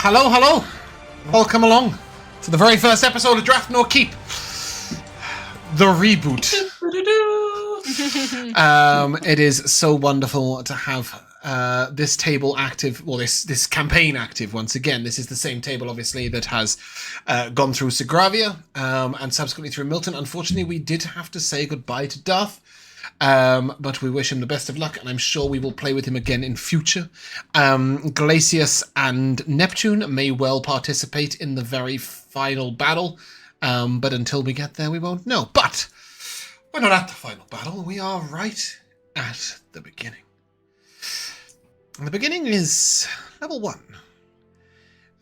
Hello, hello. Welcome along to the very first episode of Drathnor Keep. The reboot. It is so wonderful to have this table active, well, this campaign active once again. This is the same table, obviously, that has gone through Sigravia and subsequently through Milton. Unfortunately, we did have to say goodbye to Darth. But we wish him the best of luck, and I'm sure we will play with him again in future. Glacius and Neptune may well participate in the very final battle, but until we get there, we won't know. But we're not at the final battle. We are right at the beginning. And the beginning is level 1.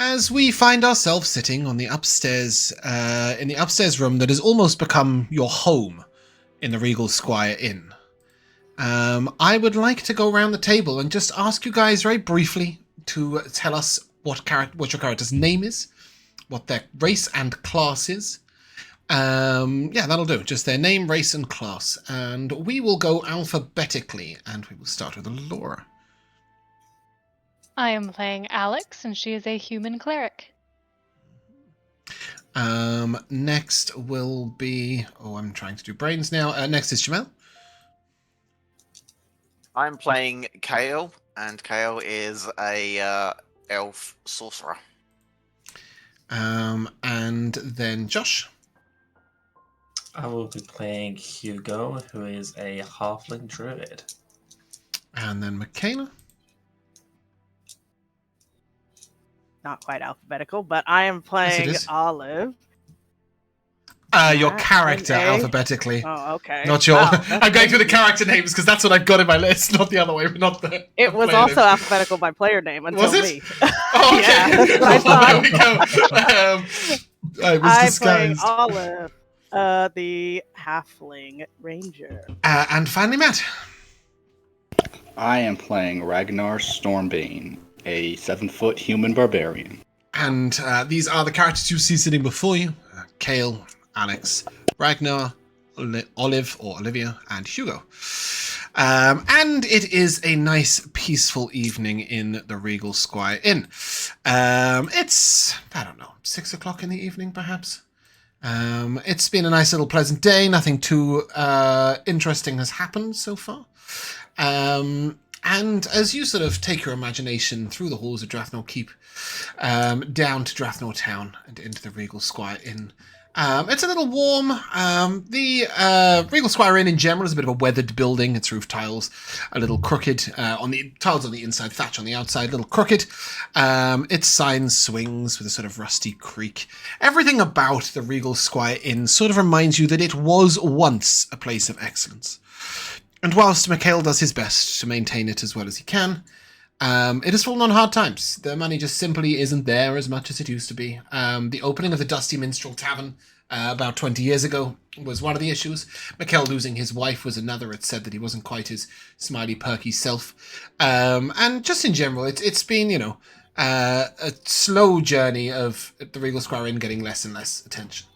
As we find ourselves sitting on the upstairs, in the upstairs room that has almost become your home in the Regal Squire Inn. I would like to go around the table and just ask you guys very briefly to tell us what your character's name is, what their race and class is. Yeah, that'll do. Just their name, race, and class. And we will go alphabetically, and we will start with Elora. I am playing Alex, and she is a human cleric. Next will be... Oh, I'm trying to do brains now. Next is Jamal. I'm playing Cael, and Cael is a elf sorcerer. And then Josh. I will be playing Hugo, who is a halfling druid. And then Mikyala. Not quite alphabetical, but I am playing Olive. Your character alphabetically. Oh, okay. Not your. Wow, I'm going through the character names because that's what I've got in my list, not the other way. Not the. It was also alphabetical by player name until was it? me. Oh, okay. Yeah, that's what I thought. There we go. I was I'm disguised. playing Olive, the halfling ranger. And finally, Matt. I am playing Ragnar Stormbane, a 7-foot human barbarian. And these are the characters you see sitting before you: Cael, Alex, Ragnar, Olive or Olivia, and Hugo. And it is a nice, peaceful evening in the Regal Squire Inn. It's, I don't know, 6 o'clock in the evening, perhaps. It's been a nice little pleasant day. Nothing too interesting has happened so far. And as you sort of take your imagination through the halls of Drathnor Keep, down to Drathnor Town and into the Regal Squire Inn, it's a little warm. The Regal Squire Inn in general is a bit of a weathered building. Its roof tiles a little crooked, on the tiles on the inside, thatch on the outside, a little crooked. Its sign swings with a sort of rusty creak. Everything about the Regal Squire Inn sort of reminds you that it was once a place of excellence. And whilst Cael does his best to maintain it as well as he can, it has fallen on hard times. The money just simply isn't there as much as it used to be. The opening of the Dusty Minstrel Tavern about 20 years ago was one of the issues. Cael losing his wife was another. It said that he wasn't quite his smiley, perky self. And just in general, it's been, a slow journey of the Regal Squire Inn getting less and less attention.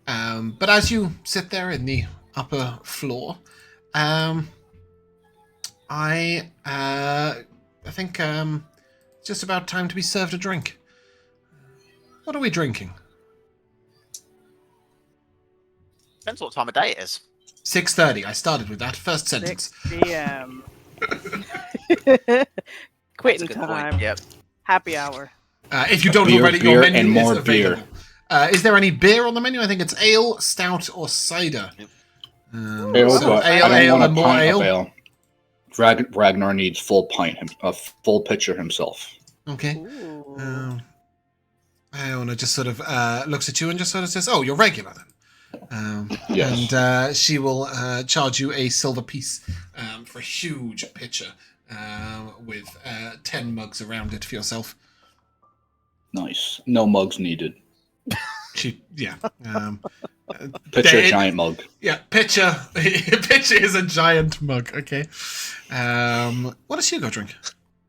But as you sit there in the upper floor, I think it's just about time to be served a drink. What are we drinking? Depends what time of day it is. 6:30. I started with that first sentence. 6 p.m. Quitting time. Point. Yep. Happy hour. If you don't Beer, already, beer, your menu and more is available. Is there any beer on the menu? I think it's ale, stout, or cider. Ale, so but ale, I don't ale, want and a more pint ale. of ale. Ragnar needs full pint, a full pitcher himself. Okay. Ooh. Iona just sort of looks at you and just sort of says, "Oh, you're regular then." Yes. And she will charge you a silver piece for a huge pitcher with 10 mugs around it for yourself. Nice. No mugs needed. Yeah. Pitcher, giant mug. Yeah, pitcher. Pitcher is a giant mug. Okay. What does Hugo drink?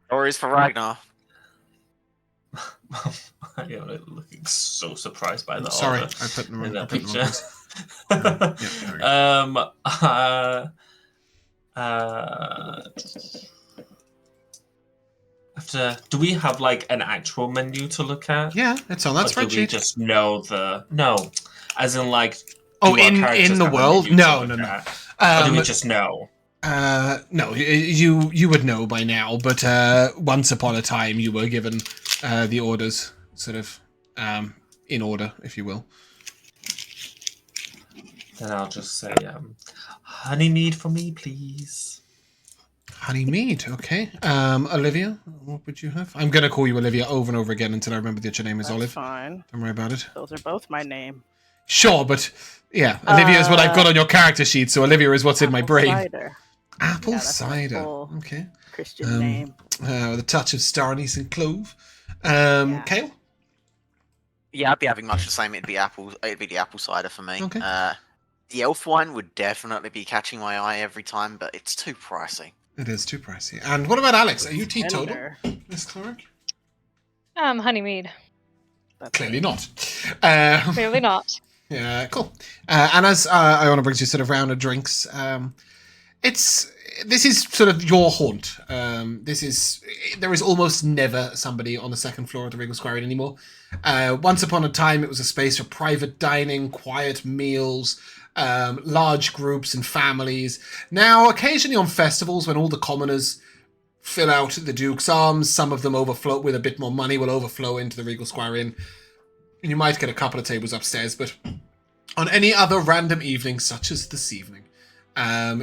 Stories for Ragnar. You're looking so surprised by the Sorry, order I put them in in that the picture. Do we have like an actual menu to look at? Yeah, it's on that Or do we spreadsheet. just know as in like? Oh, do our in characters the have a world? menu to No. look at? Or do we just know? No, you would know by now, but once upon a time you were given the orders, sort of in order, if you will. Then I'll just say, honey mead for me, please. Honey mead, okay. Olivia, what would you have? I'm going to call you Olivia over and over again until I remember that your name is That's Olive. fine. Don't worry about it. Those are both my name. Sure, but yeah, Olivia is what I've got on your character sheet, so Olivia is what's in my brain. Cider. Apple that's my cider. full Okay. Christian name. With a touch of star anise and clove. Yeah. Cael? Yeah, I'd be having much the same. It'd be the apple cider for me. Okay. The elf wine would definitely be catching my eye every time, but it's too pricey. It is too pricey. And what about Alex? Are you teetotal, Tender. Miss Cleric? Honeymead. That's Clearly it. not. Clearly not. Yeah, cool. And as Iona brings you sort of round of drinks, this is sort of your haunt. There is almost never somebody on the second floor of the Regal Square anymore. Once upon a time, it was a space for private dining, quiet meals, large groups and families. Now, occasionally on festivals, when all the commoners fill out the Duke's Arms, some of them overflow with a bit more money, will overflow into the Regal Square Inn. And you might get a couple of tables upstairs, but on any other random evening, such as this evening,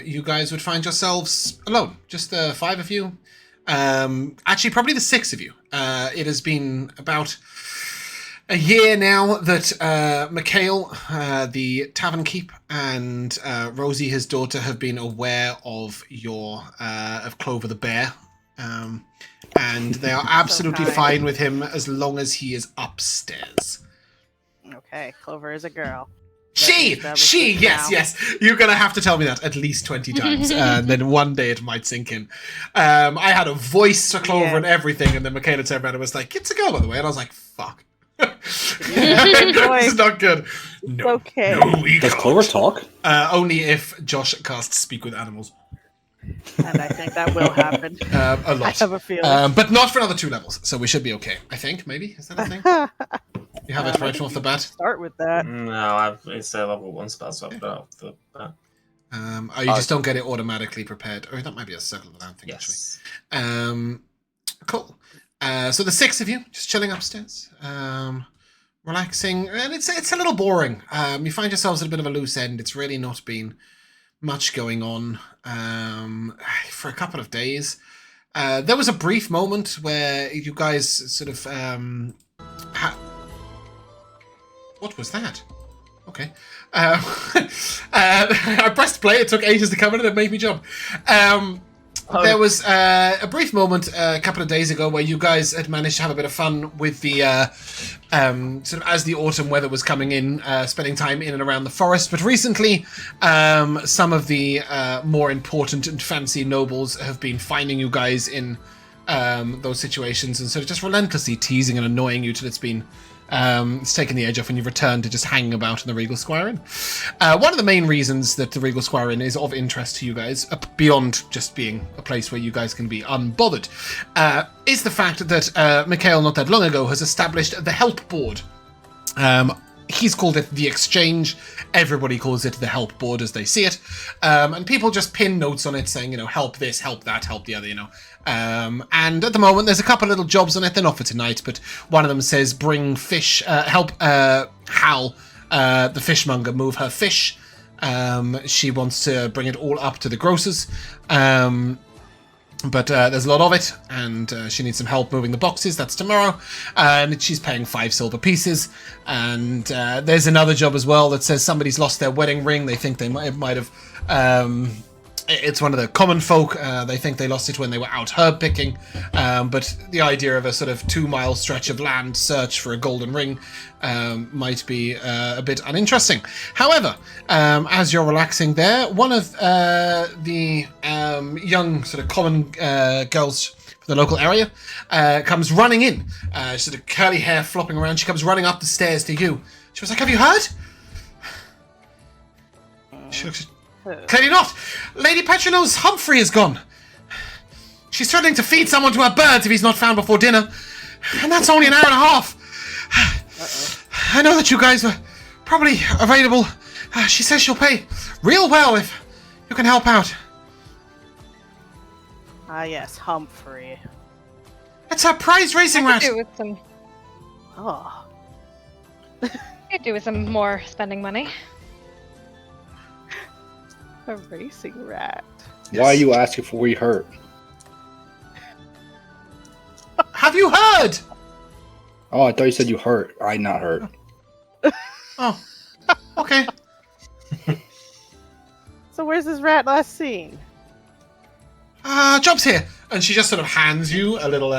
you guys would find yourselves alone. Just the 5 of you. Actually, probably the 6 of you. It has been about a year now that Mikyala, the tavern keep, and Rosie, his daughter, have been aware of of Clover the bear. And they are absolutely kind. fine with him as long as he is upstairs. Okay, Clover is a girl. She, yes. You're going to have to tell me that at least 20 times. And then one day it might sink in. I had a voice for Clover and everything. And then Mikyala turned around and was like, it's a girl, by the way. And I was like, fuck. This is not good. No, okay. no ego. Does Clover talk? Only if Josh casts Speak with Animals. And I think that will happen. A I lot. have a feeling. But not for another 2 levels. So we should be okay. I think, maybe. Is that a thing? You have it right off the bat? Start with that. No, it's a level 1 spell, so I've got off the bat. You just don't get it automatically prepared. Or that might be a circle of that thing, Yes. actually. Cool. So the 6 of you, just chilling upstairs. Relaxing. And it's a little boring. You find yourselves at a bit of a loose end. It's really not been much going on for a couple of days. There was a brief moment where you guys sort of... What was that? Okay. I pressed play, it took ages to come in and it made me jump. There was a brief moment a couple of days ago where you guys had managed to have a bit of fun with the sort of as the autumn weather was coming in, spending time in and around the forest. But recently, some of the more important and fancy nobles have been finding you guys in those situations and sort of just relentlessly teasing and annoying you till it's taken the edge off and you've returned to just hanging about in the Regal Square Inn. One of the main reasons that the Regal Square Inn is of interest to you guys, beyond just being a place where you guys can be unbothered, is the fact that Mikyala not that long ago has established the Help Board. He's called it the Exchange. Everybody calls it the Help Board as they see it. And people just pin notes on it saying, help this, help that, help the other, And at the moment, there's a couple of little jobs on it. They're not for tonight, but one of them says bring fish, help Hal, the fishmonger, move her fish. She wants to bring it all up to the grocers. But there's a lot of it, and she needs some help moving the boxes. That's tomorrow. And she's paying 5 silver pieces. And there's another job as well that says somebody's lost their wedding ring. They think they might have... it's one of the common folk. They think they lost it when they were out herb picking. But the idea of a sort of 2-mile stretch of land search for a golden ring might be a bit uninteresting. However, as you're relaxing there, one of the young sort of common girls from the local area comes running in, sort of curly hair flopping around. She comes running up the stairs to you. She was like, "Have you heard?" She looks at... Clearly not. Lady Petronel's Humphrey is gone. She's threatening to feed someone to her birds if he's not found before dinner. And that's only an hour and a half. I know that you guys are probably available. She says she'll pay real well if you can help out. Ah, yes, Humphrey. It's a prize racing rat. Do with some. Oh. Could do with some more spending money. A racing rat. Why are you asking if we hurt? Have you heard? Oh, I thought you said you hurt. I not hurt. Oh, okay. So where's this rat last seen? Job's here, and she just sort of hands you a little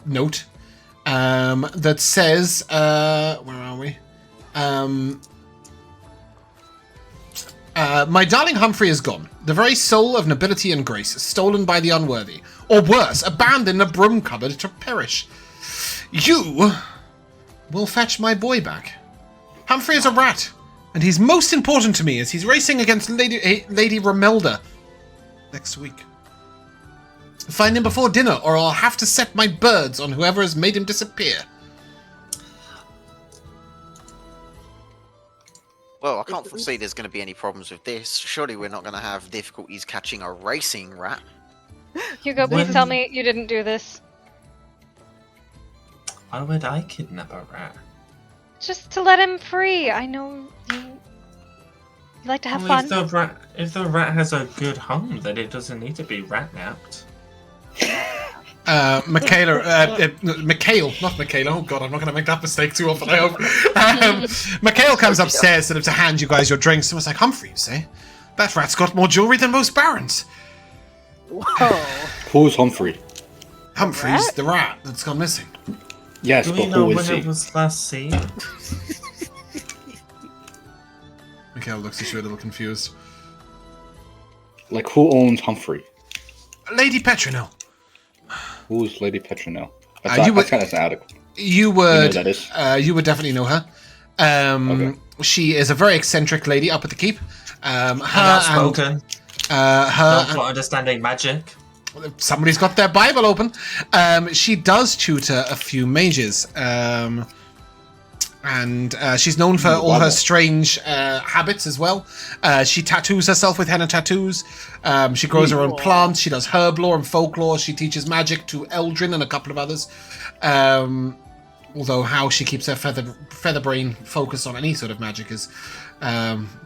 note that says, where are we? My darling Humphrey is gone. The very soul of nobility and grace, stolen by the unworthy, or worse, abandoned in a broom cupboard to perish. You will fetch my boy back. Humphrey is a rat, and he's most important to me as he's racing against Lady Romelda next week. Find him before dinner, or I'll have to set my birds on whoever has made him disappear. Well, I can't foresee there's going to be any problems with this. Surely we're not going to have difficulties catching a racing rat. Hugo, please tell me you didn't do this. Why would I kidnap a rat? Just to let him free. I know you like to have fun. If the rat has a good home, then it doesn't need to be rat-napped. Mikyala, not Mikyala. Oh god, I'm not going to make that mistake too often, I hope. Mikyala comes upstairs sort of to hand you guys your drinks and was like, Humphrey, you say? That rat's got more jewelry than most barons. Whoa. Who's Humphrey? Humphrey's Rat? the rat that's gone missing. Yes, Do but we know who when is it he? was last seen? Mikyala looks at you a little confused. Like, who owns Humphrey? Lady Petronell. Who's Lady Petronell? You That's kind of inadequate. You would, that is? You would definitely know her. Okay. She is a very eccentric lady up at the keep. Outspoken. Her Not understanding magic. somebody's got their Bible open. She does tutor a few mages, and she's known for all her strange habits as well. She tattoos herself with henna tattoos. She grows her own plants. She does herb lore and folklore. She teaches magic to Eldrin and a couple of others. Although how she keeps her featherbrain focused on any sort of magic is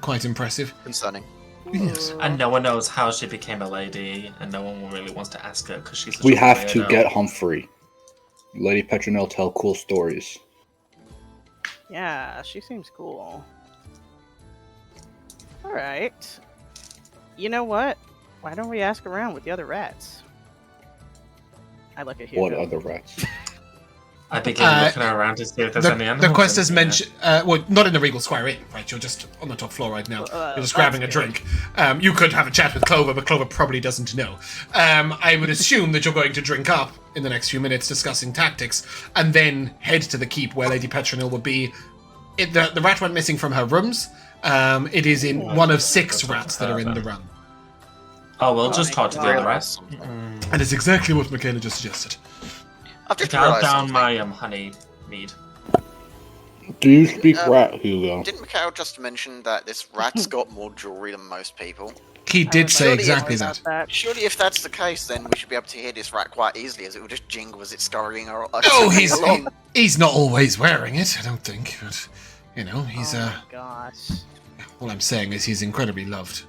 quite impressive. Concerning. Yes. And no one knows how she became a lady, and no one really wants to ask her because she's. We have to get Humphrey. Lady Petronell tell cool stories. Yeah, she seems cool. Alright. You know what? Why don't we ask around with the other rats? I look at Hugo. What other rats? I begin looking around to see if there's any animals. The quest is in there. mentioned. Well, not in the Regal Squire Inn, right? You're just on the top floor right now. You're just grabbing a drink. You could have a chat with Clover, but Clover probably doesn't know. I would assume that you're going to drink up in the next few minutes discussing tactics, and then head to the keep where Lady Petronell will be. The rat went missing from her rooms. It is in one of 6 rats that are in the run. Oh, we'll just talk to the other rats. And it's exactly what Mikyala just suggested. I've just I'll realised down something. my honey mead. Do you speak rat, Hugo? Didn't Mikhail just mention that this rat's got more jewelry than most people? He did say Surely exactly if- that. Surely if that's the case, then we should be able to hear this rat quite easily, as it will just jingle as it's scurrying along. Oh, he's not always wearing it, I don't think. But, you know, he's... Oh my gosh. All I'm saying is he's incredibly loved.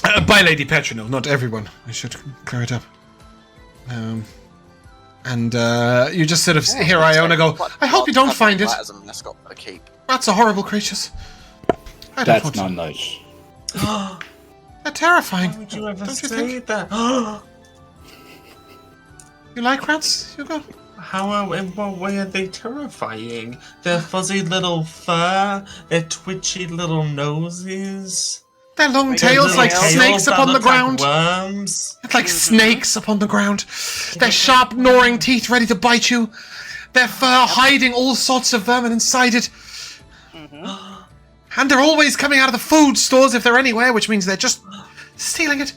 By Lady Petronell, not everyone. I should clear it up. And you just sort of hear Iona go, I hope you don't find it. As a mascot for the keep. Rats are horrible creatures. I don't That's want not to. nice. They're terrifying. Why would you ever Don't you say think? that? You like rats, Hugo? In what way are they terrifying? Their fuzzy little fur, their twitchy little noses. Their long Like tails little like tails snakes that upon the look like ground. worms. Like snakes upon the ground. Their sharp, gnawing teeth ready to bite you. Their fur hiding all sorts of vermin inside it. And they're always coming out of the food stores if they're anywhere, which means they're just stealing it.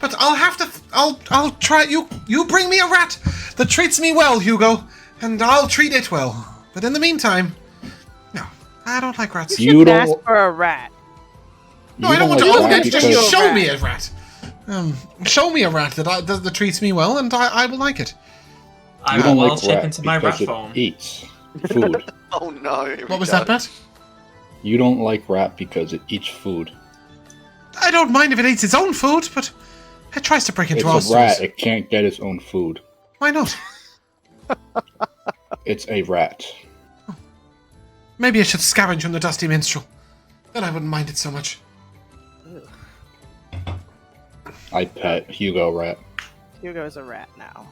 But I'll have to. I'll try. You bring me a rat that treats me well, Hugo, and I'll treat it well. But in the meantime, no, I don't like rats. You should ask for a rat. No, I don't want to own it. Just because- show me a rat. Show me a rat that treats me well, and I will like it. I You don't will like chip rat into my rat because it phone. eats food. Oh no. here we What was go. that, Matt? You don't like rat because it eats food. I don't mind if it eats its own food, but it tries to break into our It's a rat. stores. It can't get its own food. Why not? It's a rat. Maybe I should scavenge from the Dusty Minstrel. Then I wouldn't mind it so much. I pet Hugo rat. Hugo's a rat now.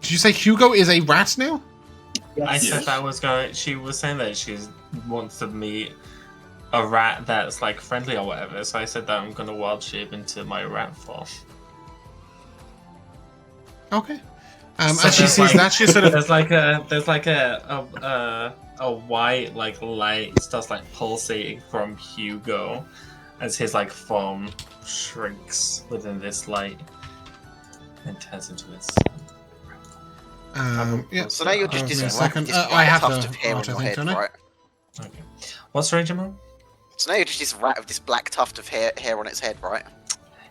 Did you say Hugo is a rat now? I said that was going. She was saying that she wants to meet a rat that's like friendly or whatever. So I said that I'm gonna wild shape into my rat form. Okay. So As she there's sees that, she sort of. There's like a white like light starts like pulsating from Hugo as his like form shrinks within this light and turns into its. Yeah. So now you're just Give me a this second. this I have tuft to. of hair on I your think, head, don't I? right? Okay. What's right, Jamal? So now you're just this rat with this black tuft of hair on its head, right?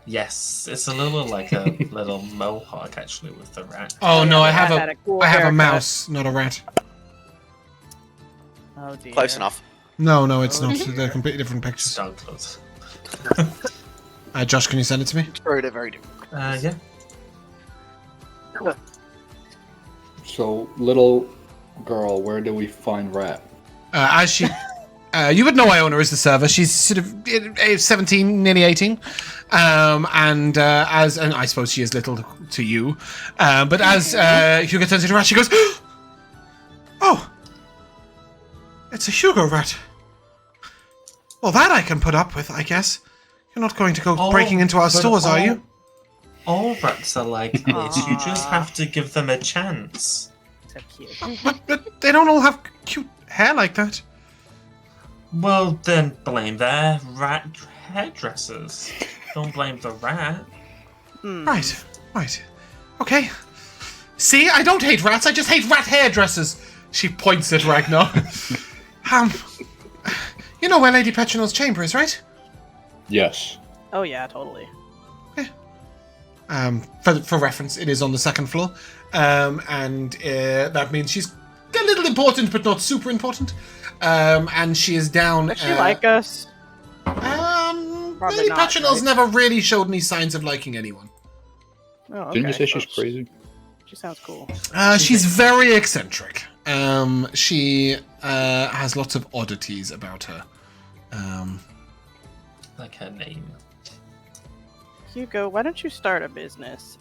Yes, it's a little like a little mohawk actually with the rat. Oh no, I have Rat had a. cool I have a haircut. mouse, not a rat. Oh dear. Close enough. No, it's not. They're completely different pictures. Dog clothes. Josh, can you send it to me? True, they're very different. Yeah. So, little girl, where do we find rat? As she. You would know Iona as the server. She's sort of 17, nearly 18. And I suppose she is little to you. But as Hugo turns into a rat, she goes, "Oh! It's a Hugo rat. Well, that I can put up with, I guess. You're not going to go breaking into our but stores, are you?" All rats are like this. You just have to give them a chance. So cute. But they don't all have cute hair like that. Well, then blame their rat hairdressers. Don't blame the rat. Right. Okay. See, I don't hate rats, I just hate rat hairdressers. She points at Ragnar. You know where Lady Petronel's chamber is, right? Yes. Oh yeah, totally. For reference, it is on the second floor. And that means she's a little important, but not super important. And she is down... Does she like us? Probably Lady not, Petronel's right? never really showed any signs of liking anyone. Oh, okay. Didn't you say she's crazy? She sounds cool. She's very eccentric. She has lots of oddities about her. Like her name. Hugo, why don't you start a business?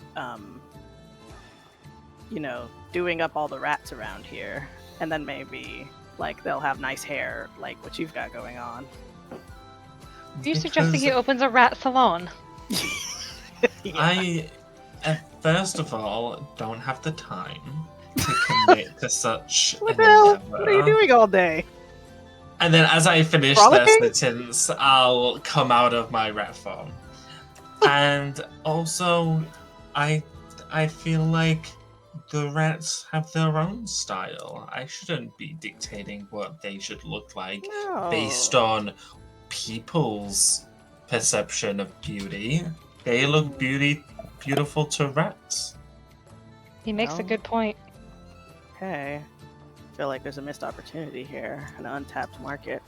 Doing up all the rats around here, and then maybe like they'll have nice hair, like what you've got going on. Are you suggesting he opens a rat salon? I, first of all, don't have the time to commit to such What an the hell? endeavor. What are you doing all day? And then as I finish Frolicking? that sentence, I'll come out of my rat form. And also, I feel like the rats have their own style. I shouldn't be dictating what they should look like No. based on people's perception of beauty. They look beautiful to rats. He makes a No. good point. Okay. I feel like there's a missed opportunity here, an untapped market.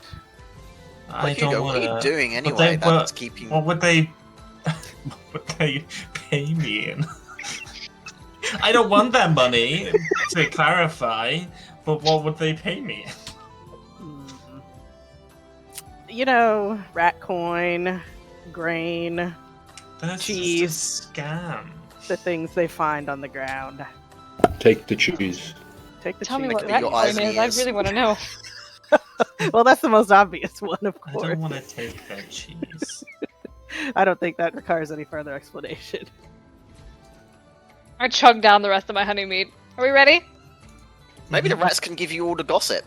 I Hugo, don't what are you want doing they anyway? were- That's keeping. What would they? What would they pay me in? I don't want their money, to clarify. But what would they pay me? Rat coin, grain, That's Cheese. just a scam. the things they find on the ground. Take the cheese. Take the Tell me cheese. what Make rat your eyes coin and is. I ears. really want to know. Well, that's the most obvious one, of I course. don't want to take their cheese. I don't think that requires any further explanation. I chug down the rest of my honey mead. Are we ready? Maybe the rats can give you all the gossip.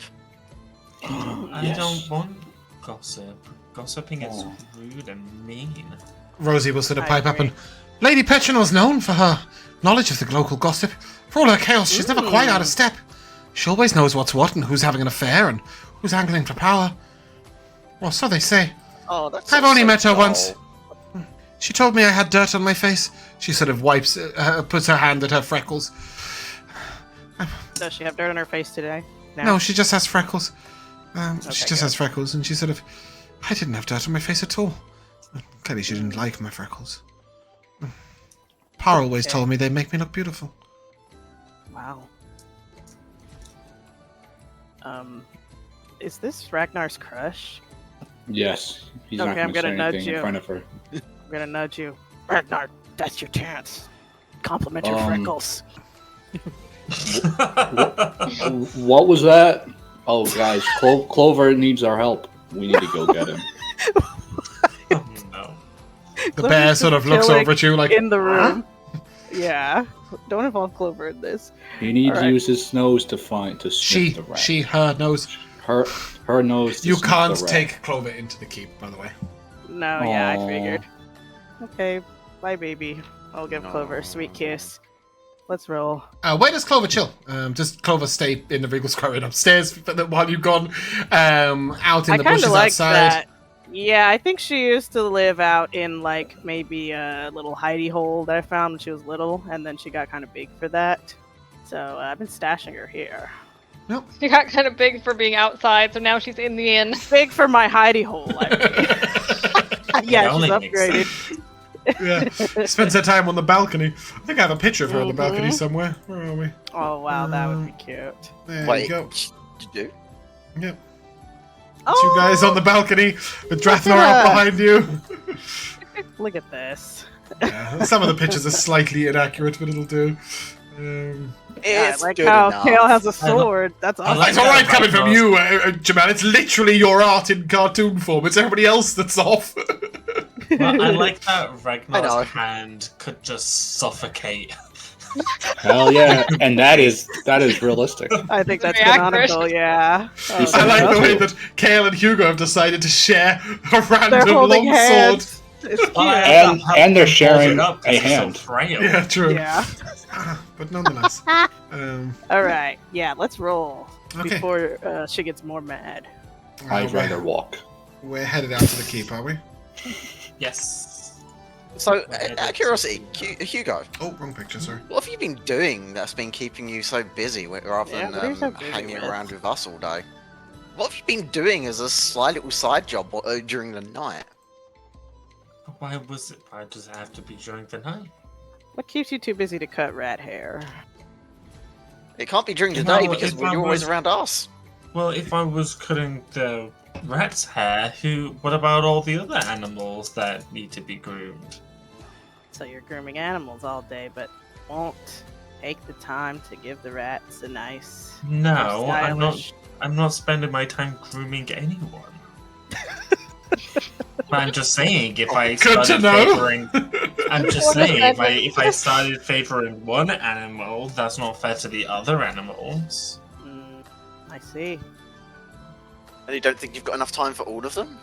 I don't want gossip. Gossiping is Oh. rude and mean. Rosie will sort of I pipe up agree. and... Lady Petronel's known for her knowledge of the local gossip. For all her chaos, she's never quite out of step. She always knows what's what and who's having an affair and who's angling for power. Well, so they say. Oh, that's I've only so met her dull. once. She told me I had dirt on my face. She sort of puts her hand at her freckles. Does she have dirt on her face today? No, she just has freckles. She Okay, just good. has freckles, and she sort of... I didn't have dirt on my face at all. Clearly she didn't like my freckles. Pa always Okay. told me they make me look beautiful. Wow. Is this Ragnar's crush? Yes. He's Okay, not I'm going to say gonna nudge anything in you. front of her. I'm gonna nudge you. Ragnar, that's your chance. Compliment your freckles. What was that? Oh, guys, Clover needs our help. We need to go get him. Oh, no. The bear sort of looks chilling over at you like... in the room. Yeah. Don't involve Clover in this. He needs to Alright. use his nose to sniff the rat. Her nose. Her nose. To You sniff can't the rat. take Clover into the keep, by the way. No, yeah, I Aw. figured. Okay, bye, baby. I'll give Clover a sweet kiss. Let's roll. Where does Clover chill? Does Clover stay in the Regal Square upstairs while you've gone out in I the kind bushes of like outside? that. Yeah, I think she used to live out in like maybe a little hidey hole that I found when she was little, and then she got kind of big for that. So I've been stashing her here. She got kind of big for being outside, so now she's in the inn. Big for my hidey hole. I mean. Yeah, It only she's makes upgraded. Yeah, spends her time on the balcony. I think I have a picture of her on the balcony Mhm. somewhere. Where are we? Oh wow, that would be cute. There Wait, you go. did you? Yep. Two guys on the balcony with Drathnor at out her. behind you. Look at this. Yeah, some of the pictures are slightly inaccurate, but it'll do. Yeah, It's I like good how enough. Cael has a sword. That's I awesome. like It's alright that coming from Ragnar's- you, Jamal. It's literally your art in cartoon form. It's everybody else that's off. Well, I like that I know. Ragnar's hand could just suffocate. Hell yeah, and that is realistic. I think that's Very accurate. canonical, yeah. You said I like the that way too. that Cael and Hugo have decided to share a They're random holding long sword. hands. It's cute. And they're sharing a a hand. So frail. Yeah, true. Yeah. But nonetheless. All right. Yeah, let's roll Okay. before she gets more mad. I'd rather walk. We're headed out to the keep, are we? Yes. So, out of curiosity, Hugo, Oh, wrong picture, sorry. what have you been doing that's been keeping you so busy rather Yeah, than what are you so busy hanging with? around with us all day? What have you been doing as a sly little side job during the night? Why does it have to be during the night? What keeps you too busy to cut rat hair? It can't be during the If day I- because if I you're always was- around us. Well, if I was cutting the rat's hair, what about all the other animals that need to be groomed? So you're grooming animals all day, but won't take the time to give the rats a nice. No, stylish- I'm not spending my time grooming anyone. But I'm just saying, if I Good to started know. favoring, I'm just What does saying, that if I started favoring one animal, that's not fair to the other animals. I see. And you don't think you've got enough time for all of them?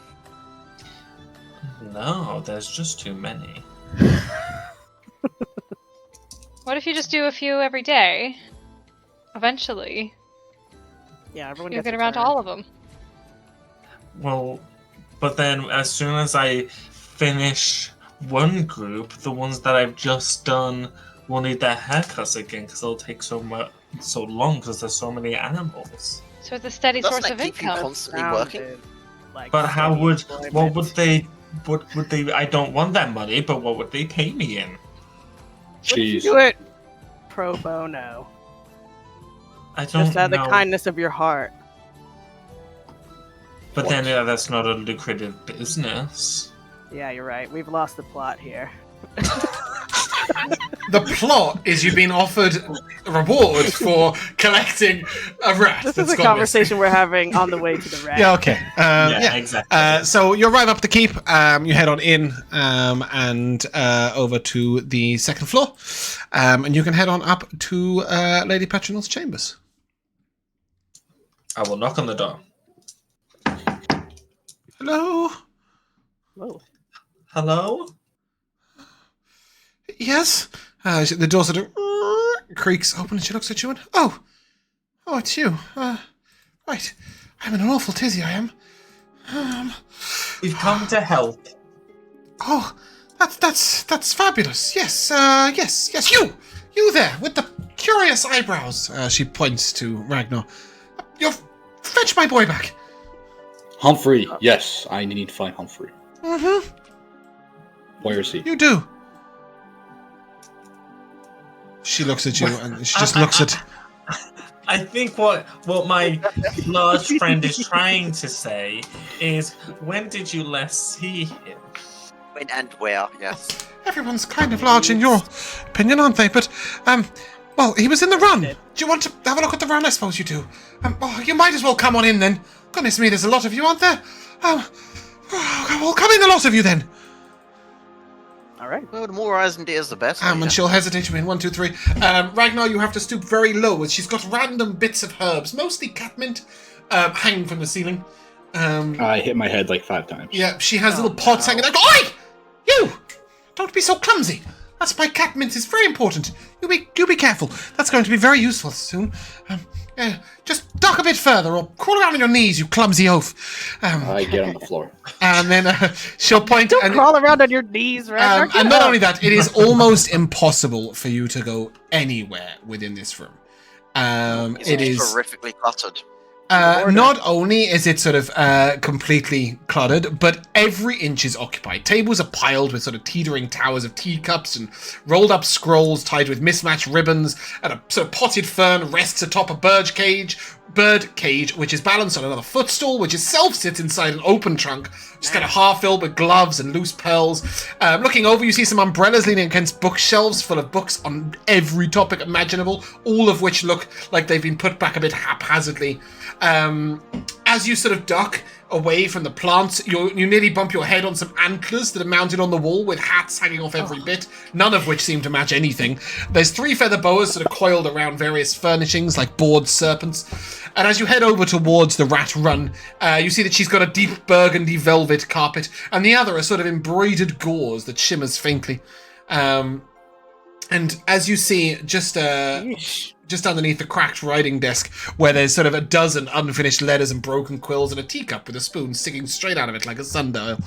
No, there's just too many. What if you just do a few every day? Eventually, Yeah, everyone you'll gets get a around to turn. all of them. Well, but then as soon as I finish one group, the ones that I've just done will need their haircuts again because it'll take so long because there's so many animals. So it's a steady Doesn't source that of keep you income. constantly working? Sounded like But how steady would employment. what would they? I don't want that money, but what would they pay me in? What if you Jeez. do it pro bono? I don't Just out of know. the kindness of your heart. But then that's not a lucrative business. Yeah, you're right. We've lost the plot here. The plot is you've been offered a reward for collecting a rat. This that's is a gone conversation we're having on the way to the rat. missing. Yeah, okay. Yeah. Exactly. So you arrive up the keep, you head on in and over to the second floor, and you can head on up to Lady Petronel's chambers. I will knock on the door. Hello? Whoa. Hello? Yes? The door sort of creaks open and she looks at you and, oh, it's you. Right. I'm in an awful tizzy, I am. We've come to help. Oh, that's fabulous. Yes, yes, you there with the curious eyebrows. She points to Ragnar. Fetch my boy back. Humphrey, yes, I need to find Humphrey. Mm-hmm. Where is he? You do. She looks at you and she just looks at... I think what my large friend is trying to say is, when did you last see him? When and where, yes. Everyone's kind of large in your opinion, aren't they? But, well, he was in the run. Do you want to have a look at the run? I suppose you do. You might as well come on in then. Goodness me, there's a lot of you, aren't there? Well, come in, a lot of you then. All right. Well, the more eyes and ears, the better. And she'll hesitate to win. 1, 2, 3. Ragnar, you have to stoop very low. As she's got random bits of herbs, mostly catmint, hanging from the ceiling. I hit my head like 5 times. Yeah, she has little pots hanging. Oi! You! Don't be so clumsy. That's my catmint. It's very important. You be careful. That's going to be very useful soon. Just duck a bit further or crawl around on your knees, you clumsy oaf. I get on the floor. And then she'll point... Don't crawl around on your knees, Ragnar. and not only that, it is almost impossible for you to go anywhere within this room. It is horrifically cluttered. Not only is it sort of completely cluttered, but every inch is occupied. Tables are piled with sort of teetering towers of teacups and rolled up scrolls tied with mismatched ribbons, and a sort of potted fern rests atop a bird cage, which is balanced on another footstool, which itself sits inside an open trunk, just kind of half filled with gloves and loose pearls. Looking over, you see some umbrellas leaning against bookshelves full of books on every topic imaginable, all of which look like they've been put back a bit haphazardly. As you sort of duck away from the plants, you nearly bump your head on some antlers that are mounted on the wall with hats hanging off every bit, none of which seem to match anything. There's 3 feather boas sort of coiled around various furnishings like boards, serpents. And as you head over towards the rat run, you see that she's got a deep burgundy velvet carpet, and the other a sort of embroidered gauze that shimmers faintly. And as you see, just underneath the cracked writing desk, where there's sort of a dozen unfinished letters and broken quills and a teacup with a spoon sticking straight out of it like a sundial,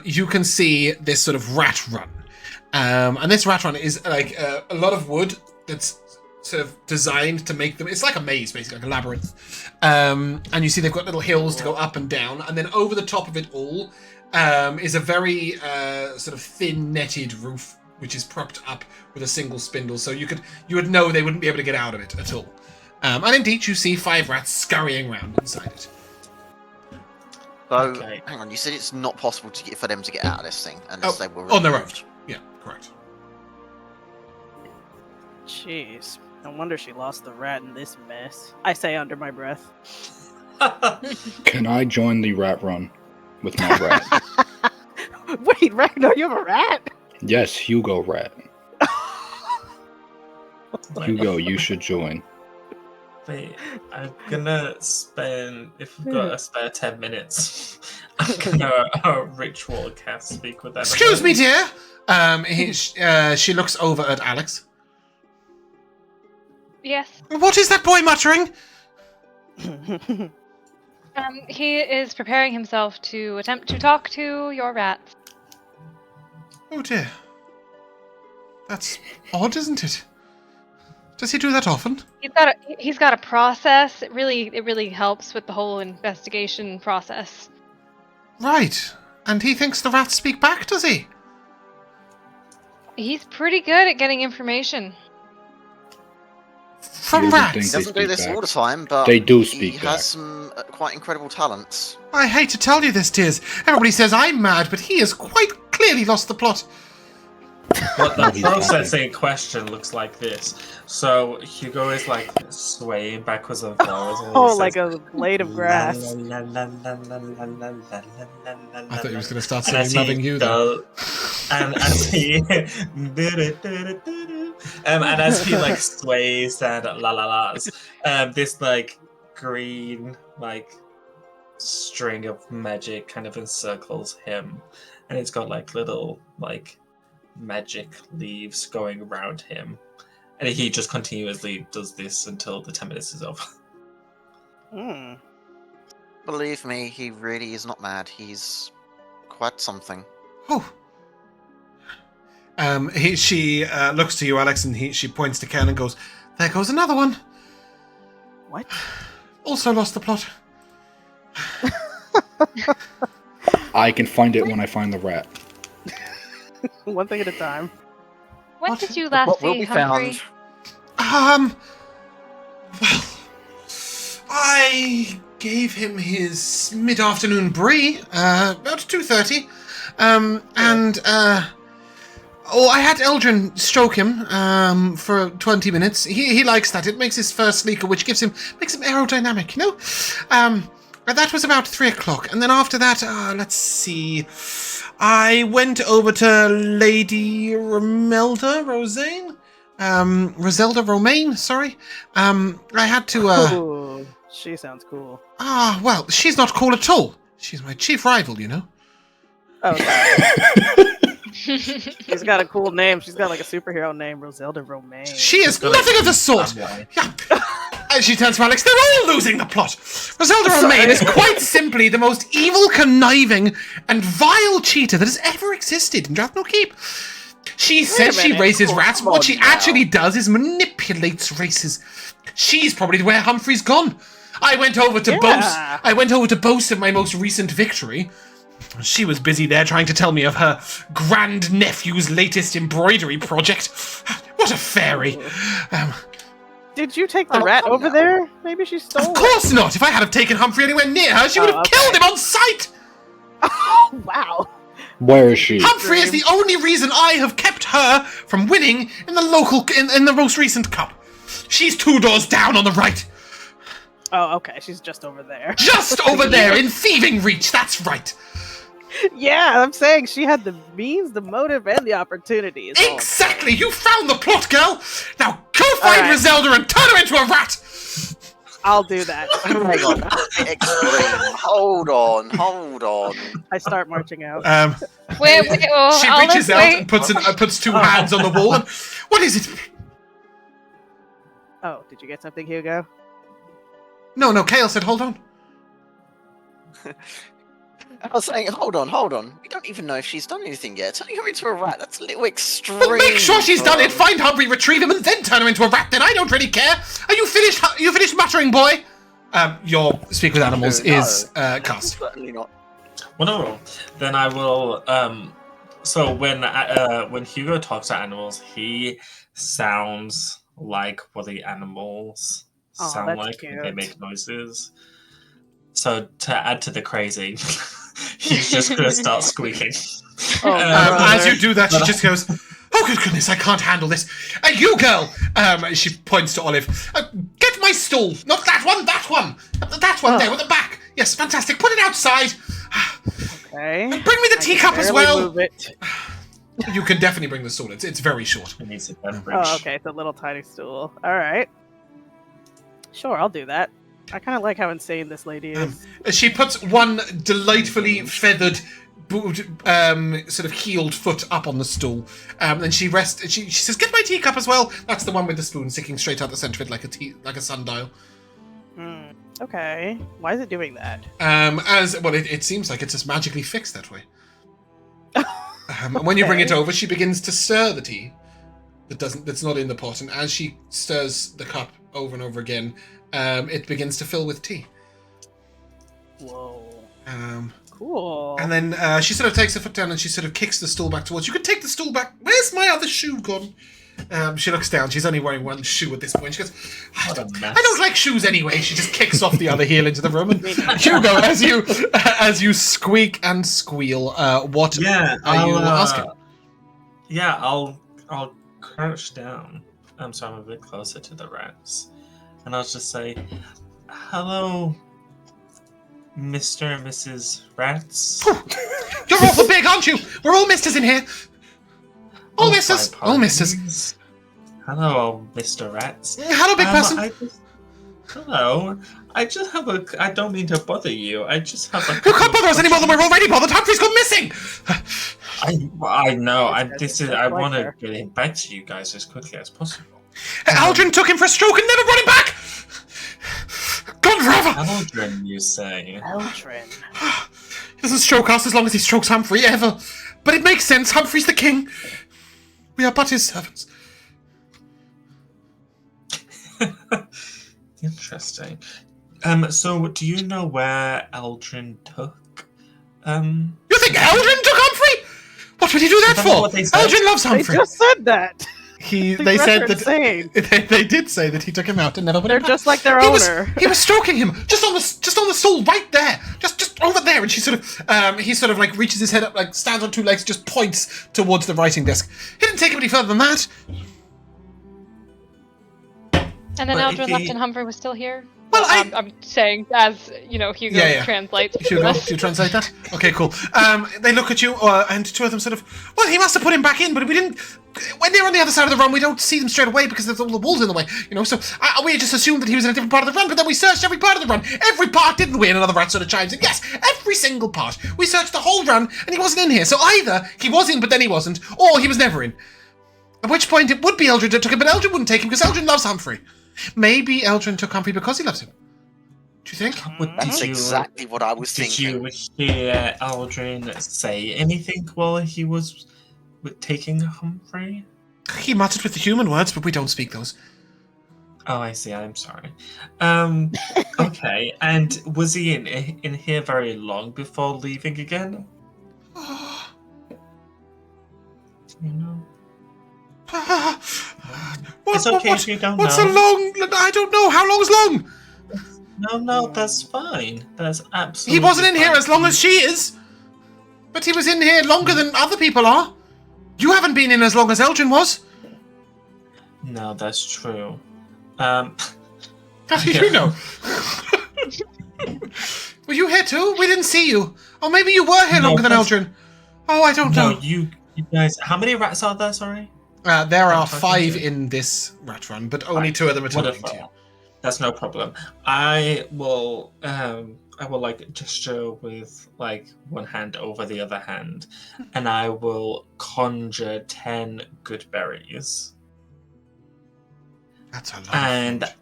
you can see this sort of rat run. And this rat run is like a lot of wood that's sort of designed to make them... It's like a maze, basically, like a labyrinth. And you see they've got little hills to go up and down. And then over the top of it all is a very sort of thin netted roof, which is propped up with a single spindle, so you would know they wouldn't be able to get out of it at all. And indeed, you see 5 rats scurrying around inside it. So, hang on, you said it's not possible for them to get out of this thing unless they were on their own. removed. Yeah, correct. Jeez. No wonder she lost the rat in this mess. I say under my breath. Can I join the rat run with my rat? Wait, Ragnar, you have a rat? Yes, Hugo rat. Hugo, you should join. Wait, I'm gonna spend, if we've got a spare 10 minutes, I'm gonna ritual cast speak with them. Excuse me, dear! She looks over at Alex. Yes. What is that boy muttering? He is preparing himself to attempt to talk to your rats. Oh dear. That's odd, isn't it? Does he do that often? He's got a process. It really helps with the whole investigation process. Right. And he thinks the rats speak back, does he? He's pretty good at getting information. From You rats? think He they doesn't do speak this back. all the time, but They do he speak back. has some quite incredible talents. I hate to tell you this, Tears. Everybody says I'm mad, but he has quite clearly lost the plot. But No, the he's processing question looks like this. So Hugo is like swaying backwards and forwards. And Oh, he like says, a blade of grass. I thought he was going to start singing Loving You, though. And as he and as he like sways and la la la's, this like green like string of magic kind of encircles him, and it's got like little like magic leaves going around him. And he just continuously does this until the 10 minutes is over. Hmm. Believe me, he really is not mad. He's quite something. Oh. She looks to you, Alex, and she points to Cael and goes, "There goes another one. What? Also lost the plot." I can find it when I find the rat. One thing at a time. When What? did you last What will see be Humphrey? found? Well, I gave him his mid-afternoon brie, about 2:30, and I had Eldrin stroke him, for 20 minutes. He likes that. It makes his fur sleeker, which makes him aerodynamic, you know? That was about 3 o'clock, and then after that, let's see, I went over to Lady Roselda Romaine, sorry. I had to, Ooh, she sounds cool. well, she's not cool at all. She's my chief rival, you know? Oh, she's got a cool name. She's got like a superhero name, Roselda Romaine. She is nothing of the sort! Yeah. As she turns to Alex, they're all losing the plot! Roselda Romaine is quite simply the most evil, conniving, and vile cheater that has ever existed in Drathnor Keep. She says she minute. raises rats, but Come what on she now. actually does is manipulates races. She's probably where Humphrey's gone. I went over to boast of my most recent victory. She was busy there trying to tell me of her grandnephew's latest embroidery project. What a fairy. Did you take the Oh, rat come over now. there? Maybe she stole Of course not! If I had have taken Humphrey anywhere near her, she would have okay. killed him on sight! it. Wow. Where is she? Humphrey is the only reason I have kept her from winning in the most recent cup. She's 2 doors down on the right. Oh, okay. She's just over there. Just over there in thieving reach, that's right. Yeah, I'm saying she had the means, the motive, and the opportunity. is all I'm Exactly! You found the plot, girl! Now go find Alright. Roselda and turn her into a rat! saying. I'll do that. Hang on. That's a bit extreme. Hold on. I start marching out. Wait, oh, She Olive, reaches out wait. and puts 2 hands on the wall. And, what is it? Oh, did you get something, Hugo? No, Cael said hold on. I was saying, hold on. We don't even know if she's done anything yet. Turning her into a rat, that's a little extreme. Well, make sure she's done it. Find Humphrey, retrieve him, and then turn her into a rat. Then I don't really care. Are you finished? You finished muttering, boy? Your speak with animals No. is cast. Certainly not. Well, no. Then I will. So when Hugo talks to animals, he sounds like what the animals Aw, sound that's like when they cute. make noises. So to add to the crazy, he's just gonna start squeaking. Oh, As you do that, she just goes, "Oh, good goodness, I can't handle this. You girl!" She points to Olive. Get my stool. Not that one, that one. That one there with the back. Yes, fantastic. Put it outside. Okay. Bring me the I can teacup as barely well. move it. You can definitely bring the stool. It's very short. He needs a beverage. Oh, okay. It's a little tiny stool. All right. Sure, I'll do that. I kind of like how insane this lady is. She puts one delightfully feathered, sort of heeled foot up on the stool. Then she rests. She says, "Get my teacup as well." That's the one with the spoon sticking straight out the center of it, like a sundial. Okay. Why is it doing that? It seems like it's just magically fixed that way. And when you bring it Okay. over, she begins to stir the tea. That's not in the pot, and as she stirs the cup over and over again, it begins to fill with tea. Whoa. Um, Cool. And then she sort of takes her foot down and she sort of kicks the stool back towards you. Can take the stool back. Where's my other shoe gone? She looks down. She's only wearing one shoe at this point. She goes, I don't like shoes anyway. She just kicks off the other heel into the room. And Hugo, as you squeak and squeal, what are you asking? Yeah, I'll crouch down. So I'm a bit closer to the rats, and I'll just say, "Hello, Mr. and Mrs. Rats." You're awful big, aren't you? We're all misters in here. All misters. my All misters. apologies. Hello, Mr. Rats. Hello, big person. Hello. I don't mean to bother you. I just have a. You can't bother us any more than we're already bothered. Humphrey's gone missing. I know. I Like want to her. get it back to you guys as quickly as possible. Aldrin took him for a stroke and never brought him back! Gone forever! Aldrin, you say? Eldrin. He doesn't stroke us as long as he strokes Humphrey, ever. But it makes sense. Humphrey's the king. We are but his servants. Interesting. So do you know where Aldrin took? You think Aldrin took Humphrey? What would he do that Is that for? what they said? Aldrin loves They Humphrey. just said that. They said that Insane. they did say that he took him out and never put They're him back. just like their He owner. was stroking him just on the stool right there, just over there, and he sort of like reaches his head up, like stands on two legs, just points towards the writing desk. He didn't take him any further than that. And then But Eldrin if left he- and Humphrey was still here? Well, I'm saying, as, Hugo Yeah. translates. Hugo, do you translate that? Okay, cool. They look at you, and two of them sort of, well, he must have put him back in, but we didn't. When they're on the other side of the run, we don't see them straight away because there's all the walls in the way, So we just assumed that he was in a different part of the run, but then we searched every part of the run. Every part, didn't we? And another rat sort of chimes in. Yes, every single part. We searched the whole run, and he wasn't in here. So either he was in, but then he wasn't, or he was never in. At which point it would be Eldrin that took him, but Eldrin wouldn't take him because Eldrin loves Humphrey. Maybe Eldrin took Humphrey because he loves him. Do you think? That's exactly what I was Did thinking. you hear Aldrin say anything while he was taking Humphrey? He muttered with the human words, but we don't speak those. Oh, I see. I'm sorry. Okay. And was he in here very long before leaving again? Do you know? It's okay if you don't what's know. a long? I don't know. How long's long? No, that's fine. That's absolutely. He wasn't in here fine. as long as she is. But he was in here longer than other people are. You haven't been in as long as Eldrin was. No, that's true. How do you know? Were you here too? We didn't see you. Or maybe you were here No, longer than that's- Eldrin. Oh, I don't No, know. you guys. How many rats are there? Sorry. There are I'm talking 5 to- in this rat run, but only Right. 2 of them are talking to you. Wonderful. That's no problem. I will like gesture with like one hand over the other hand, and I will conjure 10 good berries. That's a lot.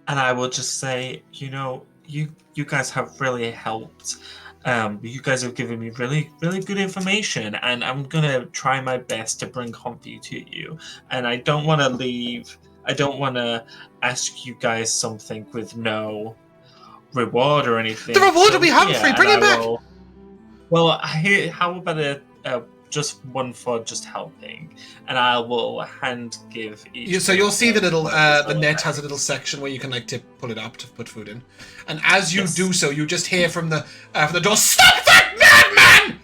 And I will just say, you guys have really helped. You guys have given me really, really good information, and I'm gonna try my best to bring Humphrey to you. And I don't want to leave. I don't want to ask you guys something with no reward or anything. The reward So, will be Humphrey. yeah, Bring and him I back. Well, how about just one for just helping, and I will hand give each. So you'll see the little the little net has a little section where you can like pull it up to put food in, and as you do so, you just hear from the door, "Stop that madman!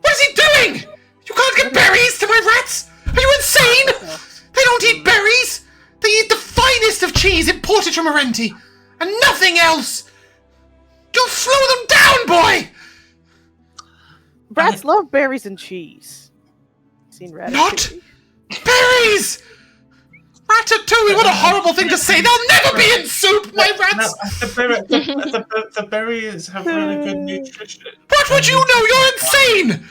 What is he doing? You can't get berries to my rats! Are you insane? They don't eat berries! They eat the finest of cheese imported from Arenti, and nothing else! You'll slow them down, boy! Rats love berries and cheese. Seen Ratatouille? Not berries! Ratatouille, what a horrible thing to say! They'll never be in soup, my rats! The berries have really good nutrition. What would you know? You're insane!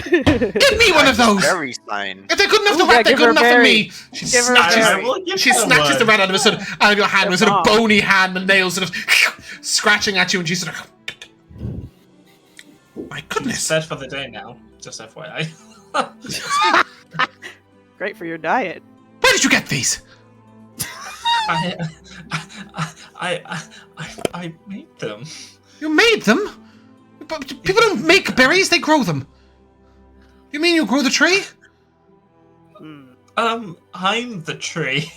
Give me one of those! Very fine. If they're good enough Ooh, to rat, yeah, they're give good her a enough for berry. me. She Give her a snatches, berry. she snatches the rat out of your hand with sort of Good mom. bony hand and nails sort of scratching at you, and she's sort of. My goodness! Set for the day now. Just FYI. Great for your diet. Where did you get these? I made them. You made them? But people don't make berries; they grow them. You mean you grow the tree? I'm the tree.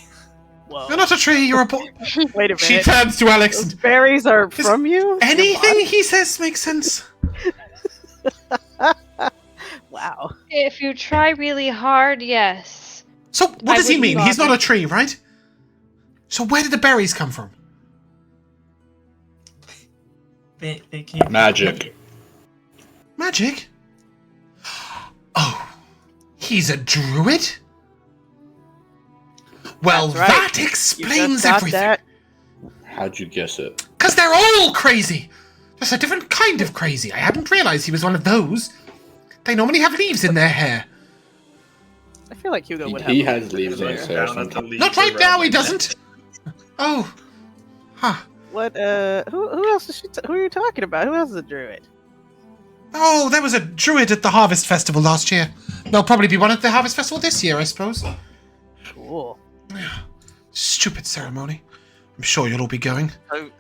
Whoa. You're not a tree. You're a boy. Wait a minute. She turns to Alex. Those And, berries are from you? anything he says makes sense. Wow. If you try really hard, yes. So what I does he wouldn't mean? He's not bother. a tree, right? So where did the berries come from? They came. Magic. Magic? Oh, he's a druid? Well, That's right. that You explains just got everything. that. How'd you guess it? Because they're all crazy. That's a different kind of crazy. I hadn't realised he was one of those. They normally have leaves in their hair. I feel like Hugo would have. He has leaves in his hair. Down at the leaves Not right now, around he my doesn't. Oh. Huh. What? Who else is who are you talking about? Who else is a druid? Oh, there was a druid at the Harvest Festival last year. There'll probably be one at the Harvest Festival this year, I suppose. Cool. Stupid ceremony. I'm sure you'll all be going.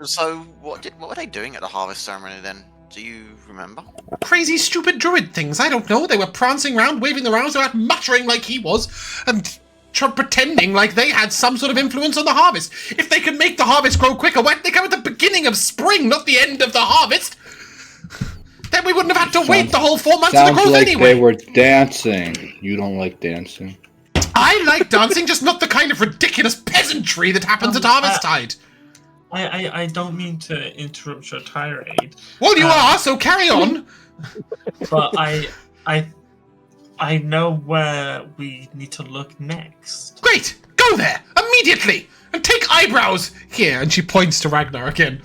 So what were they doing at the harvest ceremony then? Do you remember? Crazy, stupid druid things. I don't know. They were prancing around, waving their arms around, muttering like he was, and pretending like they had some sort of influence on the harvest. If they could make the harvest grow quicker, why didn't they come at the beginning of spring, not the end of the harvest? Then we wouldn't have had to wait the whole 4 months of the growth like anyway. They were dancing. You don't like dancing. I like dancing, just not the kind of ridiculous peasantry that happens at Harvesttide. I don't mean to interrupt your tirade. Well, you are, so carry on. But I know where we need to look next. Great, go there immediately and take eyebrows here. And she points to Ragnar again.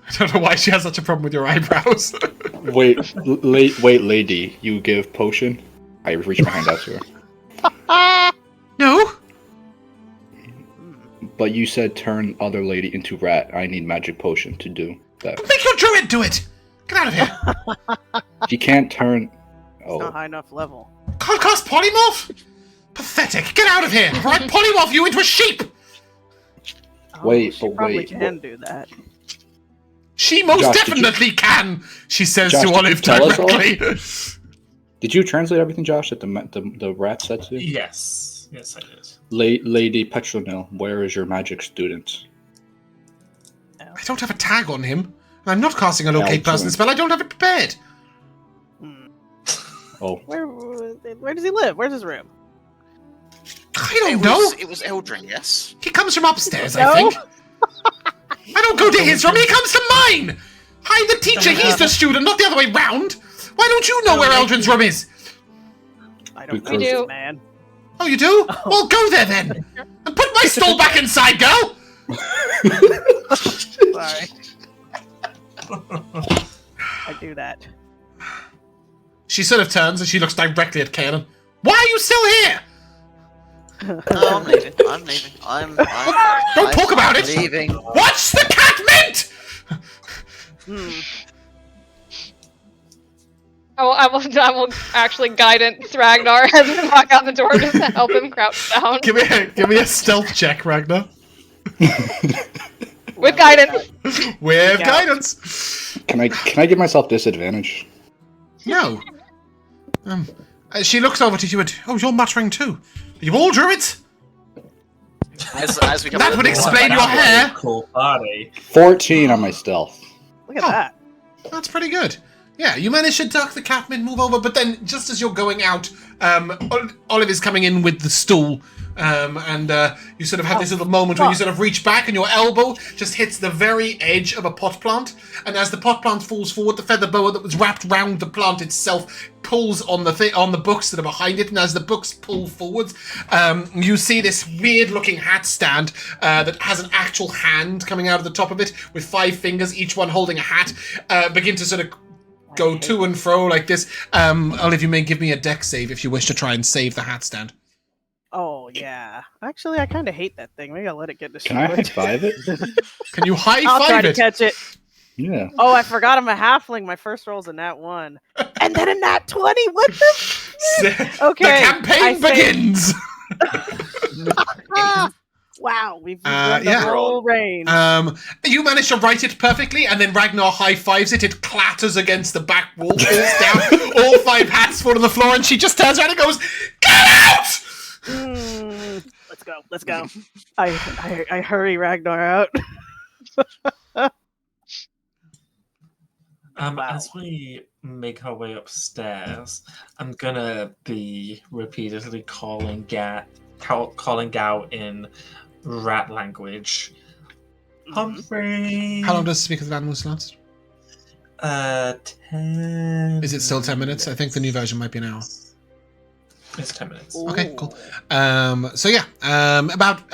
I don't know why she has such a problem with your eyebrows. Wait, lady, you give potion? I reach my hand out to her. No. But you said turn other lady into rat. I need magic potion to do that. Make your druid do it. Get out of here. She can't turn. It's not Oh, high enough level. Can't cast polymorph. Pathetic. Get out of here. Or I polymorph you into a sheep. Wait, she but probably wait, can do that. She most Josh, did definitely can. She says Josh, to did you Olive tell us all? directly. did you translate everything, Josh? That the rat said to you? Yes, I did. Lady Petronil, where is your magic student? I don't have a tag on him. I'm not casting a locate Excellent. person spell. I don't have it prepared. Oh, Where does he live? Where's his room? I don't know. It was Eldrin, yes. He comes from upstairs, No? I think. I don't go to his room. He comes to mine. I'm the teacher. He's the student, not the other way round. Why don't you know where Eldrin's room is? I don't We know, do. this man. Oh, you do? Well, go there then. And put my stole back inside, girl. Sorry. I do that. She sort of turns and she looks directly at Caelharin. Why are you still here? No, I'm leaving. Don't talk about it. Leaving. What's the cat meant? I will actually guidance Ragnar as we walk out the door just to help him crouch down. Give me a stealth check, Ragnar. With guidance. With guidance. can I give myself disadvantage? No. She looks over to you and, oh, you're muttering too. Are you all druids? As we come That out would the door, explain your hair. Cool party. 14 on my stealth. Look at Oh. that. That's pretty good. Yeah, you manage to duck the Catman, move over, but then just as you're going out, Olive is coming in with the stool, and you sort of have this little moment where you sort of reach back and your elbow just hits the very edge of a pot plant, and as the pot plant falls forward, the feather boa that was wrapped round the plant itself pulls on the books that are behind it, and as the books pull forwards, you see this weird-looking hat stand that has an actual hand coming out of the top of it with 5 fingers, each one holding a hat, begin to sort of go to and fro like this. Olive, you may give me a dex save if you wish to try and save the hat stand. Oh, yeah. Actually, I kind of hate that thing. Maybe I'll let it get Can I destroyed. high five it? Can you high I'll try five to it? catch it. Yeah. Oh, I forgot I'm a halfling. My first roll's a nat 1. And then a nat 20? What the? Okay. The campaign begins! Wow, we've run the yeah. whole range. You manage to write it perfectly, and then Ragnar high-fives it. It clatters against the back wall, falls down. All 5 hats fall on the floor, and she just turns around and goes, "Get out!" Let's go. I hurry Ragnar out. As we make our way upstairs, I'm gonna be repeatedly calling out in rat language. Humphrey. How long does Speak of the Animals last? 10. Is it still 10 minutes? I think the new version might be an hour. It's 10 minutes. Okay, cool. So yeah, about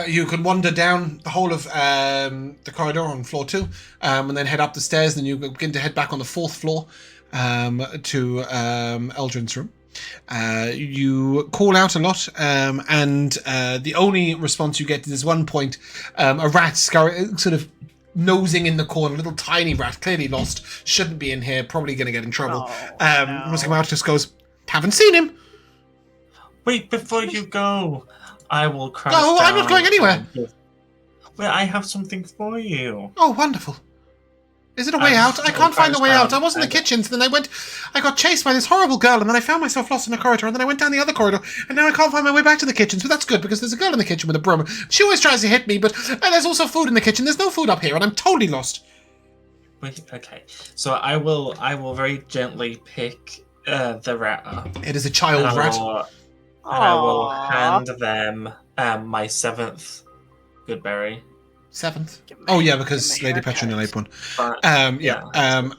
You can wander down the whole of the corridor on floor 2, and then head up the stairs. Then you begin to head back on the 4th floor to Eldrin's room. You call out a lot, and the only response you get is one point, a rat sort of nosing in the corner, a little tiny rat, clearly lost, shouldn't be in here, probably going to get in trouble. Must come out, just goes, haven't seen him. Wait, before you go, I will crash No, I'm down not going anywhere. Well, I have something for you. Oh, wonderful. Is it a way out? I can't find the way out. I was in the kitchen, so then I got chased by this horrible girl, and then I found myself lost in a corridor, and then I went down the other corridor, and now I can't find my way back to the kitchen, so that's good, because there's a girl in the kitchen with a broom. She always tries to hit me, but there's also food in the kitchen. There's no food up here, and I'm totally lost. Wait, okay. So I will very gently pick the rat up. It is a child rat. And I will hand them my 7th good berry. 7th? Oh, yeah, because Lady Petronilla ate one. Yeah.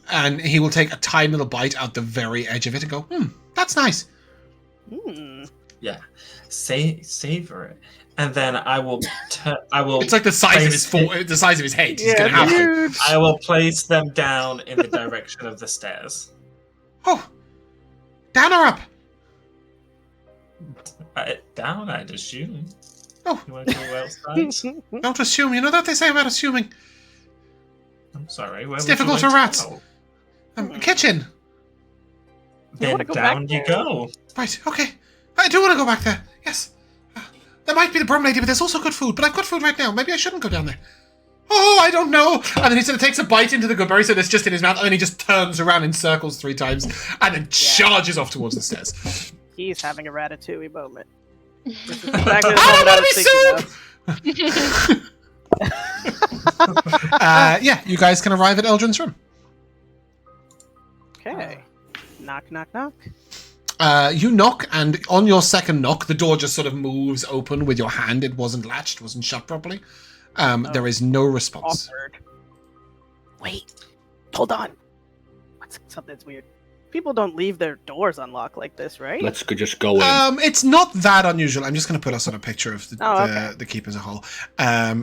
And he will take a tiny little bite out the very edge of it and go, that's nice. Yeah. Savor it. And then I will... It's like the size of his head. He's going to have to. I will place them down in the direction of the stairs. Oh. Down or up? Down, I'd assume. Oh. You want to go outside? Don't assume. You know what they say about assuming. I'm sorry. It's difficult for rats. Kitchen. Then down you go. Right, okay. I do want to go back there. Yes. There might be the broom lady, but there's also good food. But I've got food right now. Maybe I shouldn't go down there. Oh, I don't know. And then he sort of takes a bite into the good berry, so it's just in his mouth, and then he just turns around in circles 3 times, and then charges off towards the stairs. He's having a ratatouille moment. I want to be soup! Yeah, you guys can arrive at Eldrin's room. Okay. Knock, knock, knock. You knock, and on your second knock, the door just sort of moves open with your hand. It wasn't latched, wasn't shut properly. There is no response. Awkward. Wait. Hold on. Something's weird. People don't leave their doors unlocked like this, right? Let's just go in. It's not that unusual. I'm just going to put us on a picture of okay. the keep as a whole.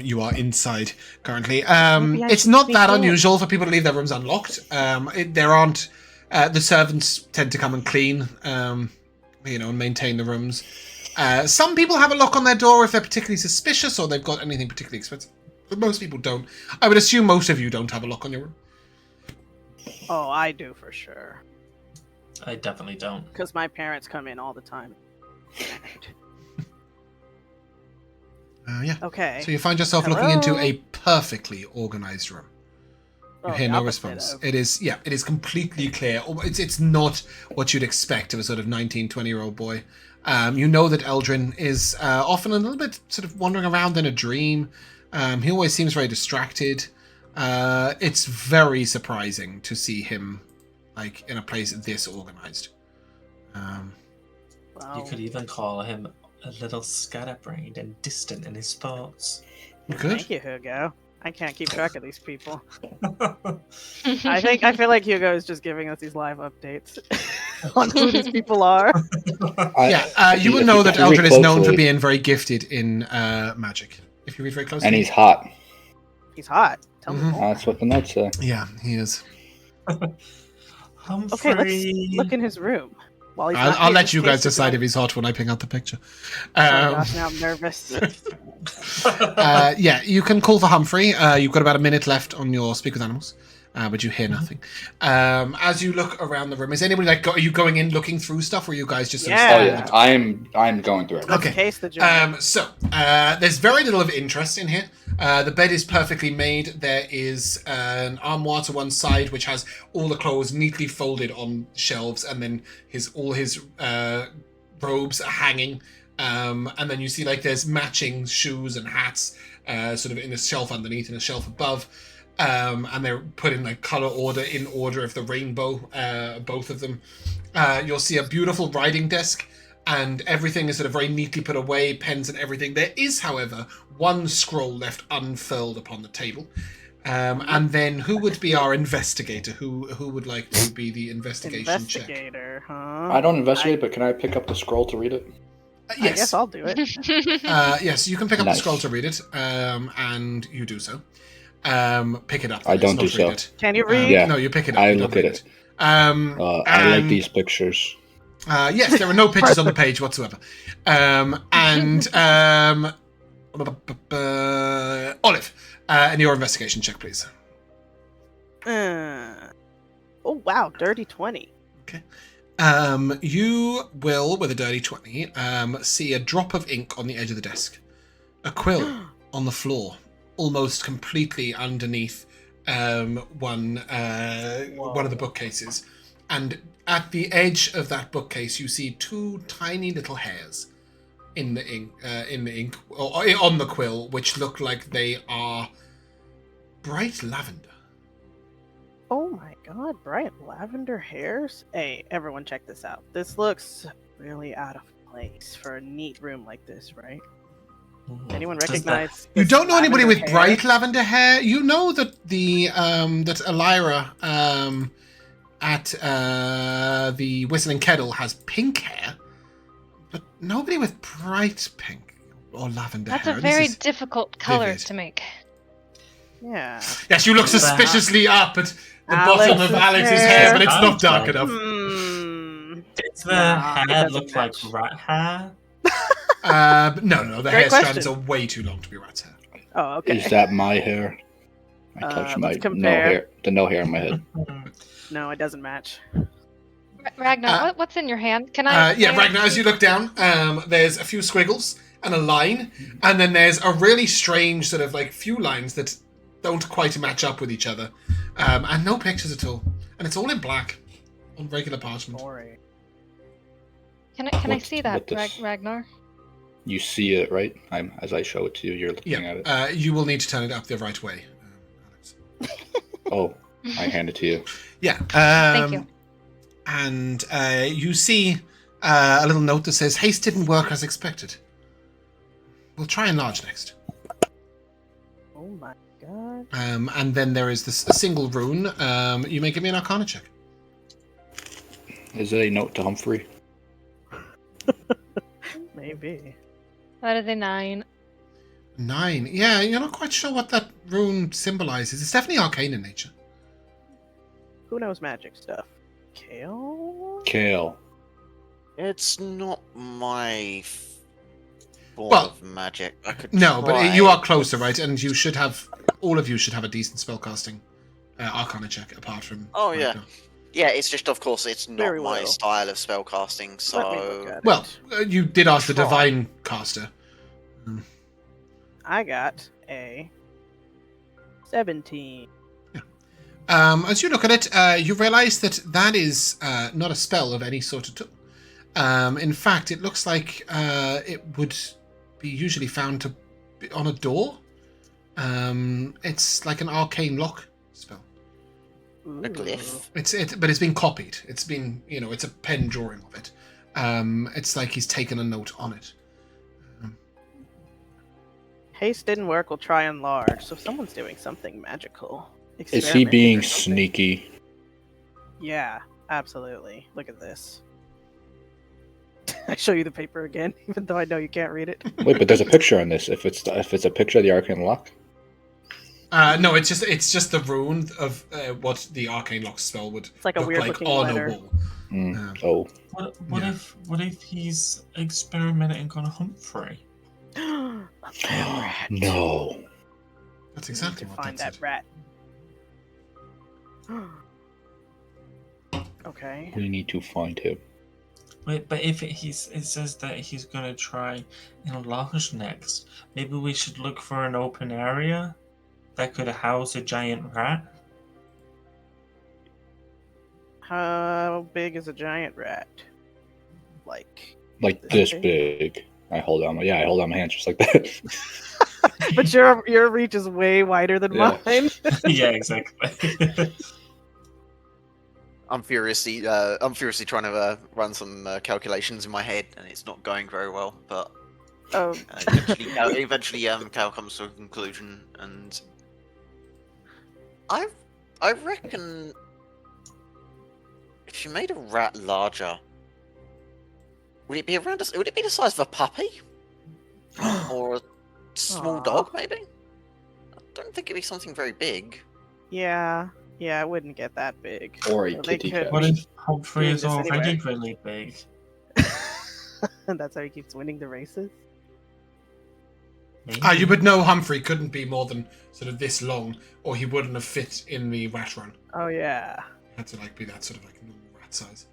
You are inside currently. It's not that unusual for people to leave their rooms unlocked. There aren't... the servants tend to come and clean, and maintain the rooms. Some people have a lock on their door if they're particularly suspicious or they've got anything particularly expensive. But most people don't. I would assume most of you don't have a lock on your room. Oh, I do for sure. I definitely don't. Because my parents come in all the time. Yeah. Okay. So you find yourself looking into a perfectly organized room. You hear no response. It is completely clear. It's not what you'd expect of a sort of 19, 20-year-old boy. You know that Eldrin is often a little bit sort of wandering around in a dream. He always seems very distracted. It's very surprising to see him in a place this organized. You could even call him a little scatterbrained and distant in his thoughts. You could. Thank you, Hugo. I can't keep track of these people. I feel like Hugo is just giving us these live updates on who these people are. You would know that Eldrin is known for being very gifted in magic. If you read very closely. And he's hot. He's hot. Tell me more. That's what the notes say. Yeah, he is. Humphrey. Okay, let's look in his room. While he's I'll let you guys decide if he's hot when I ping out the picture. Oh gosh, now I'm nervous. You can call for Humphrey. You've got about a minute left on your Speak with Animals, but you hear nothing. As you look around the room, is anybody are you going in looking through stuff, or are you guys just sort of Oh yeah, I'm going through it. Let's case the job. There's very little of interest in here. The bed is perfectly made. There is an armoire to one side which has all the clothes neatly folded on shelves, and then all his robes are hanging. And then you see there's matching shoes and hats sort of in a shelf underneath and a shelf above. And they're put in color order, in order of the rainbow, both of them. You'll see a beautiful writing desk, and everything is sort of very neatly put away, pens and everything. There is, however, one scroll left unfurled upon the table. And then who would be our investigator? Who would like to be the investigation check? Huh? I don't investigate, but can I pick up the scroll to read it? I Yes. guess I'll do it. Yes, you can pick up the Nice. scroll to read it, and you do so. Pick it up. I that is, don't not do read so. it. Can you read? Yeah. No, you pick it up. I you don't look read at it. I like And- these pictures. Yes, there are no pictures on the page whatsoever. Olive, and your investigation check, please. Oh wow, dirty 20. You will, with a dirty 20, see a drop of ink on the edge of the desk. A quill on the floor, almost completely underneath one of the bookcases. And at the edge of that bookcase, you see two tiny little hairs in the ink, or on the quill, which look like they are bright lavender. Oh my god, bright lavender hairs? Hey, everyone check this out. This looks really out of place for a neat room like this, right? Anyone Does recognize You this don't know anybody with lavender hair? bright lavender hair. You know that that Elora at the Whistling Kettle has pink hair, but nobody with bright pink or lavender That's hair. a This very is difficult color vivid. to make. Yeah. Yes, you look The suspiciously up at the bottom of Alex's Alex's hair. hair, but it's not Oh, dark sorry. enough. Does the Nah, it hair doesn't look like match. rat hair? No, the Great hair strands question. are way too long to be rat's hair. Oh, okay. Is that my hair? I touch my let's compare. no hair on my head. No, it doesn't match. Ragnar, what's in your hand? Can I? Yeah, Ragnar, as you look down, there's a few squiggles and a line, and then there's a really strange sort of like few lines that don't quite match up with each other, and no pictures at all, and it's all in black on regular parchment. Boring. Can I What- see that, what this- Ragnar? You see it, right? As I show it to you, you're looking Yeah, at it. you will need to turn it up the right way, Alex. Oh, I hand it to you. Yeah. Thank you. And you see a little note that says, "Haste didn't work as expected. We'll try enlarge next." Oh my god. And then there is a single rune. You may give me an Arcana check. Is it a note to Humphrey? Maybe. That is a 9. 9. Yeah, you're not quite sure what that rune symbolizes. It's definitely arcane in nature. Who knows magic stuff? Cael? Cael. It's not my form Well, of magic. I could No, but try. you are closer, right? And you should have, all of you should have a decent spellcasting Arcana check, apart from. Oh, yeah. Ragnar. Yeah, it's just, of course, it's not Very my well. style of spellcasting, Let me look so... at Well, it. you did ask the Try. divine caster. I got a 17. As you look at it, you realize that that is not a spell of any sort at all. In fact, it looks like it would be usually found to be on a door. It's like an arcane lock spell. A Ooh. glyph. But it's been copied. It's been, it's a pen drawing of it. It's like he's taken a note on it. Haste didn't work, we'll try enlarge. So someone's doing something magical. Is he Experimenting being or something. sneaky? Yeah, absolutely. Look at this. I show you the paper again, even though I know you can't read it. Wait, but there's a picture on this. If it's a picture of the arcane lock, No, it's just the rune of what the arcane lock spell would It's like a look weird like looking on letter. a wall. Oh, Yeah. What if he's experimenting on Humphrey? A rat. no. That's We need exactly to what find that's that rat. Okay. We need to find him. Wait, but if it says that he's gonna try enlarge next, maybe we should look for an open area that could house a giant rat. How big is a giant rat? Like, Like This this big? big. I hold on my hand just like that. but your reach is way wider than Yeah. mine. Yeah, exactly. I'm furiously trying to run some calculations in my head, and it's not going very well. But Oh, eventually, Cael comes to a conclusion, and I reckon if you made a rat larger, Would it be around? Would it be the size of a puppy, or a small Aw. dog? Maybe. I don't think it'd be something very big. Yeah, it wouldn't get that big. Or a So they kitty could- cat. What if Humphrey doing is this already anyway. really big? That's how he keeps winning the races. You would know Humphrey couldn't be more than sort of this long, or he wouldn't have fit in the rat run. Oh yeah. Had to be that sort of normal rat size.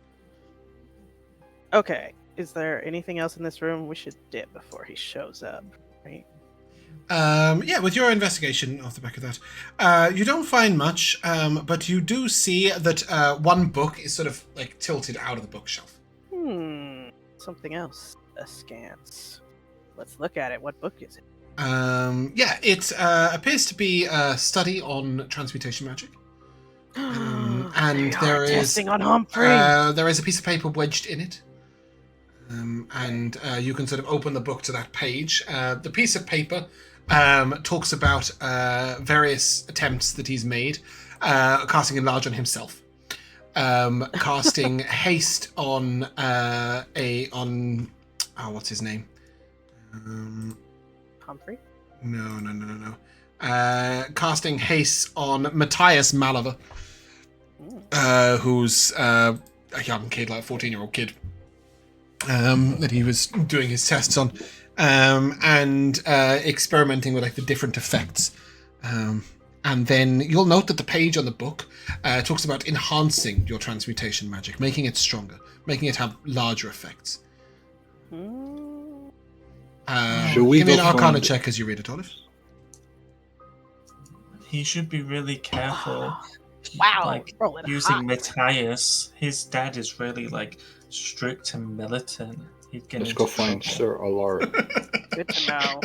Okay. Is there anything else in this room we should dip before he shows up? Right. Yeah, with your investigation off the back of that, you don't find much, but you do see that one book is sort of tilted out of the bookshelf. Something else askance. Let's look at it. What book is it? Yeah, it appears to be a study on transmutation magic. And They there are is testing on Humphrey. there is a piece of paper wedged in it. And you can sort of open the book to that page. The piece of paper talks about various attempts that he's made, casting enlarge on himself, casting haste on what's his name? Humphrey. No. Casting haste on Matthias Malaver, who's a young kid, like a 14-year-old kid. That he was doing his tests on, and experimenting with the different effects. And then you'll note that the page on the book talks about enhancing your transmutation magic, making it stronger, making it have larger effects. Should we give me an go Arcana find- check as you read it, Olive. He should be really careful. Wow. Rolling Using hot. Matthias, his dad is really strict and militant. He'd get Let's into go find trouble. Sir Elora. Good to know.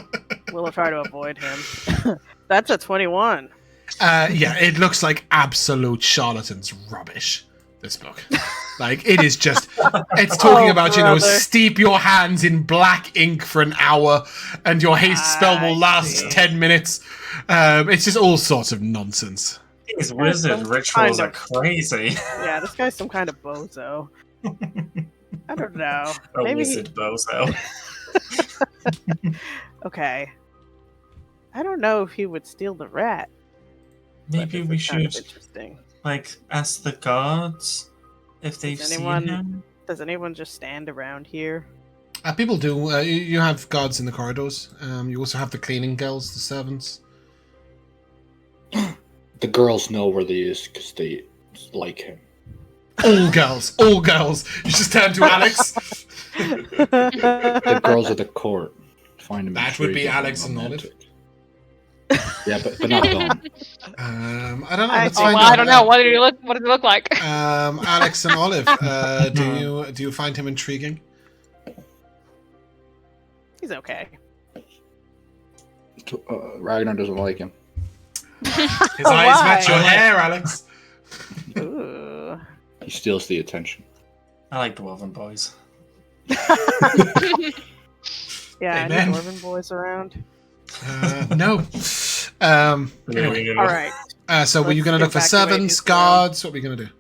We'll try to avoid him. That's a 21. Yeah, it looks like absolute charlatan's rubbish. This book, it is just. It's talking about brother. steep your hands in black ink for an hour, and your haste spell will last see. 10 minutes. It's just all sorts of nonsense. These wizard some rituals kind are of- crazy. Yeah, this guy's some kind of bozo. I don't know. A Maybe. wizard bozo. Okay. I don't know if he would steal the rat. but Maybe this we is kind of should interesting. ask the guards if they've Does seen anyone- him. Does anyone just stand around here? People do. You have guards in the corridors. You also have the cleaning girls, the servants. The girls know where he is because they like him. All girls. All girls. You just turn to Alex. The girls at the court find him. That would be intriguing Alex and romantic. Yeah, but not them. I don't know. Let's Oh, find well, out. I don't know. What does it look like? Alex and Olive. Do you find him intriguing? He's okay. Ragnar doesn't like him. His eyes match your Why? hair, Alex. Ooh. He steals the attention. I like dwarven boys. Yeah, any Amen. Dwarven boys around? No. Anyway, All right. so were you going to look for Let's evacuate servants, his guards? What were you going to do?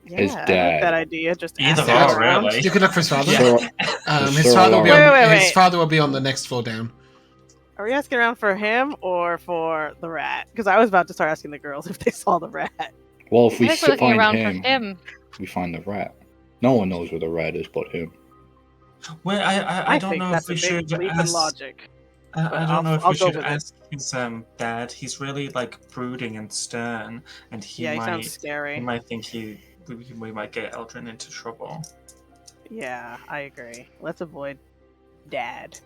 Yeah, His I like dad. that idea. Just Either ask or, around. really. You could look for his father. Sir, His Sir father will be Elora. on. Wait. His father will be on the next floor down. Are we asking around for him or for the rat? Because I was about to start asking the girls if they saw the rat. Well, if I we think we're looking find around him, for him. we find the rat. No one knows where the rat is but him. Well, I don't think know that's if we a big should leap in ask. logic. I but don't know if I'll we go should with it. ask his dad. He's really brooding and stern, and he Yeah, he sounds he scary. might think we might get Eldrin into trouble. Yeah, I agree. Let's avoid dad.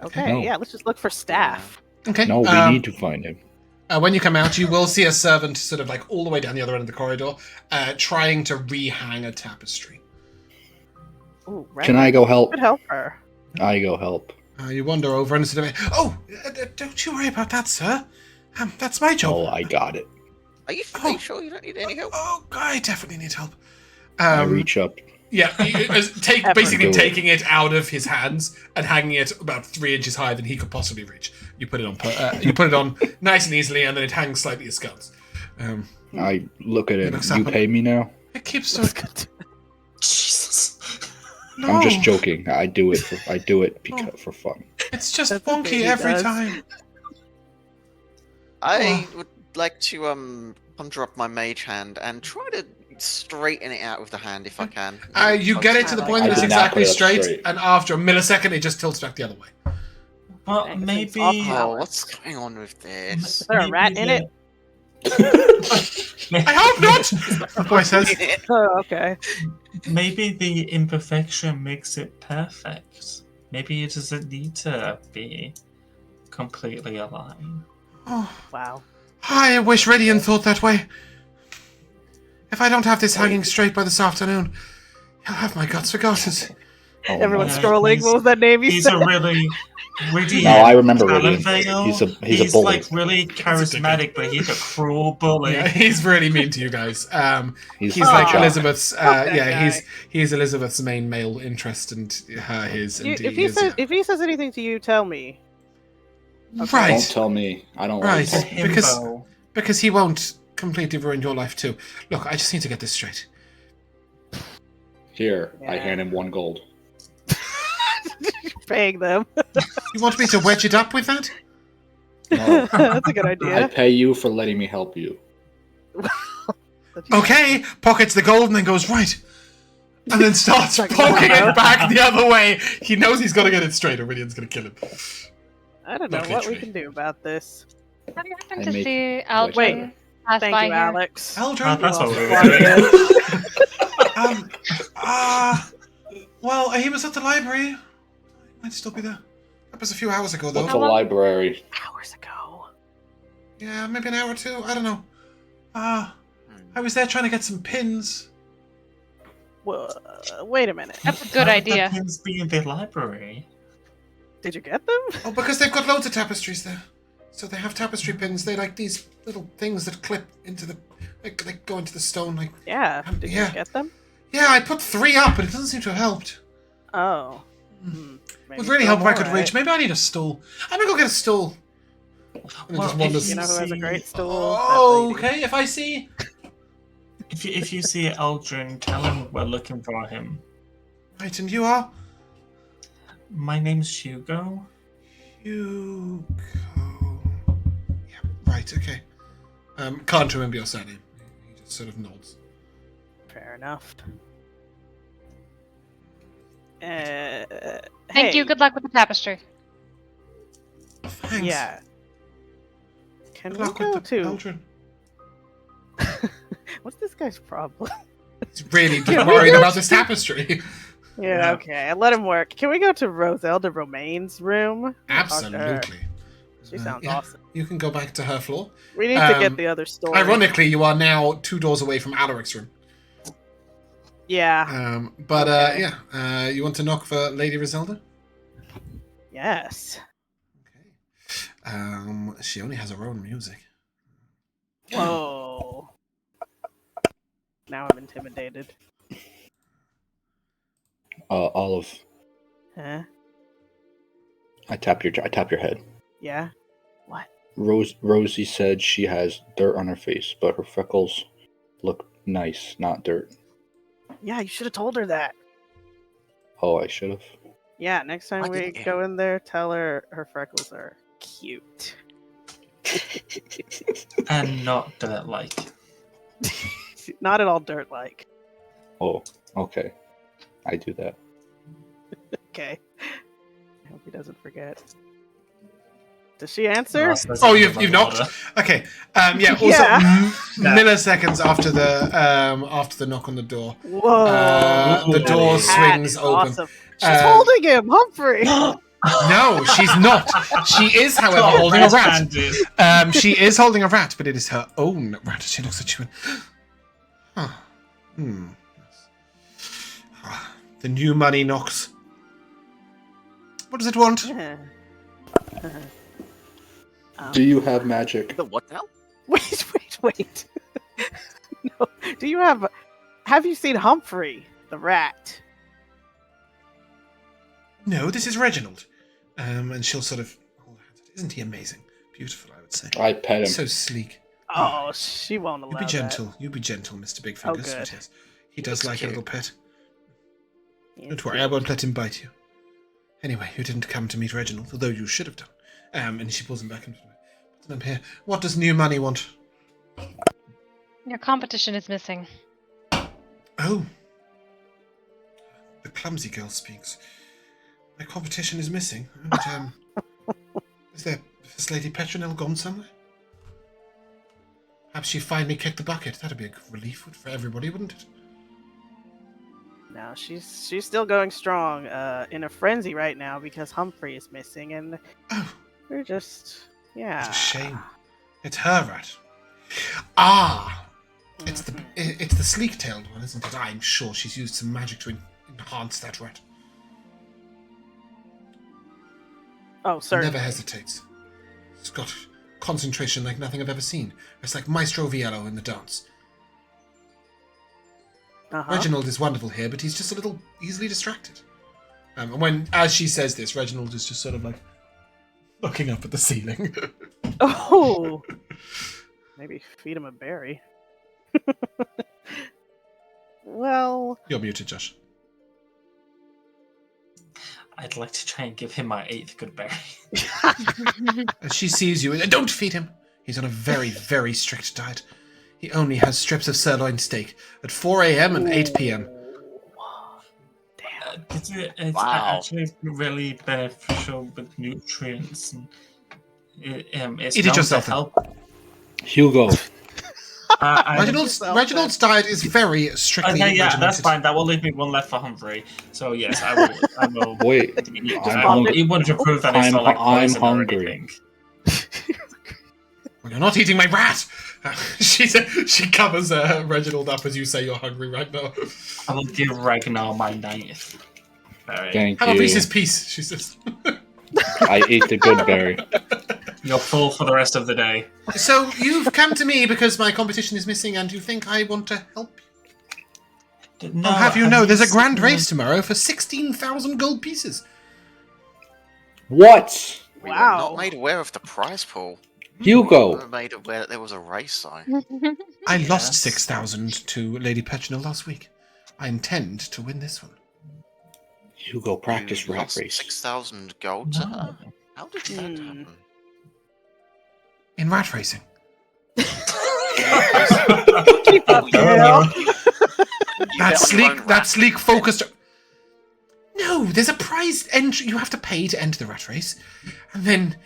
Okay, No. yeah, let's just look for staff. Okay. No, we need to find him. When you come out, you will see a servant sort of all the way down the other end of the corridor, trying to rehang a tapestry. Ooh, right. Can I go help? Could help her. I go help. You wander over and sort of, don't you worry about that, sir. That's my job. Oh, I got it. Are you sure you don't need any help? Oh, I definitely need help. I reach up. Yeah, Effort. basically Do it. taking it out of his hands and hanging it about 3 inches higher than he could possibly reach. You put it on. You put it on nice and easily, and then it hangs slightly askance. I look at him. looks You up. pay me now? It keeps so. Jesus. No. I'm just joking. I do it because for fun. It's just That's what wonky baby every does. time. I would like to conjure up my mage hand and try to straighten it out with the hand if I can. You get it to the point that I it's did not exactly put it up straight, straight. and after a millisecond, it just tilts back the other way. Well, Thanks, maybe. it's off Oh, what's going on with this? Is there a rat in it? I hope not! The boy says. Oh, okay. Maybe the imperfection makes it perfect. Maybe it doesn't need to be completely aligned. Oh, Wow. I wish Radiant thought that way. If I don't have this hanging straight by this afternoon, he'll have my guts forgotten. Oh, Everyone's Yeah, scrolling. he's- What was that name you He's said? a really witty. No, I remember talent Radiant. veil. He's a bully. Like really charismatic, but he's a cruel bully. Yeah, he's really mean to you guys. He's a like jock. Elizabeth's. that Yeah, guy. he's Elizabeth's main male interest, and his. And If he says anything to you, tell me. Don't right, tell me. I don't Right. like He's a it. himbo. because he won't completely ruin your life too. Look, I just need to get this straight. Here, I Yeah. hand him 1 gold. Paying them. You want me to wedge it up with that? No, That's a good I idea. pay you for letting me help you. Okay, pockets the gold and then goes right, and then starts Like, poking wow. it back the other way. He knows he's got to get it straight, or Radiant's going to kill him. I don't know Not what we literally. can do about this. Have you happened I to made- see Wait. Aldrin pass Thank by you, here? Alex. Eldrin? That's what we Well, were doing. Well, he was at the library. He might still be there. That was a few hours ago, though. What's a library? Hours ago. Yeah, maybe an hour or two. I don't know. I was there trying to get some pins. Well, wait a minute. That's a good How would the idea. pins be in the library? Did you get them? Oh, because they've got loads of tapestries there. So they have tapestry pins. They like these little things that clip into the, like go into the stone. Like, Yeah. Did yeah. you get them? yeah, I put 3 up, but it doesn't seem to have helped. Oh. It Maybe would really some help if I more, could right? reach. Maybe I need a stool. I'm gonna go get a stool. And it Well, just if wanders. You know who has a see- great stool? Oh, That lady. okay. If I see. If you see Eldrin, tell him we're looking for him. Right, and you are? My name's Hugo. Hugo. Yeah, right, okay. Can't remember your surname. He just sort of nods. Fair enough. Thank you. Good luck with the tapestry. Thanks. Yeah. Can Good we luck go with the to? Eldrin. What's this guy's problem? He's really Yeah, we worried go about this tapestry. Yeah, okay. I let him work. Can we go to Roselle de Romaine's room? Absolutely. She sounds yeah, awesome. You can go back to her floor. We need to get Um, the other story. Ironically, you are now 2 doors away from Alaric's room. Yeah. But Okay. yeah, you want to knock for Lady Roselda? Yes. Okay. She only has her own music. Whoa. Now I'm intimidated. Olive. Huh? I tap your head. Yeah. What? Rosie said she has dirt on her face, but her freckles look nice, not dirt. Yeah, you should have told her that. Oh, I should have. Yeah, next time Why we didn't you? go in there, tell her her freckles are cute. And not dirt like. Not at all dirt like. Oh, okay. I do that. Okay. I hope he doesn't forget. Does she answer? Oh, you've knocked. Okay. Yeah. Also, Yeah. milliseconds after the knock on the door, Whoa. the That door hat swings is open. Awesome. She's holding him, Humphrey. No, she's not. She is, however, holding a rat. She is holding a rat, but it is her own rat. She looks at you and, huh. The new money knocks. What does it want? Do you have magic? The what now? Wait. No. Do you have you seen Humphrey, the rat? No, this is Reginald. And she'll sort of hold her hands. Isn't he amazing? Beautiful, I would say. I pet him. So sleek. Oh, she won't allow You be that. gentle. You be gentle, Mr. Big Fingers. good. But yes, he does Looks like cute. a little pet. Don't worry, I won't let him bite you. Anyway, you didn't come to meet Reginald, although you should have done. And she pulls him back and puts him here. What does new money want? Your competition is missing. Oh. The clumsy girl speaks. My competition is missing. But, has Lady Petronell gone somewhere? Perhaps she finally kicked the bucket. That'd be a relief for everybody, wouldn't it? No, she's still going strong. In a frenzy right now because Humphrey is missing, and we're just What a shame. It's her rat. Ah, it's the sleek-tailed one, isn't it? I'm sure she's used some magic to enhance that rat. Oh, certainly. Never hesitates. It's got concentration like nothing I've ever seen. It's like Maestro Viello in the dance. Reginald is wonderful here, but he's just a little easily distracted. And as she says this, Reginald is just sort of like looking up at the ceiling. Oh, maybe feed him a berry. Well, You're muted, Josh. I'd like to try and give him my 8th good berry. As she sees you, don't feed him. He's on a very, very strict diet. He only has strips of sirloin steak at 4 a.m. and 8 p.m. It's actually really beneficial with nutrients. And it's Eat it known to yourself, then. help. Hugo. Reginald's diet is very strictly Okay, yeah, regimented. that's fine. That will leave me one left for Humphrey. So yes, I will. I will. Wait, You want to prove that it's not like I'm poison or hungry. anything. Well, you're not eating my rat! She covers Reginald up as you say you're hungry right now. I will give Ragnar my 9th. Thank Have a you. Reese's Piece, she says. I ate the good berry. You're full for the rest of the day. So you've come to me because my competition is missing and you think I want to help you? No, I'll have you know, there's a grand seen race tomorrow for 16,000 gold pieces. What? We were Wow. not made aware of the prize pool. We Hugo. were made aware that there was a race, though. I lost Yes. 6,000 to Lady Petronell last week. I intend to win this one. Hugo, practice You rat lost race. 6,000 gold to her? How did that happen? In rat racing. keep up, Cael. That sleek focused. No, there's a prize entry. You have to pay to enter the rat race. And then,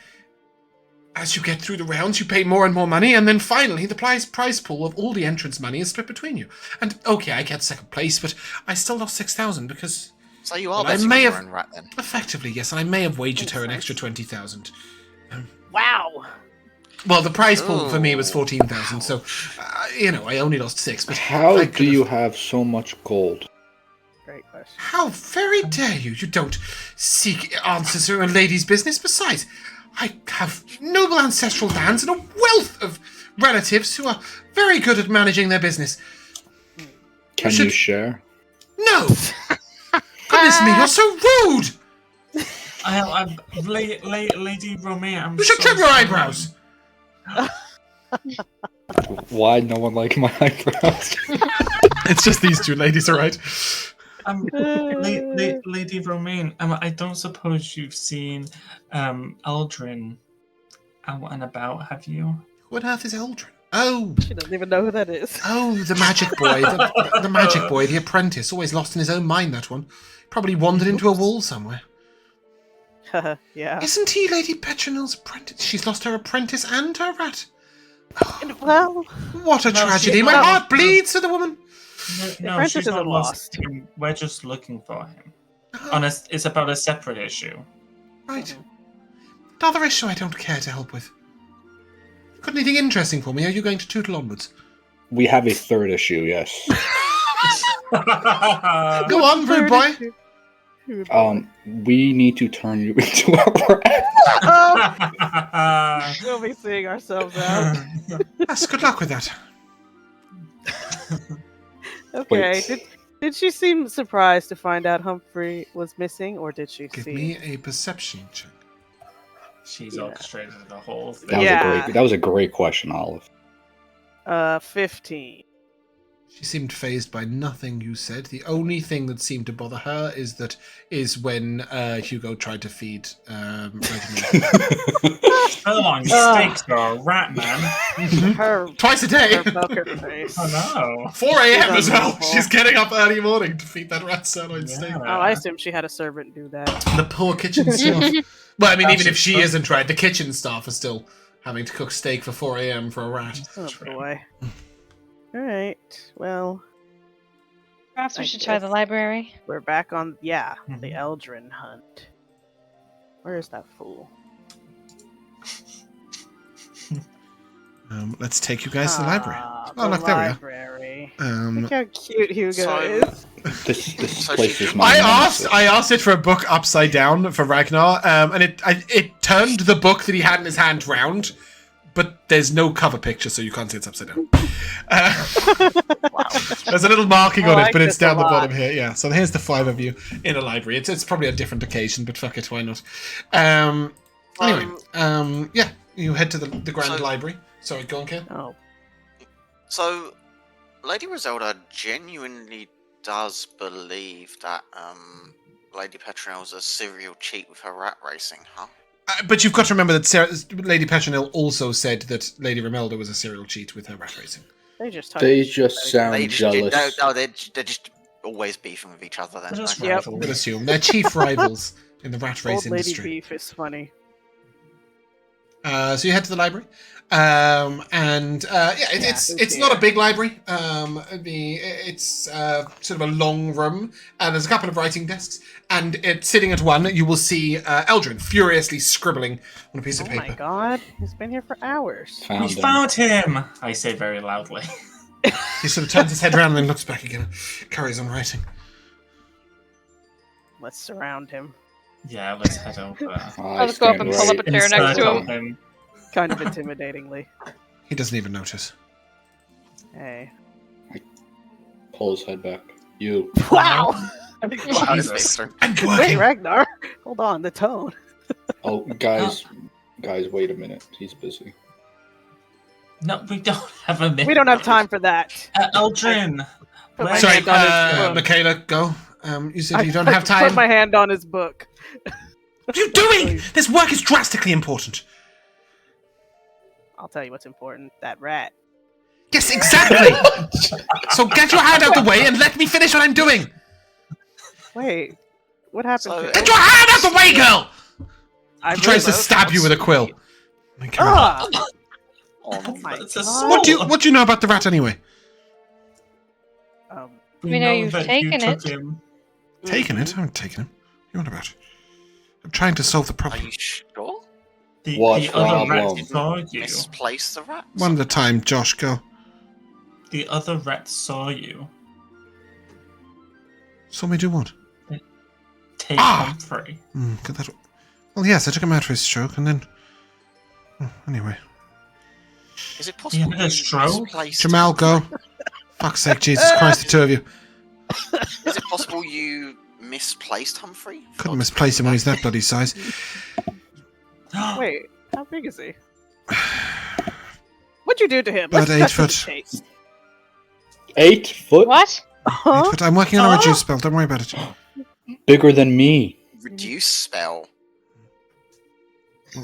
as you get through the rounds, you pay more and more money. And then finally, the prize pool of all the entrance money is split between you. And okay, I get second place, but I still lost 6,000 because. So you are Well, I betting may on your have- own rat, then? Effectively, yes, and I may have wagered her an Makes extra 20,000. Wow. Well, the prize pool for me was Ooh. 14,000, so, I only lost 6. But How I do could've- you have so much gold? Great question. How very dare you! You don't seek answers to a lady's business. Besides, I have noble ancestral lands and a wealth of relatives who are very good at managing their business. Can should- you share? No! Goodness me, you're so rude! I'm Lady Romain. You should trim your eyebrows! Why no one like my eyebrows? It's just these two ladies, alright? Lady Romain. I don't suppose you've seen Eldrin out and about, have you? Who on earth is Eldrin? Oh, She doesn't even know who that is. the magic boy. The magic boy, the apprentice. Always lost in his own mind, that one. Probably wandered into a wall somewhere. Yeah. Isn't he Lady Petronell's apprentice? She's lost her apprentice and her rat. Well, What a No, tragedy. she's My not. heart bleeds for the woman. No, Apprentice she's not isn't lost. lost. We're just looking for him. Oh, It's about a separate issue. right. Another issue I don't care to help with. Got anything interesting for me? Are you going to tootle onwards? We have a third issue, yes. Go on, rude boy. We need to turn you into a rat. Oh, we'll be seeing ourselves out. Yes, good luck with that. Okay. Wait. Did she seem surprised to find out Humphrey was missing, or did she Give see? me a perception check. She's Yeah. orchestrated the whole thing. That was Yeah. that was a great question, Olive. 15. She seemed fazed by nothing you said. The only thing that seemed to bother her is when Hugo tried to feed Reginald. Sirloin steaks are a rat, man. Her, Twice a day. her poker face. Oh no. 4 a.m. as well. unbelievable. She's getting up early morning to feed that rat sirloin steak. Yeah. Oh, I assume she had a servant do that. The poor kitchen staff. Well, I mean, even if she Absolutely. isn't right, the kitchen staff are still having to cook steak for 4 a.m. for a rat. Oh boy. Alright, well, Perhaps we I should try the library. we're back on, the Mhm. Eldrin hunt. Where is that fool? Let's take you guys to the library. Ah, Oh, the look, there we are. library. Um, Look how cute Hugo So- is. This So place she- is my I asked it for a book upside down for Ragnar, and it turned the book that he had in his hand round, but there's no cover picture, so you can't see it's upside down. There's a little marking I on it, like but it's this a down the lot. bottom here. Yeah, so here's the 5 of you in a library. It's probably a different occasion, but fuck it, why not? Anyway, yeah, you head to the Grand So- Library. Sorry, go on, Ken. Oh, So, Lady Roselda genuinely does believe that Lady Petronel's a serial cheat with her rat racing, huh? But you've got to remember that Lady Petronel also said that Lady Romelda was a serial cheat with her rat racing. they just They just sound They just, jealous. no, they're just always beefing with each other. Then. They're just Okay. Yep. rivals. We'll assume they're chief rivals in the rat race Old Lady industry. Beef is funny. So you head to the library, it's who's it's not a here? big library. It's sort of a long room, and there's a couple of writing desks, and sitting at one you will see Eldrin furiously scribbling on a piece of Oh paper. my god, he's been here for hours. We Found them. found him! I say very loudly. He sort of turns his head around and then looks back again, carries on writing. Let's surround him. Yeah, let's head over. I'll just go up and pull up a chair next to him. Kind of intimidatingly. He doesn't even notice. Hey. Pull his head back. You. Wow! Wow, Jesus. Mister. I'm Wait, working. Ragnar! Hold on, the tone. Oh, guys, wait a minute. He's busy. No, we don't have a minute. We don't have time for that. Eldrin! Put my where- Sorry, hand on his book. Mikyala, go. You said you don't I have time. Put my hand on his book. What are you doing? This work is drastically important. I'll tell you what's important. That rat. Yes, exactly. So get your hand out the way and let me finish what I'm doing. Wait, what happened So- to Get your hand out the way, girl! I He tries to really- stab you with a quill. My God. Ah! Oh my It's a God. sword. What do you know about the rat anyway? We know you've that taken you took it. him. Taking it? I haven't taken him. What are you on about? I'm trying to solve the Are problem. you sure? The What's other rat wrong? saw you. Misplace the rat? One at a time, Josh, go. The other rat saw you. Saw me do what? Take Ah! Humphrey. Get that. Well, yes, I took him out for his stroke, and then. Anyway, Is it possible had a you stroke? misplaced Jamal, go. Fuck's sake, Jesus Christ, the two of you. Is it possible you misplaced Humphrey? Couldn't misplace him when he's that bloody size. Wait, how big is he? What'd you do to him? About Let's 8 cut to the foot. chase. 8 foot? What? Huh? But I'm working on a reduce spell, don't worry about it. Bigger than me. Reduce spell.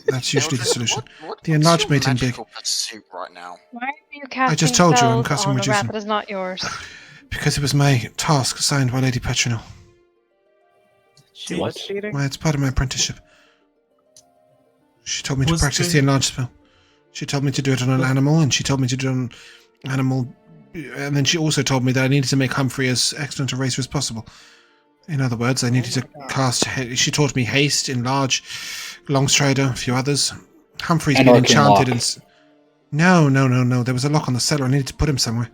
That's usually the Eldrin, solution. what's The enlarged your made him big. magical pursuit right now? Why are you casting just told you, I'm spells casting on a reducing. rat that is not yours? Because it was my task assigned by Lady Petronel. She What? was cheating. Well, it's part of my apprenticeship. She told me to Was practice the- the enlarged spell. She told me to do it on an animal, and she told me to do it on animal. And then she also told me that I needed to make Humphrey as excellent a racer as possible. In other words, I needed to cast. She taught me haste, enlarge, longstrider, a few others. Humphrey's And been arcane enchanted lock. and. No. There was a lock on the cellar. I needed to put him somewhere.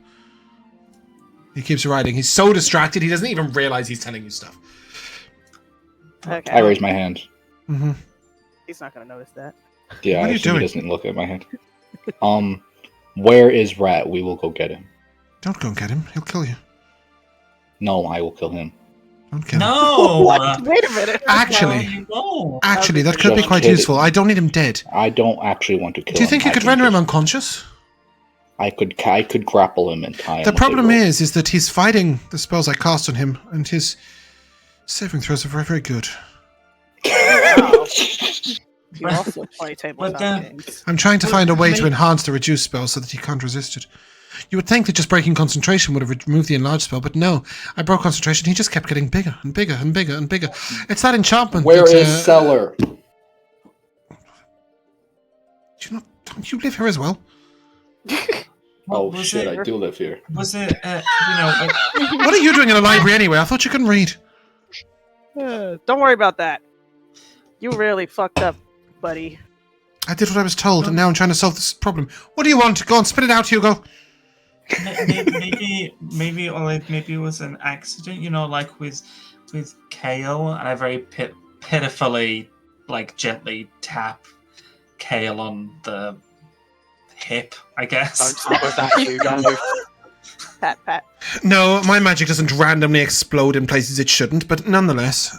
He keeps writing. He's so distracted, he doesn't even realize he's telling you stuff. Okay. I raise my hand. Mm-hmm. He's not gonna notice that. Yeah, What are I you assume doing? he doesn't look at my hand. Where is Rat? We will go get him. Don't go and get him. He'll kill you. No, I will kill him. Don't kill him. No! What? Wait a minute. Actually, No! Actually, that could be Just quite kidding. useful. I don't need him dead. I don't actually want to kill him. Do you think you I could can render him just- unconscious? I could grapple him and tie him. The problem with a rope. is that he's fighting the spells I cast on him, and his saving throws are very, very good. Wow. You also play tabletop games. I'm trying to find a way to enhance the reduce spell so that he can't resist it. You would think that just breaking concentration would have removed the enlarged spell, but no. I broke concentration, he just kept getting bigger and bigger and bigger and bigger. It's that enchantment. Where is Cellar? Don't you live here as well? Oh shit! I do live here. Was it, like... What are you doing in a library anyway? I thought you couldn't read. Don't worry about that. You really fucked up, buddy. I did what I was told, and now I'm trying to solve this problem. What do you want? Go on, spit it out, Hugo. Maybe it was an accident, like with Cael, and I very pitifully, gently tap Cael on the hip, I guess. Don't start with that, Hugo. Pat. No, my magic doesn't randomly explode in places it shouldn't, but nonetheless,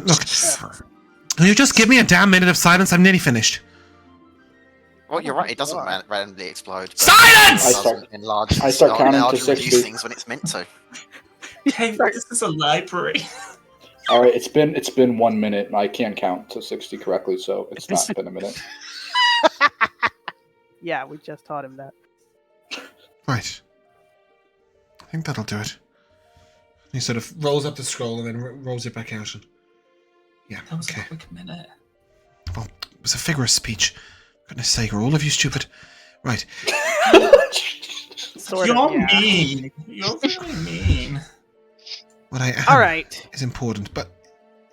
look, will you just give me a damn minute of silence? I'm nearly finished. Well, you're right. It doesn't randomly explode. But Silence! I start counting to reduce 60. things when it's meant to. Okay, this is a library. All right, it's been 1 minute. I can't count to 60 correctly, so it's not been a minute. Yeah, we just taught him that. Right. I think that'll do it. He sort of rolls up the scroll and then rolls it back out. And... Yeah, That was okay. a quick minute. Well, it was a figure of speech. Goodness sake, are all of you stupid? Right. You're mean. You're very mean. What I am All right. is important, but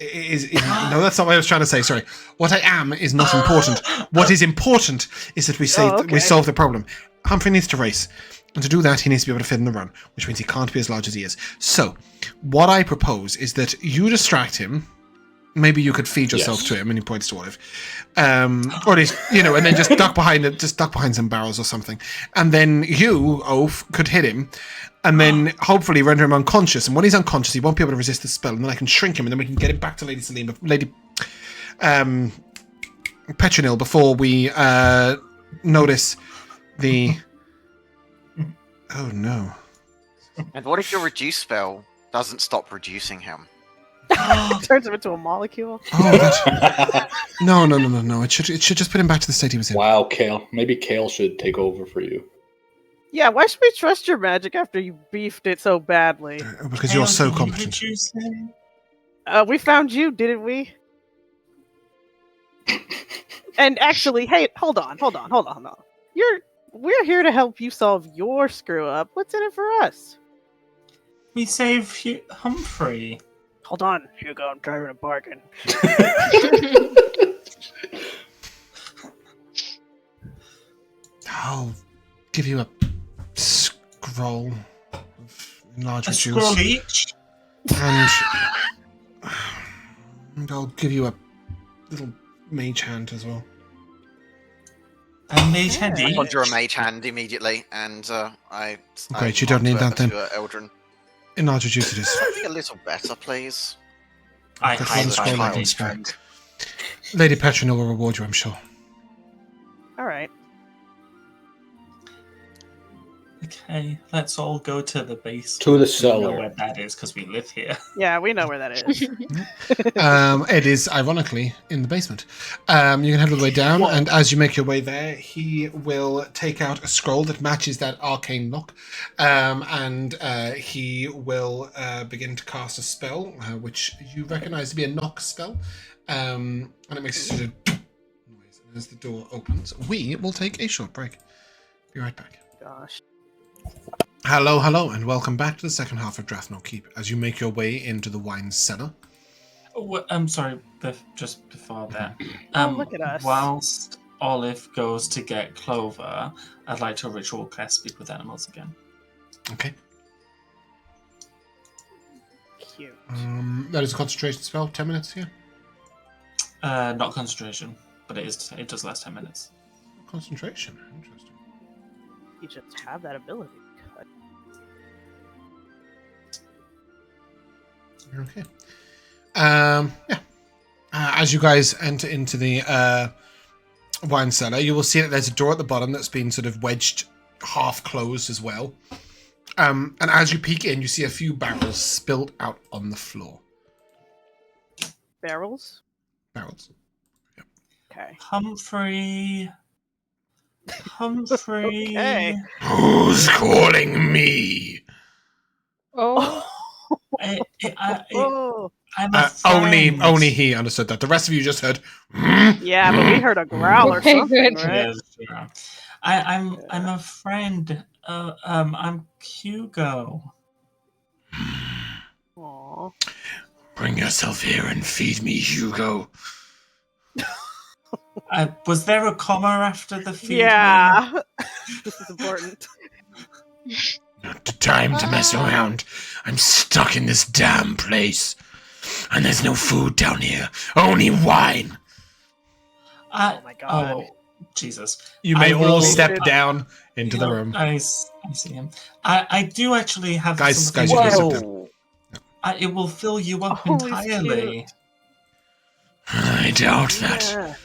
no, that's not what I was trying to say. Sorry. What I am is not important. What is important is that we solve the problem. Humphrey needs to race, and to do that, he needs to be able to fit in the run, which means he can't be as large as he is. So, what I propose is that you distract him. Maybe you could feed yourself to him, and he points to Olive, or at least and then just duck behind some barrels or something, and then you, Oaf, could hit him, and then hopefully render him unconscious. And when he's unconscious, he won't be able to resist the spell, and then I can shrink him, and then we can get him back to Lady Petronil before we notice the. Oh no! And what if your reduce spell doesn't stop reducing him? Turns him into a molecule. Oh, no! It should just put him back to the state he was in. Wow, Cael. Maybe Cael should take over for you. Yeah, why should we trust your magic after you beefed it so badly? Because you're so competent. We found you, didn't we? And actually, hey, hold on. We're here to help you solve your screw up. What's in it for us? We save Humphrey. Hold on, Hugo, I'm driving a bargain. I'll give you a scroll of enlargement juice. Scroll each? And I'll give you a little mage hand as well. A mage hand I each? conjure a mage hand immediately, and Great, you don't need that then. Eldrin. Enlargement juice it is. Something a little better, please. I Got hide one scroll my I can mage spare. hand. Lady Petronil will reward you, I'm sure. All right. Okay, let's all go to the base. To the We know cellar. where that is because we live here. Yeah, we know where that is. It is ironically in the basement. You can head all the way down, and as you make your way there, he will take out a scroll that matches that arcane lock, and he will begin to cast a spell, which you recognize to be a knock spell, and it makes a sort of noise. And as the door opens, we will take a short break. Be right back. Gosh. Hello, and welcome back to the second half of Drathnor Keep as you make your way into the wine cellar. Oh, I'm sorry, just before that. Look at us. Whilst Olive goes to get Clover, I'd like to ritual cast Speak with Animals again. Okay. Cute. That is a concentration spell, 10 minutes, yeah? Not concentration, but it does last 10 minutes. Concentration, interesting. You just have that ability. Okay. Yeah. As you guys enter into the wine cellar, you will see that there's a door at the bottom that's been sort of wedged half closed as well. And as you peek in, you see a few barrels spilled out on the floor. Barrels? Barrels. Okay. Humphrey. Okay. Who's calling me? Oh, Oh. I'm a friend. Only he understood that. The rest of you just heard. Yeah, but we heard a growl or Okay, something, good. right? Yes, yeah. I'm a friend. I'm Hugo. Aw. Bring yourself here and feed me, Hugo. Was there a comma after the feed? Yeah. This is important. Not the time to mess around. I'm stuck in this damn place. And there's no food down here. Only wine. Oh my god. Oh, Jesus. You may I all will- step down into the Yeah, room. I see him. I do actually have Guys, something. you can sit down. Whoa! It will fill you up Oh, he's entirely. I doubt that. Yeah.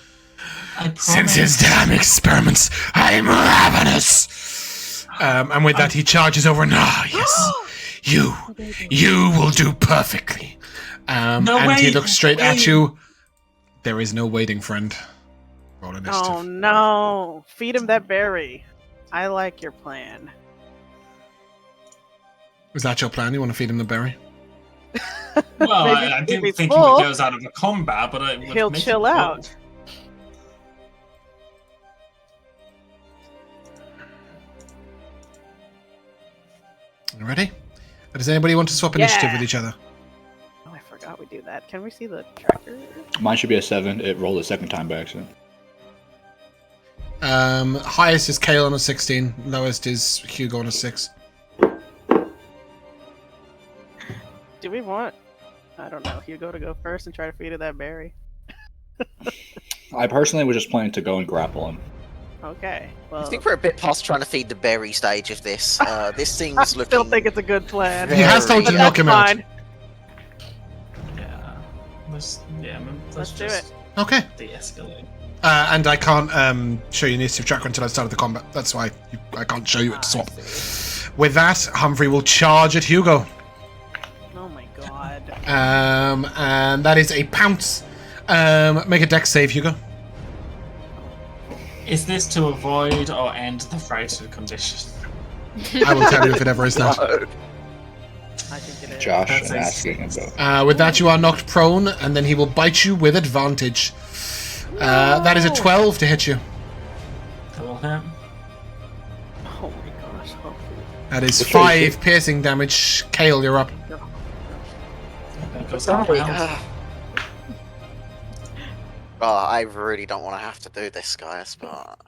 I promise. Since his damn experiments, I'm ravenous. And with that, he charges over. Yes, you will do perfectly. No, and he wait, looks straight at wait. you. There is no waiting, friend. Roll initiative. Oh no. Feed him that berry. I like your plan. Was that your plan? You want to feed him the berry? Well, Maybe I if didn't he's think full, he goes out of the combat, but it would he'll make chill it full. out. You ready? Does anybody want to swap initiative Yeah. with each other? Oh, I forgot we do that. Can we see the tracker? Mine should be a 7. It rolled a second time by accident. Highest is Cael on a 16. Lowest is Hugo on a 6. Do we want, I don't know, Hugo to go first and try to feed it that berry? I personally was just planning to go and grapple him. Okay. I Well, think we're a bit past trying to feed the berry stage of this. This thing's I looking. still think it's a good plan. He has told you to But knock that's him out. fine. Yeah. Let's Let's do just Okay. de-escalate. And I can't show you initiative tracker until I started the combat. That's why I can't show you it to swap. With that, Humphrey will charge at Hugo. Oh my god. And that is a pounce. Make a dex save, Hugo. Is this to avoid or end the frightened condition? I will tell you if it ever is not. No. I think it is. Josh That's and a asking him though. With that, you are knocked prone, and then he will bite you with advantage. That is a 12 to hit you. That will hit. Oh my gosh. Oh, That is Okay. 5 piercing damage. Cael, you're up. That goes Sorry. down. Oh, I really don't want to have to do this, guys, but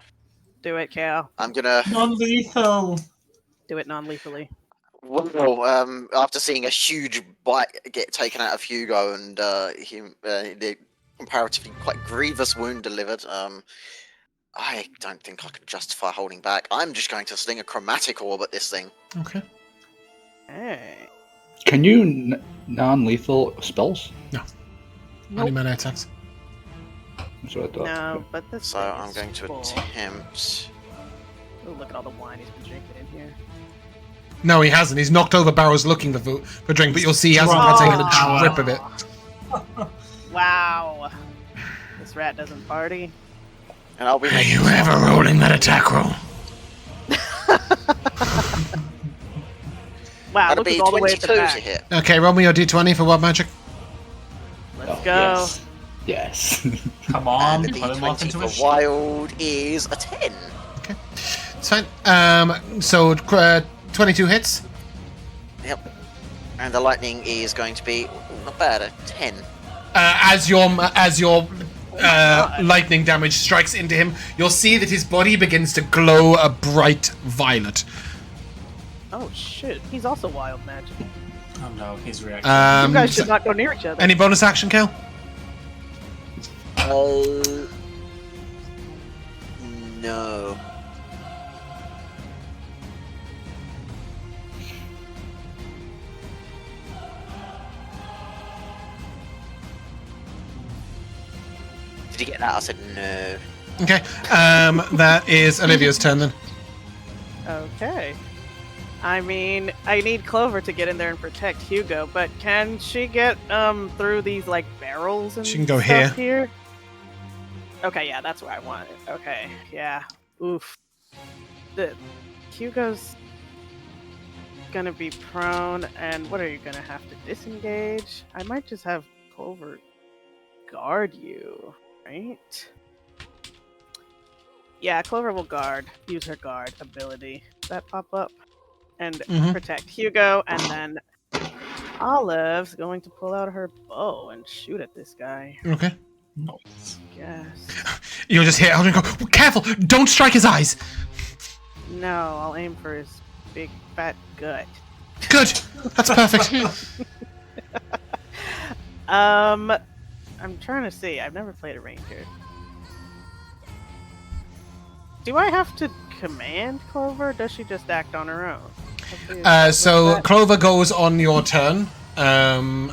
do it, Cael. I'm gonna. Non-lethal. Do it non-lethally. Well, after seeing a huge bite get taken out of Hugo and the comparatively quite grievous wound delivered, I don't think I can justify holding back. I'm just going to sling a chromatic orb at this thing. Okay. Hey. Can you non-lethal spells? Only melee attacks. That's what I thought. No, but this So thing I'm is going to full. attempt. Oh, look at all the wine he's been drinking in here. No, he hasn't. He's knocked over barrels looking for drink, but you'll see he hasn't Oh. taken a drip of it. Wow. This rat doesn't party. And I'll be Are making you ever rolling that attack roll? Wow, That'll look be all the way at 22 the to back. hit. Okay, roll me your d20 for what magic? Let's Oh, go. Yes. Come on, And the put him off D20 into a for wild is a 10. Okay, it's fine. So 22 hits. Yep. And the lightning is going to be not bad, a 10. As your lightning damage strikes into him, you'll see that his body begins to glow a bright violet. Oh shit, he's also wild magic. Oh no, he's reacting. You guys So- should not go near each other. any bonus action, Cael? No. Did you get that? I said no. Okay, that is Olivia's turn then. Okay. I mean, I need Clover to get in there and protect Hugo, but can she get through these like barrels and She can go stuff here? Okay, yeah, that's where I want it. Okay, yeah. Oof. The Hugo's gonna be prone, and what are you gonna have to disengage? I might just have Clover guard you, right? Yeah, Clover will guard. Use her guard ability. Does that pop up? And protect Hugo, and then Olive's going to pull out her bow and shoot at this guy. Okay. Nice. You'll just hear Eldrin go, careful! Don't strike his eyes! No, I'll aim for his big fat gut. Good! That's perfect. I'm trying to see. I've never played a ranger. Do I have to command Clover, or does she just act on her own? So Clover goes on your turn, and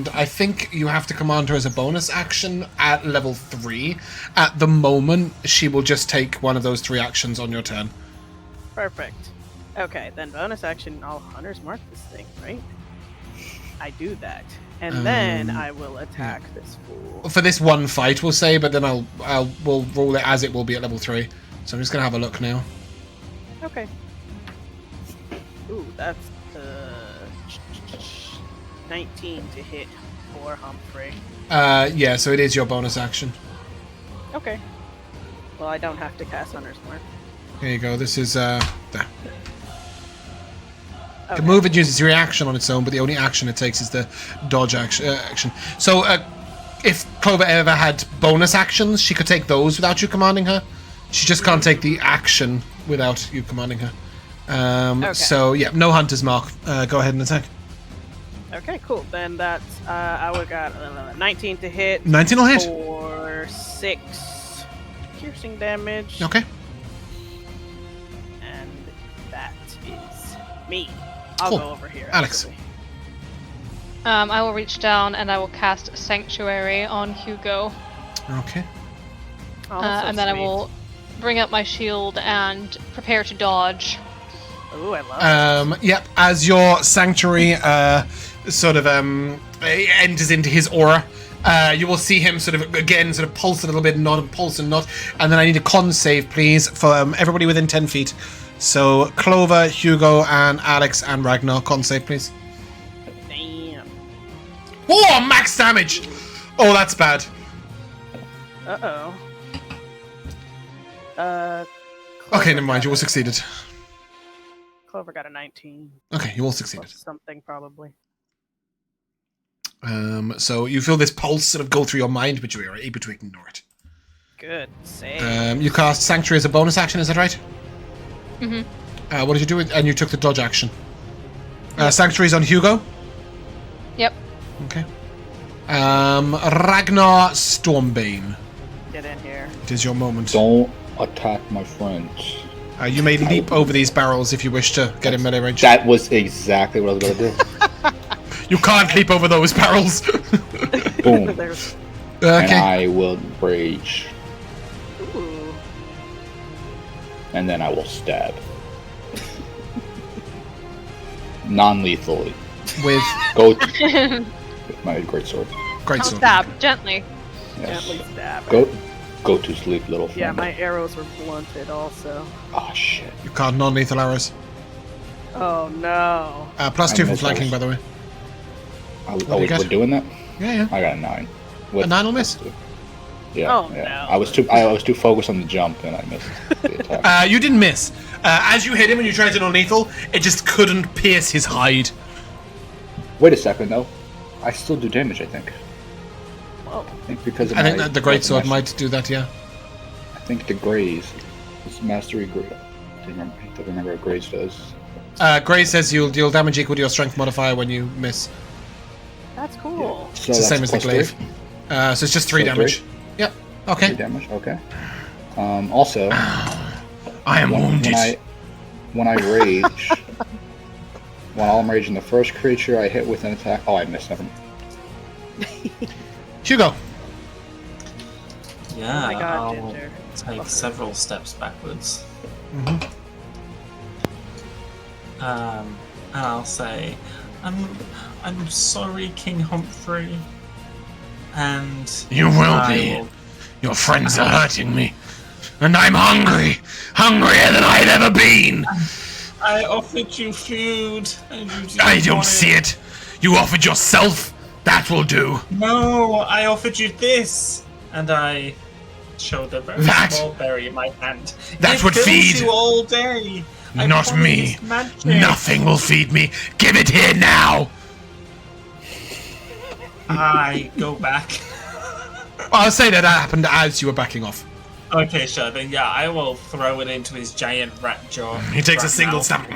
I think you have to command her as a bonus action at level 3. At the moment, she will just take one of those 3 actions on your turn. Perfect. Okay, then bonus action, I'll Hunter's Mark this thing, right? I do that. And then I will attack this fool. For this one fight, we'll say, but then we'll roll it as it will be at level 3. So I'm just going to have a look now. Okay. Ooh, that's 19 to hit for Humphrey. Yeah, so it is your bonus action. Okay. Well, I don't have to cast Hunter's Mark. Here you go. This is there. Okay. The move, it uses reaction on its own, but the only action it takes is the dodge action. So, if Clover ever had bonus actions, she could take those without you commanding her. She just can't take the action without you commanding her. Okay. So, yeah, no Hunter's Mark. Go ahead and attack. Okay, cool. Then that's I would got 19 to hit. 19 will hit. For 6 piercing damage. Okay. And that is me. I'll Cool. go over here. Alex. Actually. I will reach down and I will cast Sanctuary on Hugo. Okay. Oh, that's so and then I sweet. will bring up my shield and prepare to dodge. Ooh, I love it. Yep, as your sanctuary enters into his aura, you will see him sort of pulse a little bit, nod, pulse and nod, and then I need a con save, please, for everybody within 10 feet. So Clover, Hugo, and Alex and Ragnar, con save, please. Damn. Oh, max damage! Oh, that's bad. Uh-oh. Okay, Clover never mind, you all got succeeded. Clover got a 19. Okay, you all succeeded. Plus something, probably. So you feel this pulse sort of go through your mind, but you are able to ignore it. Good save. You cast Sanctuary as a bonus action, is that right? Mm-hmm. What did you do? And you took the dodge action. Sanctuary's on Hugo. Yep. Okay. Ragnar Stormbane. Get in here. It is your moment. Don't attack my friends. You may leap over these barrels if you wish to get in melee range. That was exactly what I was going to do. You can't leap over those barrels. Boom. There's... And Okay. I will rage. Ooh. And then I will stab. Non-lethally. With Go with my greatsword. great I'll sword. stab gently. Yes. Gently stab. Go to sleep, little friend. Yeah, my arrows were blunted also. Oh shit. You can't non-lethal arrows. Oh no. Plus I 2 from missed flanking, those. by the way. We're doing that? Yeah. I got a 9. A 9 will miss. Yeah. Oh, yeah. no. I was too focused on the jump and I missed the attack. You didn't miss. As you hit him and you tried to non-lethal, it just couldn't pierce his hide. Wait a second though. I still do damage, I think. Whoa. I think because of I think my- that the great sword master- might do that, yeah. I think the Graze. It's mastery Graze. I don't remember what Graze does. Gray says you'll deal damage equal to your strength modifier when you miss. That's cool. So It's the same as that's the plus glaive. 3? So it's just 3 So damage. 3? Yep. 3 Okay. damage, okay. Also, I am when wounded. I rage, while I'm raging the first creature I hit with an attack. Oh, I missed them. Hugo. Yeah, Oh my god, I'll Ginger. take several steps backwards. And I'll say, I'm sorry, King Humphrey. And You will be. Your friends are hurting me. And I'm hungry. Hungrier than I've ever been. I offered you food. And you didn't I don't want see it. You offered yourself. That will do. No, I offered you this. And I showed a very That- small berry in my hand. That It would fills feed. you all day. I Not promised me. magic. Nothing will feed me. Give it here now. I go back. I'll say that happened as you were backing off. Okay, sure. Then yeah, I will throw it into his giant rat jaw. He takes a rat single mouth. stab.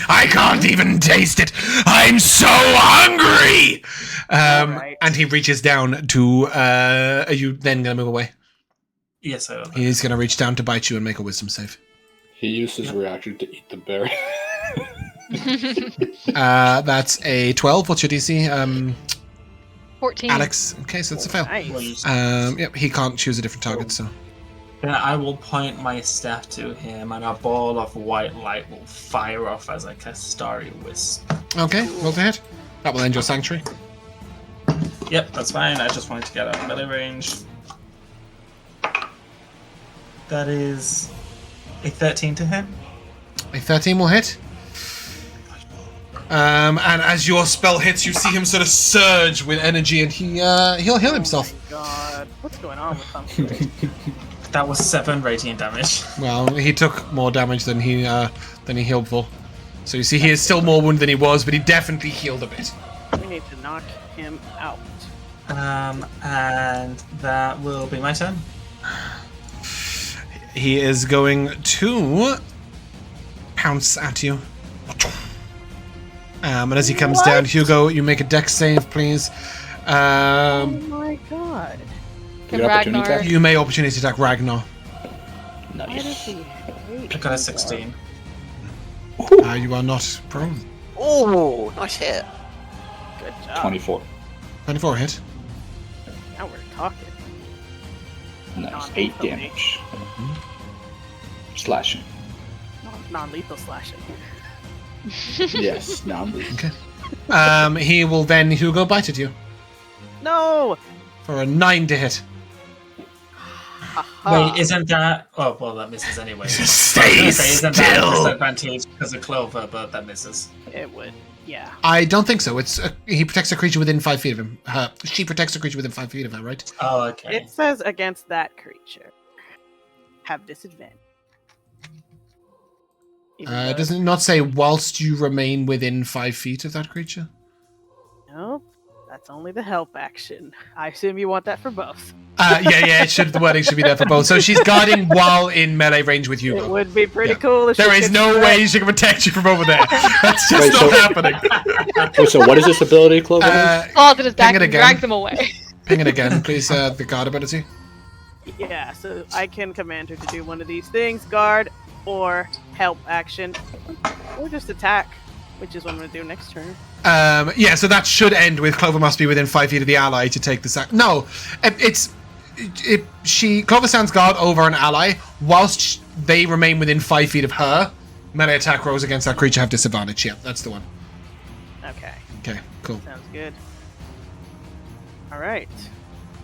I can't even taste it. I'm so hungry. Alright. And he reaches down to. Are you then gonna move away? Yes, I will. He's gonna reach down to bite you and make a wisdom save. He used his reaction to eat the berry. That's a 12. What's your DC? 14. Alex. Okay, so it's a fail. Nice. Yep, he can't choose a different target, so. Then I will point my staff to him, and a ball of white light will fire off as I cast Starry Wisp. Okay, roll to hit. That will end your sanctuary. Yep, that's fine. I just wanted to get out of melee range. That is a 13 to hit. A 13 will hit. And as your spell hits, you see him sort of surge with energy, and he'll heal himself. Oh my god. What's going on with him? That was 7 radiant damage. Well, he took more damage than he healed for. So you see, he is still more wounded than he was, but he definitely healed a bit. We need to knock him out. And that will be my turn. He is going to pounce at you. And as he comes down, Hugo, you make a dex save, please. Oh my god. You get opportunity Ragnar. attack? You may opportunity attack Ragnar. Why does Nice. he hate I got a me? 16. You are not prone. Oh, nice hit. Good job. 24. 24 hit. Now we're talking. Nice. 8 damage. Slashing. Non-lethal slashing. Yes, now I'm breathing. Okay. He will then, Hugo, bite at you No! for a 9 to hit. Wait, isn't that... Oh, well, that misses anyway. Stay Isn't that a still. disadvantage because of Clover, but that misses. It would. Yeah. I don't think so. He protects a creature within 5 feet of him. She protects a creature within 5 feet of her, right? Oh, okay. It says against that creature. Have disadvantage. Even though- Doesn't it not say whilst you remain within 5 feet of that creature? Nope. That's only the help action. I assume you want that for both. Yeah. The wording should be there for both. So she's guarding while in melee range with It Hugo. would be pretty Yeah. cool if There she is could no do way she can protect you from over there. That's just Wait, not so- happening. Wait, so what is this ability, Clover? Falls at his back Ping it and again. drags him away. Ping it again, please. The guard ability. that. Yeah, so I can command her to do one of these things, guard, or help action, or just attack, which is what I'm going to do next turn. Yeah, so that should end with Clover must be within 5 feet of the ally to take the sack. No, Clover stands guard over an ally whilst they remain within 5 feet of her. Melee attack rolls against that creature have disadvantage. Yeah, that's the one. Okay, Okay, cool. sounds good. Alright.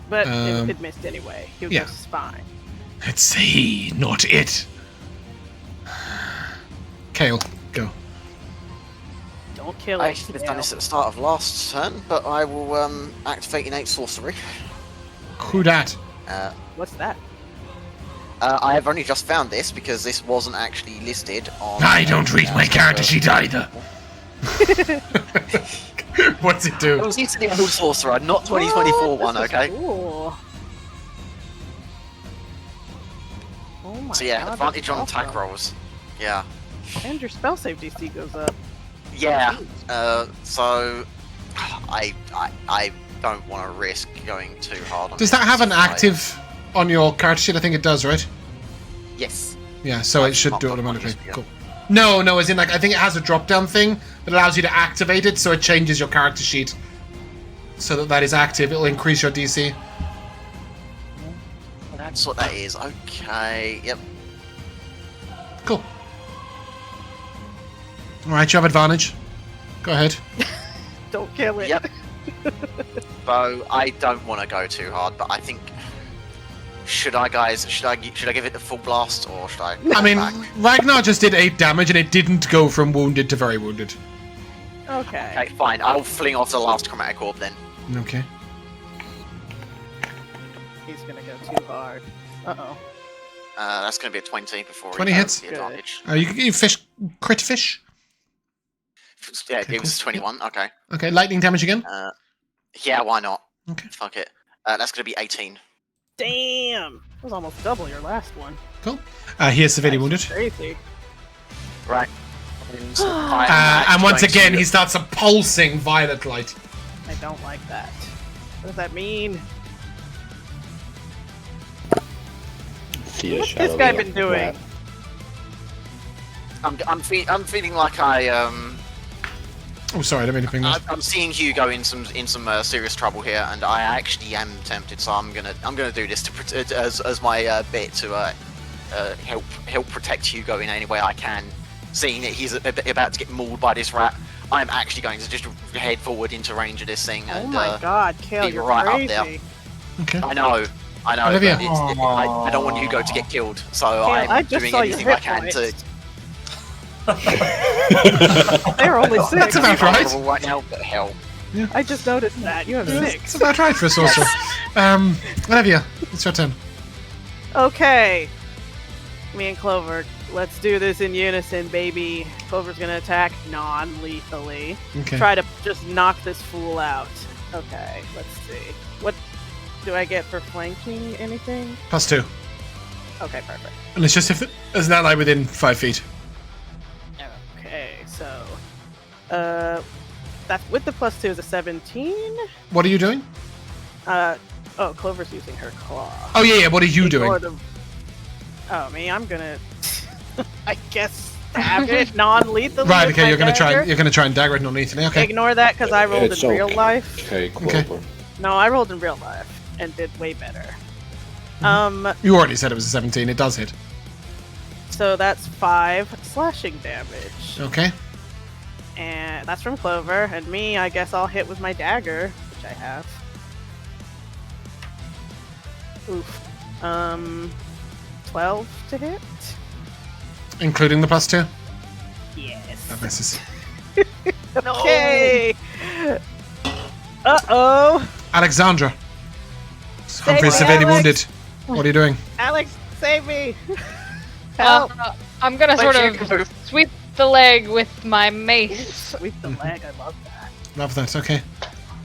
But it missed anyway. Hugo's yeah. fine. It's he, not it. Cael, go. Don't kill I it. should have done this at the start of last turn, but I will activate innate sorcery. Who dat? What's that? I have only just found this because this wasn't actually listed on. I don't read my character sheet either. What's it It do? was listed in Old Sorcerer, not 2024 one, This is okay? Cool. Oh my So yeah, God, advantage that's on attack awesome. rolls. Yeah. And your spell save DC goes up. Yeah. So I don't want to risk going too hard on Does it. that have an So active on your character sheet? I think it does, right? Yes. Yeah, so it That's should not do it what mine automatically. used to be. Cool. No, as in like I think it has a drop down thing that allows you to activate it, so it changes your character sheet so that is active. It'll increase your DC. That's what that is. Okay. Yep. Cool. Alright, you have advantage. Go ahead. Don't kill it. Yep. So I don't want to go too hard, but I think should I give it the full blast or should I? I mean, back? Ragnar just did 8 damage and it didn't go from wounded to very wounded. Okay. Okay, fine. I'll fling off the last chromatic orb then. Okay. He's gonna go too hard. Uh-oh. That's going to be a 20 before 20 he has hits. the advantage. You crit fish. Yeah, Okay, it was 21. Okay. Okay, lightning damage again. Yeah, why not? Okay. Fuck it. That's going to be 18. Damn! That was almost double your last one. Cool. He is severely wounded. Crazy. Right. And once again, he starts a pulsing violet light. I don't like that. What does that mean? What's this guy been doing? I'm feeling like Oh, sorry, I don't mean to ping that. I'm seeing Hugo in some serious trouble here, and I actually am tempted. So I'm gonna do this to as my bit to help protect Hugo in any way I can. Seeing that he's about to get mauled by this rat, I'm actually going to just head forward into range of this thing. Oh And, my god, Cael, be you're right up crazy. there. Okay. I know. Olivia. But I don't want Hugo to get killed, so I I'm just doing saw your anything I hit can points. to. They're only 6. That's about right. Vulnerable right now, but hell. I just noticed that. You have It's 6. about right for a sorcerer. Olivia, it's your turn. Okay. Me and Clover, let's do this in unison, baby. Clover's gonna attack non-lethally. Okay. Try to just knock this fool out. Okay, let's see. What do I get for flanking? Anything? +2. Okay, perfect. And it's just if it's not like within 5 feet. Okay, so that with the +2 is a 17. What are you doing? Oh, Clover's using her claw. Oh yeah, what are you doing? Ignore the- Oh, me, I'm gonna, I guess, stab it non-lethally. Right. with Okay, my you're gonna dagger. try and dagger it non-lethally. Okay. Ignore that because I rolled It's in real okay. life. Okay, Clover. No, I rolled in real life and did way better. You already said it was a 17. It does hit. So that's 5 slashing damage, Okay. and that's from Clover. And me, I guess I'll hit with my dagger, which I have. Oof. 12 to hit. Including the +2. Yes. That misses. Okay. Uh-oh. Alexandra. Humphrey's me, severely Alex. wounded. What are you doing? Alex, save me. Help. I'm gonna sort Hugo. of sweep the leg with my mace. Sweep the leg. I love that. Love that. Okay.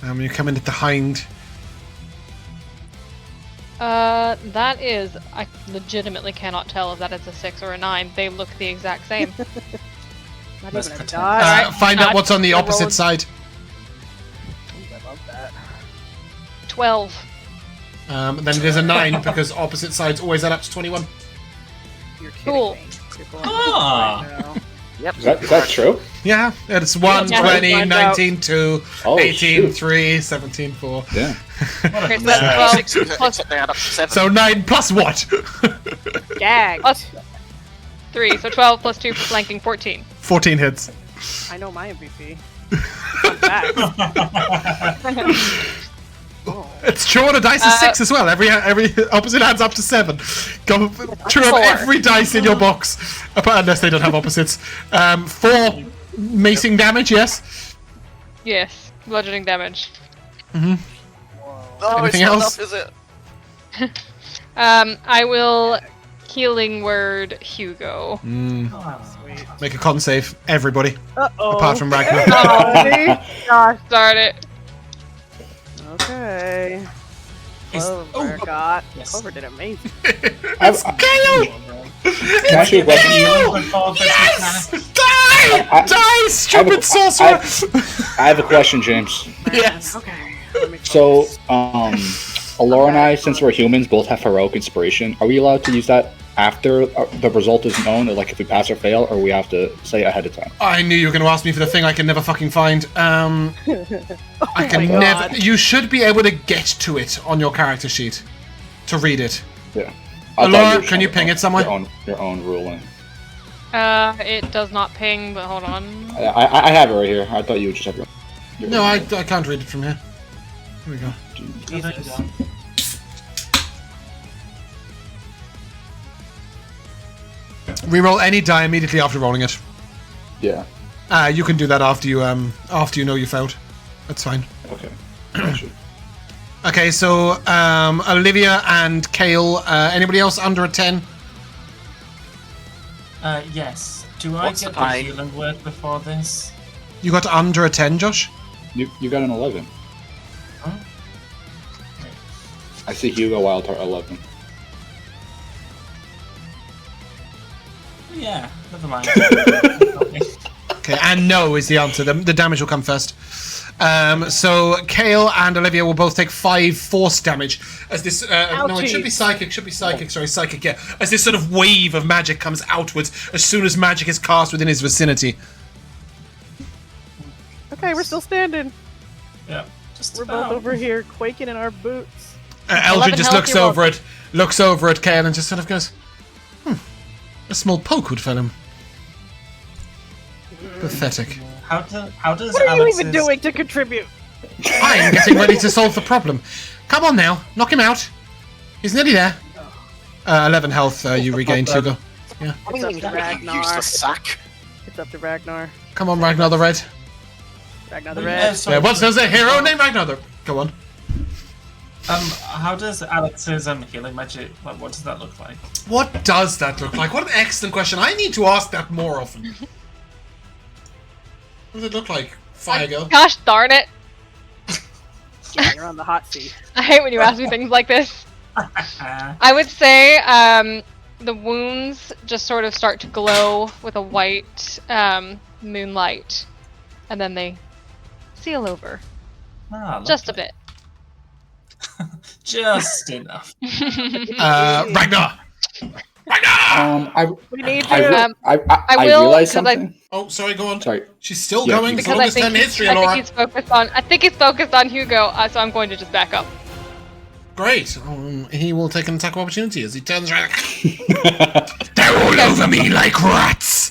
You come in at the hind. That is, I legitimately cannot tell if that is a 6 or a 9. They look the exact same. Not Let's even a pretend. dodge. Find out what's on the I opposite rolled- side. I love that. 12. Then it is a 9 because opposite sides always add up to 21. You're kidding Cool. me. You're going Ah. right now. Yep. Is that true? Yeah, it's 1, Yeah, 20, find out. 19, 2, Oh, 18, shoot. 3, 17, 4. Yeah. Okay, so that's 12 plus Except they add up to 7. So 9 plus what? Gagged. Plus 3, so 12 plus 2 for flanking, 14. 14 hits. I know my MVP. Fun fact. Oh. It's true on a dice is 6 as well. Every opposite adds up to 7. Go true up 4. every dice in your box, unless they don't have opposites. 4 macing damage, yes. Yes, bludgeoning damage. No, Anything it's not else? enough, is it? I will healing word Hugo. Sweet. Make a con save, everybody, Uh-oh. apart from Ragnar. Everybody. Gosh. Start it. Okay. Is- Clover oh, got. yes. Clover did amazing. It's Cael! Can I ask you a question? Yes! Die! Die, stupid sorcerer! I have a question, James. Yes. Okay. Let me So, focus. Elora and I, since we're humans, both have heroic inspiration. Are we allowed to use that after the result is known, like if we pass or fail, or we have to say ahead of time? I knew you were going to ask me for the thing I can never fucking find. I can my never. God. You should be able to get to it on your character sheet to read it. Yeah. Elora, I thought were can you trying ping it somewhere? Your own ruling. It does not ping, but hold on. I have it right here. I thought you would just have your No, I can't read it from here. Here we go. Jesus. Reroll any die immediately after rolling it. Yeah. You can do that after you know you failed. That's fine. Okay. Gotcha. Okay, so Olivia and Cael. Anybody else under a 10? Yes. Do I What's get the the pie? healing word before this? You got under a 10, Josh? You got an 11. Huh? I see Hugo Wildheart 11. Yeah, never mind. Okay, and no is the answer. The damage will come first. So Cael and Olivia will both take 5 force damage as this. No, it should be psychic. Sorry, psychic. Yeah, as this sort of wave of magic comes outwards as soon as magic is cast within his vicinity. Okay, we're still standing. Yeah, just We're about. both over here quaking in our boots. Eldred just health, looks over at Cael and just sort of goes, a small poke would fell him. Pathetic. How does What are you Alex's... even doing to contribute? I'm getting ready to solve the problem. Come on now, knock him out. He's nearly there. 11 health you regained, Hugo. Yeah. I mean, It's up to Ragnar. useless sack. It's up to Ragnar. Come on, Ragnar the Red. Ragnar the Yeah, Red. sorry. Once there's a hero named Ragnar the... Go on. How does Alex's healing magic, like, what does that look like? What does that look like? What an excellent question. I need to ask that more often. What does it look like, Firego? Gosh darn it! Yeah, you're on the hot seat. I hate when you ask me things like this. I would say the wounds just sort of start to glow with a white moonlight, and then they seal over just a bit. Just enough. Ragnar! Ragnar! We need I you. I will, realized 'cause I- something. Oh, sorry, go on. Sorry. She's still Yeah, going. It's the Because I longest think, time in history, I think Elora. he's focused on Hugo, so I'm going to just back up. Great. He will take an attack of opportunity as he turns around. They're all over me like rats!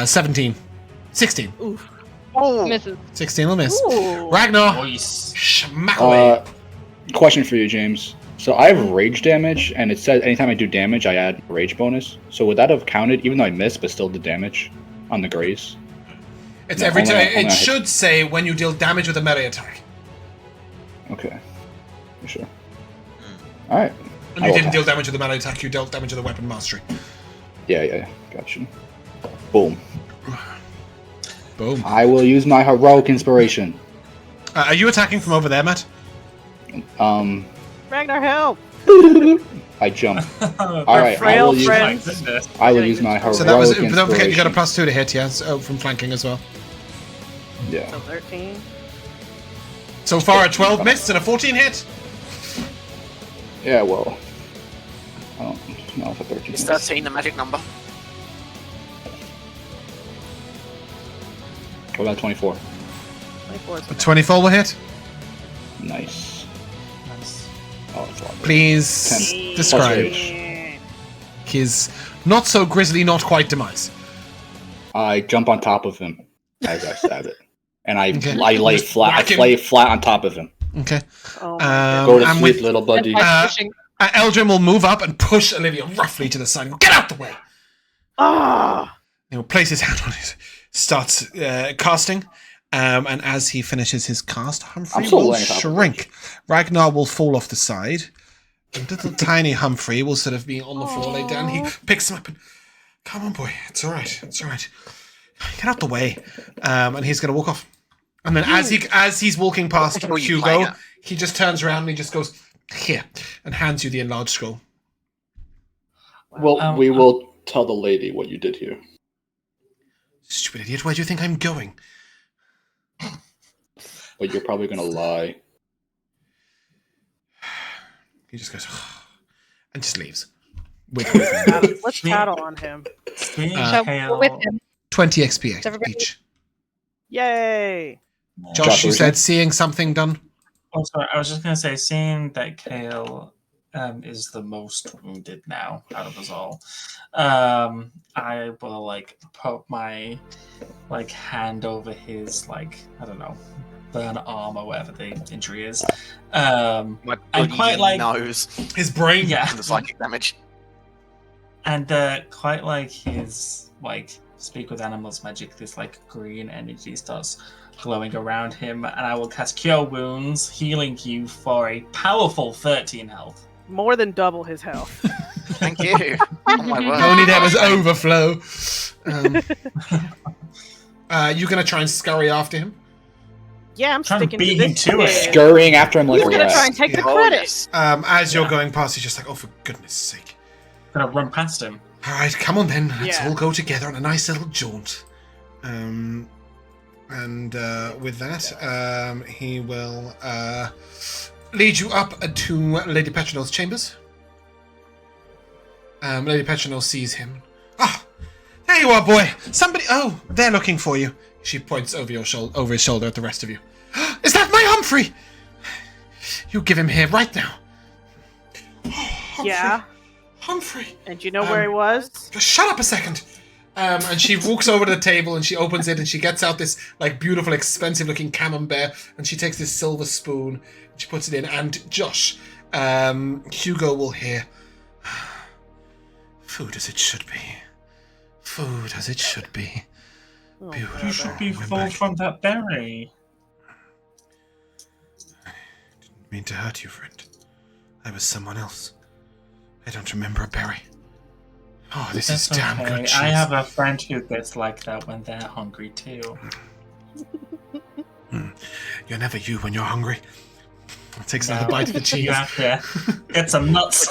17. 16. Oh, Misses. 16 will miss. Ooh. Ragnar! Nice. Smack away. Question for you, James. So I have rage damage, and it says anytime I do damage, I add rage bonus. So would that have counted, even though I missed, but still did damage on the graze? It's No, every only- time. only It I hit. should say when you deal damage with a melee attack. Okay. For sure. All right. And I you will didn't deal pass. damage with a melee attack, you dealt damage with a weapon mastery. Yeah. Gotcha. Boom. Boom. I will use my heroic inspiration. Are you attacking from over there, Matt? Ragnar, help! I jump. All All right. I frail will use. friends. I will use my heroic So that was. inspiration. Don't forget, you got a +2 to hit, yeah? So, from flanking as well. Yeah. So 13. So far, a 12 missed and a 14 hit. Yeah. Well. I don't know if a 13. is 13 the magic number? What about 24? 24 is A 24 will hit. Nice. Nice. Oh, it's a lot. Please 10. describe Rage. his not so grisly, not quite demise. I jump on top of him as I stab it, and I Okay. lay Just flat. I whack him. lay flat on top of him. Okay. Oh my Go to and sleep, with little buddy. By Uh, pushing. Eldrin will move up and push Olivia roughly to the side. And go, get out the way. Ah! He will place his hand on it, starts casting, and as he finishes his cast, Humphrey I'm still will laying on top of shrink. Ragnar will fall off the side. And little tiny Humphrey will sort of be on the floor, laid down. He picks him up and, come on, boy, it's all right, it's all right. Get out the way, and he's going to walk off. And then as he's walking past What are you playing Hugo, at? he just turns around and he just goes here and hands you the enlarged scroll. Well, we will tell the lady what you did here. Stupid idiot! Where do you think I'm going? But you're probably gonna lie. He just goes and just leaves. With Let's tattle on him. Seeing Uh, So we're with him. 20 XP Everybody- each. Yay! Josh, Josh, you what said was seeing something done. Oh, sorry. I was just gonna say, seeing that Cael is the most wounded now out of us all. I will like put my like hand over his like I don't know burn arm or whatever the injury is. My And quite like nose. His brain. yeah, And the psychic damage. and quite like his like speak with animals magic. This like green energy starts glowing around him, and I will cast Cure Wounds, healing you for a powerful 13 health. More than double his health. Thank you. Oh my word. Only there was overflow. You gonna try and scurry after him? Yeah, I'm Trying to sticking beat to him this. to it. kid. Scurrying after him like He's a gonna try rat. and take the Oh, credit. yes. As you're Yeah. going past, he's just like, oh, for goodness sake. Gonna run past him. All right, come on then. Let's Yeah. all go together on a nice little jaunt. With that, he will lead you up to Lady Petronel's chambers. Lady Petronel sees him. Ah, there you are, boy. Somebody. Oh, they're looking for you. She points over his shoulder at the rest of you. Is that my Humphrey? You give him here right now. Oh, Humphrey. Yeah. Humphrey. And you know where he was? Just shut up a second. And she walks over to the table and she opens it and she gets out this like beautiful, expensive looking camembert and she takes this silver spoon and she puts it in. And Josh, Hugo will hear. Food as it should be. Food as it should be. Oh, Beautiful. You should be We're full back. from that berry. Didn't mean to hurt you, friend. I was someone else. I don't remember a berry. Oh, this is That's damn okay. good cheese. I have a friend who gets like that when they're hungry too. You're never you when you're hungry. Takes another No, bite of the cheese. You have to get some nuts.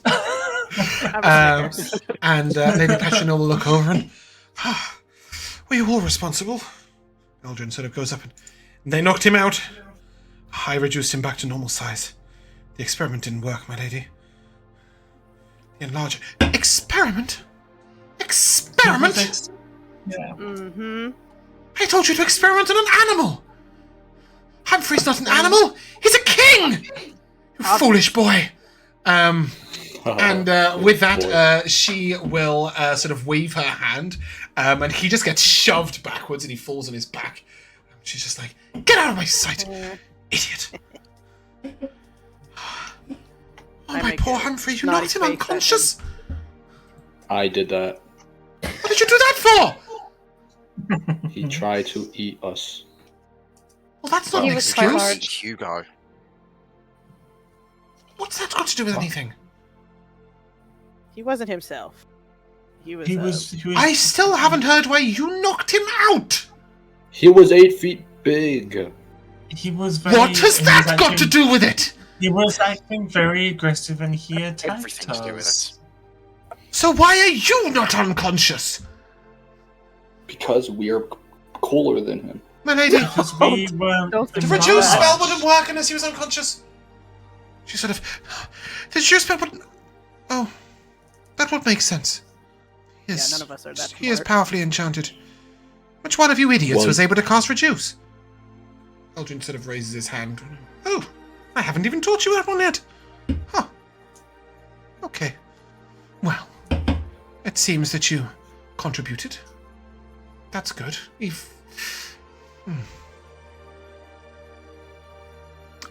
I'm a Snickers. And Lady Petronel will look over and... were you all responsible? Eldrin sort of goes up and... They knocked him out. I reduced him back to normal size. The experiment didn't work, my lady. The enlarger... Experiment? Experiment? Yeah. Mm-hmm. I told you to experiment on an animal! Humphrey's not an animal! He's a king! You foolish boy! And with that, she will sort of wave her hand, and he just gets shoved backwards and he falls on his back. She's just like, get out of my sight, idiot! Oh, I my make poor a Humphrey, you snotty knocked him face at unconscious? I did that. What did you do that for? He tried to eat us. Well, that's not He an was quite excuse. large. Hugo. What's that got to do with anything? He wasn't himself. He was. He was. I still haven't heard why you knocked him out! He was 8 feet big. He was very. What has he that was got to acting- do with it? He was acting very aggressive, and he attacked Everything to do with us. it. So why are you not unconscious? Because we're cooler than him. My lady, Because we were. Don't the think reduce about spell wouldn't work unless he was unconscious. She sort of... The reduce spell wouldn't... Oh, that would make sense. Yeah, Yes, none of us are that he is smart. powerfully enchanted. Which one of you idiots Well- was able to cast reduce? Eldrin sort of raises his hand. Oh, I haven't even taught you that one yet. Huh. Okay. Well, it seems that you contributed. That's good.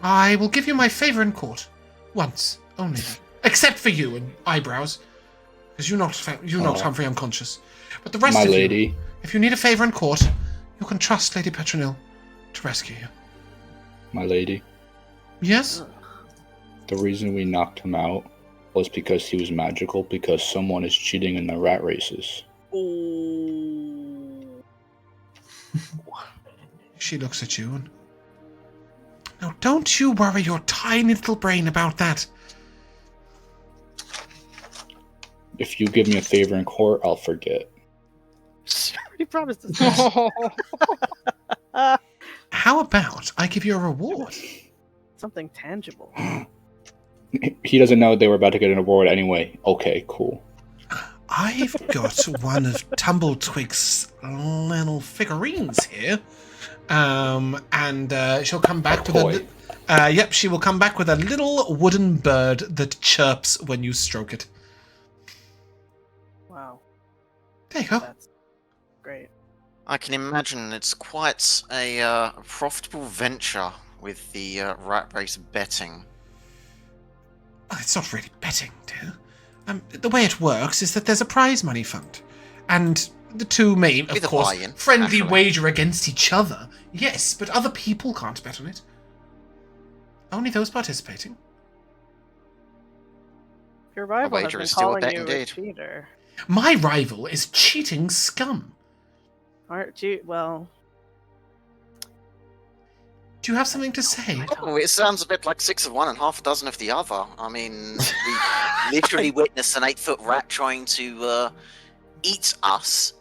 I will give you my favour in court. Once. Only. Except for you and eyebrows. Because you knocked Humphrey unconscious. But the rest My of you, lady. if you need a favour in court, you can trust Lady Petronil to rescue you. My lady. Yes? The reason we knocked him out was because he was magical, because someone is cheating in the rat races. Ooh. She looks at you and... Now, don't you worry your tiny little brain about that. If you give me a favor in court, I'll forget. She already promised us. How about I give you a reward? Something tangible. He doesn't know they were about to get an award anyway. Okay, cool. I've got one of Tumbletwig's little figurines here. And she'll come back with Toy. Yep, she will come back with a little wooden bird that chirps when you stroke it. Wow, There you go. that's great. I can imagine it's quite a profitable venture with the rat race betting. Oh, it's not really betting, dear. The way it works is that there's a prize money fund. And the two may, of With a course, buy-in, friendly naturally. wager against each other. Yes, but other people can't bet on it. Only those participating. Your rival has wager been is still a calling bet you a indeed. cheater. My rival is cheating scum. Aren't you? Well, Do you have something to say? Oh, it sounds a bit like 6 of one and half a dozen of the other. I mean, we literally witnessed an 8-foot rat trying to eat us.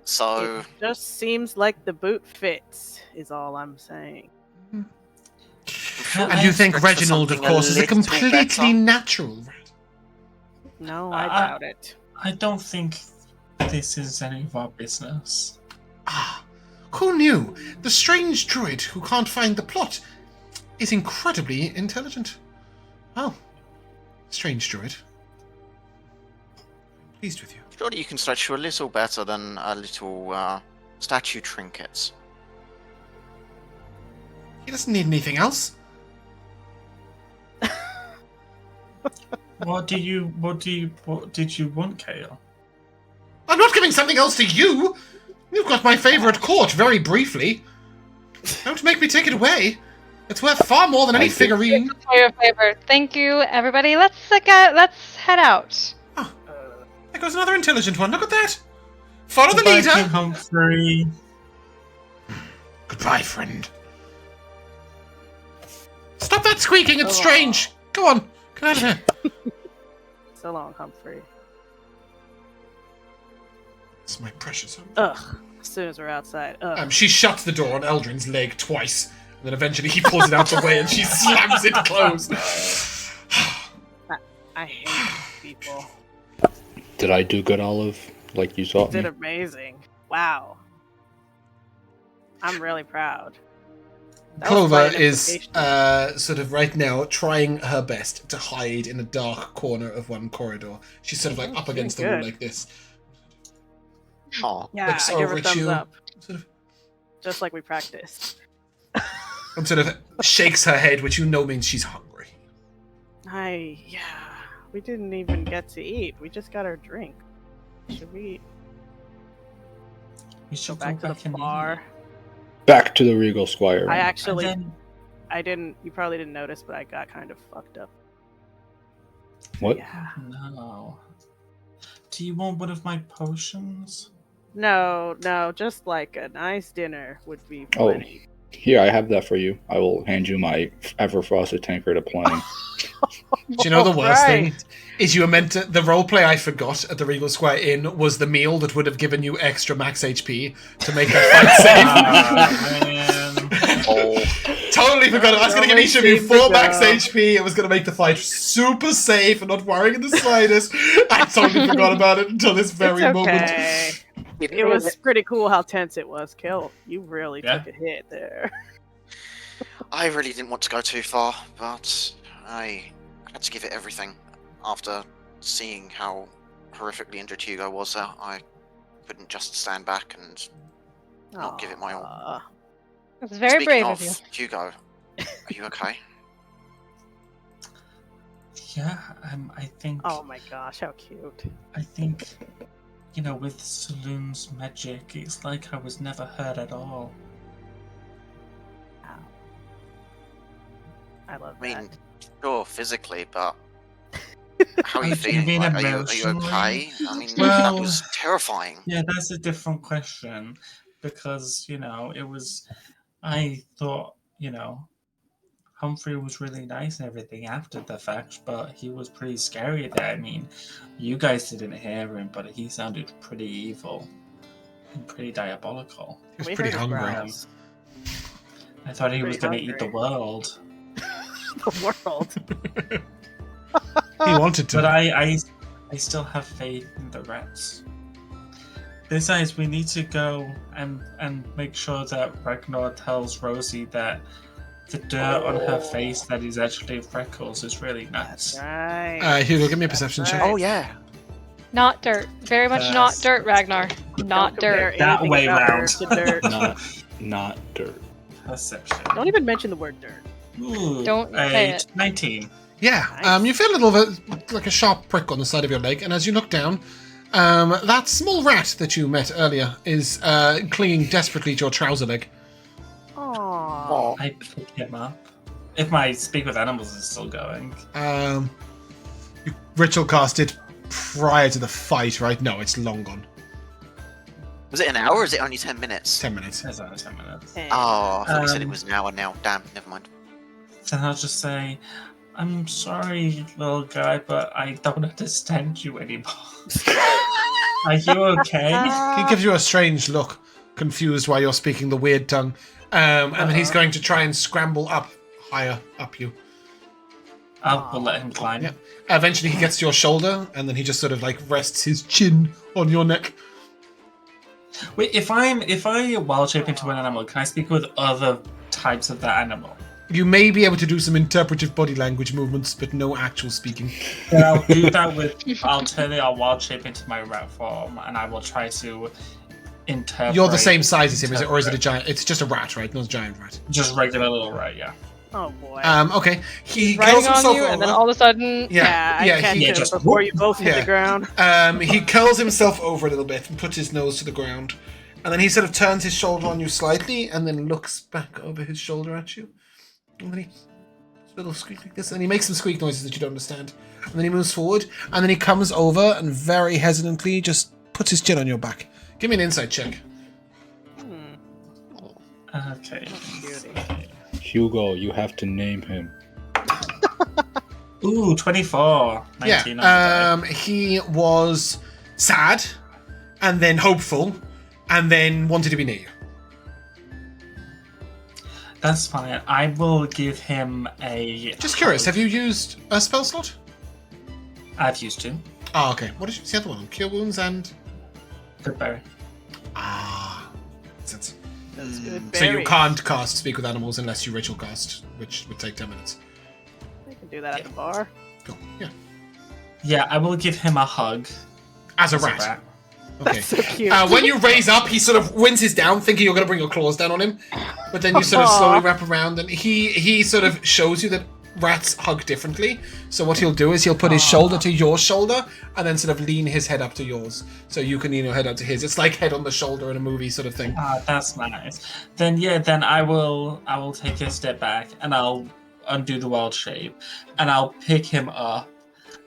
So, it just seems like the boot fits, is all I'm saying. And you think Stretch for Reginald, of something course, is a little completely better. natural rat. No, I doubt it. I don't think this is any of our business. Ah, who knew? The strange druid who can't find the plot is incredibly intelligent. Well, strange druid. Pleased with you. surely you can stretch you a little better than a little statue trinkets. He doesn't need anything else. What did you want, Cael? I'm not giving something else to you. You've got my favourite court, very briefly. Don't make me take it away. It's worth far more than any Thank you. figurine. For your favor. Thank you, everybody. Let's head out. There goes another intelligent one. Look at that. Follow the Thank you, leader. Humphrey. Goodbye, friend. Stop that squeaking. It's strange. Go on. Get out of here. So long, Humphrey. It's my precious home. Ugh. As soon as we're outside. Ugh. She shuts the door on Eldrin's leg twice, and then eventually he pulls it out the way and she slams it closed. I hate people. Did I do good, Olive? Like you You taught did me? amazing. Wow. I'm really proud. That was Clover quite an is implication. sort of right now trying her best to hide in a dark corner of one corridor. She's sort of like up Doing against the wall good. like this. Oh, Yeah, looks I give over her at thumbs you. up. Sort of, Just like we practiced. and sort of shakes her head, which you know means she's hungry. Yeah. We didn't even get to eat. We just got our drink. Should we We go should back to the and bar? Back to the Regal Squire. I eat. actually, And you probably didn't notice, but I got kind of fucked up. What? Yeah. then, no. Do you want one of my potions? No, just like a nice dinner would be Oh. plenty. Here, I have that for you. I will hand you my ever-frosted tankard of plenty. Do you know the worst thing? Right. Is you were meant to, the roleplay I forgot at the Regal Square Inn was the meal that would have given you extra max HP to make that fight safe. Man. oh, Totally forgot. I was going to give each of you 4 max HP. It was going to make the fight super safe and not worrying in the slightest. I totally forgot about it until this very It's moment. okay. It was pretty cool how tense it was. Cael, you really Yeah. took a hit there. I really didn't want to go too far, but I had to give it everything. After seeing how horrifically injured Hugo was there, I couldn't just stand back and not give it my all. Aw. It's very Speaking brave of you. Hugo, are you okay? Yeah, I think. Oh my gosh, how cute. I think, with Saloon's magic, it's like I was never hurt at all. I love I mean, that. sure, physically, but how are Do you you feeling? mean Like, are you emotionally? okay? I mean, that Well- was terrifying. Yeah, that's a different question because it was. I thought Humphrey was really nice and everything after the fact, but he was pretty scary there. I mean, you guys didn't hear him, but he sounded pretty evil and pretty diabolical. He was We pretty heard his hungry. growls. I thought he was Pretty going to eat the hungry. world, The world. He wanted to. but I still have faith in the rats. Besides, we need to go and make sure that Ragnar tells Rosie that the dirt on her face that is actually freckles is really nice. Right. Hugo, give me a perception check. Oh yeah. Not dirt. Very much not dirt, Ragnar. Not Don't compare dirt. That anything way about round. dirt to dirt. Not dirt. Perception. Don't even mention the word dirt. Ooh, Don't say a it. 19. Yeah, Nice. you feel a little bit like a sharp prick on the side of your leg, and as you look down, that small rat that you met earlier is clinging desperately to your trouser leg. Aww. I pick him up. If my speak with animals is still going. You ritual cast it prior to the fight, right? No, it's long gone. Was it an hour or is it only 10 minutes? 10 minutes. There's only 10 minutes. Oh, I thought you said it Um, was an hour now. Damn, never mind. Then I'll just say, I'm sorry, little guy, but I don't understand you anymore. Are you okay? He gives you a strange look, confused why you're speaking the weird tongue. And then he's going to try and scramble up, higher up you. We'll let him climb. Yeah. Eventually he gets to your shoulder, and then he just sort of like rests his chin on your neck. Wait, if I wild shape into an animal, can I speak with other types of that animal? You may be able to do some interpretive body language movements, but no actual speaking. Then I'll do that with. I'll wild shape into my rat form, and I will try to interpret. You're the same size as him, is it? Or is it a interpret. giant? It's just a rat, right? Not a giant rat. Just regular little rat, yeah. Oh boy. Okay. He Riding curls on himself you, over. and then all of a sudden, Yeah, I catch he, him just- before you both hit Yeah. the ground. he curls himself over a little bit and puts his nose to the ground. And then he sort of turns his shoulder on you slightly and then looks back over his shoulder at you. And then he a little squeak like this, and he makes some squeak noises that you don't understand. And then he moves forward, and then he comes over and very hesitantly just puts his chin on your back. Give me an insight check. Okay. Cutie. Hugo, you have to name him. Ooh, 24. 19 on the Yeah. He was sad, and then hopeful, and then wanted to be near you. That's fine. I will give him a. Just curious, have you used a spell slot? I've used two. Oh, okay. What did you say the other one? Cure wounds and Good berry. sense. That's good. So you berries. can't cast Speak with Animals unless you ritual cast, which would take 10 minutes. I can do that at the bar. Cool. Yeah. Yeah, I will give him a hug. As a as rat. That's Okay. so cute. When you raise up, he sort of winces down, thinking you're going to bring your claws down on him. But then you sort of slowly wrap around, and he sort of shows you that rats hug differently. So what he'll do is he'll put his shoulder to your shoulder, and then sort of lean his head up to yours, so you can lean your head up to his. It's like head on the shoulder in a movie sort of thing. That's nice. Then I will take a step back and I'll undo the wild shape and I'll pick him up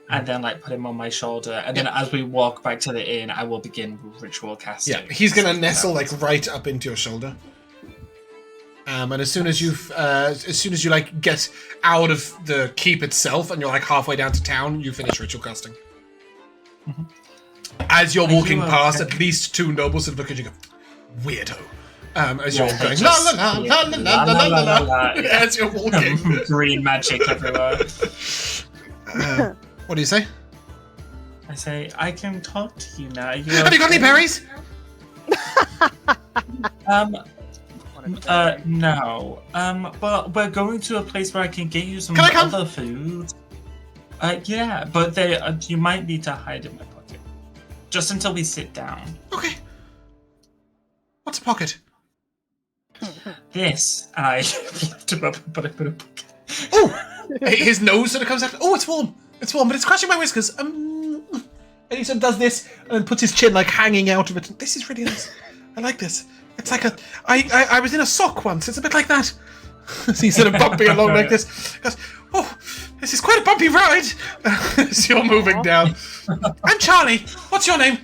and then like put him on my shoulder and then as we walk back to the inn I will begin ritual casting. Yeah, he's gonna nestle like right up into your shoulder. And as soon as you like get out of the keep itself and you're like halfway down to town, you finish ritual casting. Mm-hmm. As you're walking okay? past, at least two nobles sort of look at you and go, weirdo. As you're Yeah, going, just- la la la la la la la la la, yeah. as you're walking. Green magic everywhere. What do you say? I say, I can talk to you now. Have you got any berries? No. But we're going to a place where I can get you some Can I come? other food. Yeah, but you might need to hide in my pocket. Just until we sit down. Okay. What's a pocket? This. And I lift him up and put it in a pocket. Oh! His nose sort of comes out. Oh, it's warm. It's warm, but it's scratching my whiskers. And he sort of does this and then puts his chin like hanging out of it. This is really nice. I like this. It's like I was in a sock once. It's a bit like that. So he's sort of bumping along like this. He goes, oh, this is quite a bumpy ride. As you're moving down. I'm Charlie. What's your name?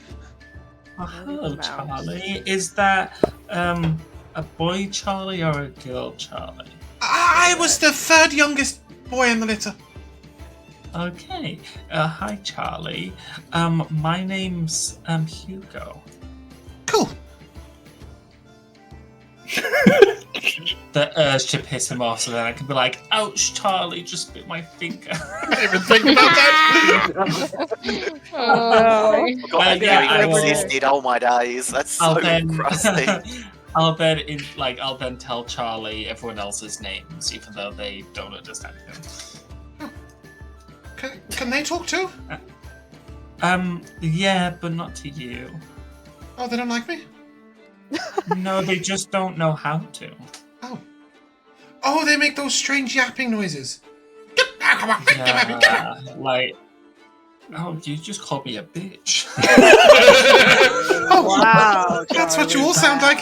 Hello, Charlie. Is that a boy Charlie or a girl Charlie? I was the third youngest boy in the litter. Okay. Hi, Charlie. My name's Hugo. Cool. The urge to piss him off so then I can be like, ouch, Charlie, just bit my finger. I didn't even think about that. Oh. God, yeah, I will- existed all my days. That's so I'll then, crusty. I'll then tell Charlie everyone else's names, even though they don't understand him. Can they talk too? Yeah, but not to you. Oh, they don't like me? No, they just don't know how to. Oh. Oh, they make those strange yapping noises. Yeah, like, oh, you just called me a bitch. Oh, Wow, that's what you Charlie, all sound like.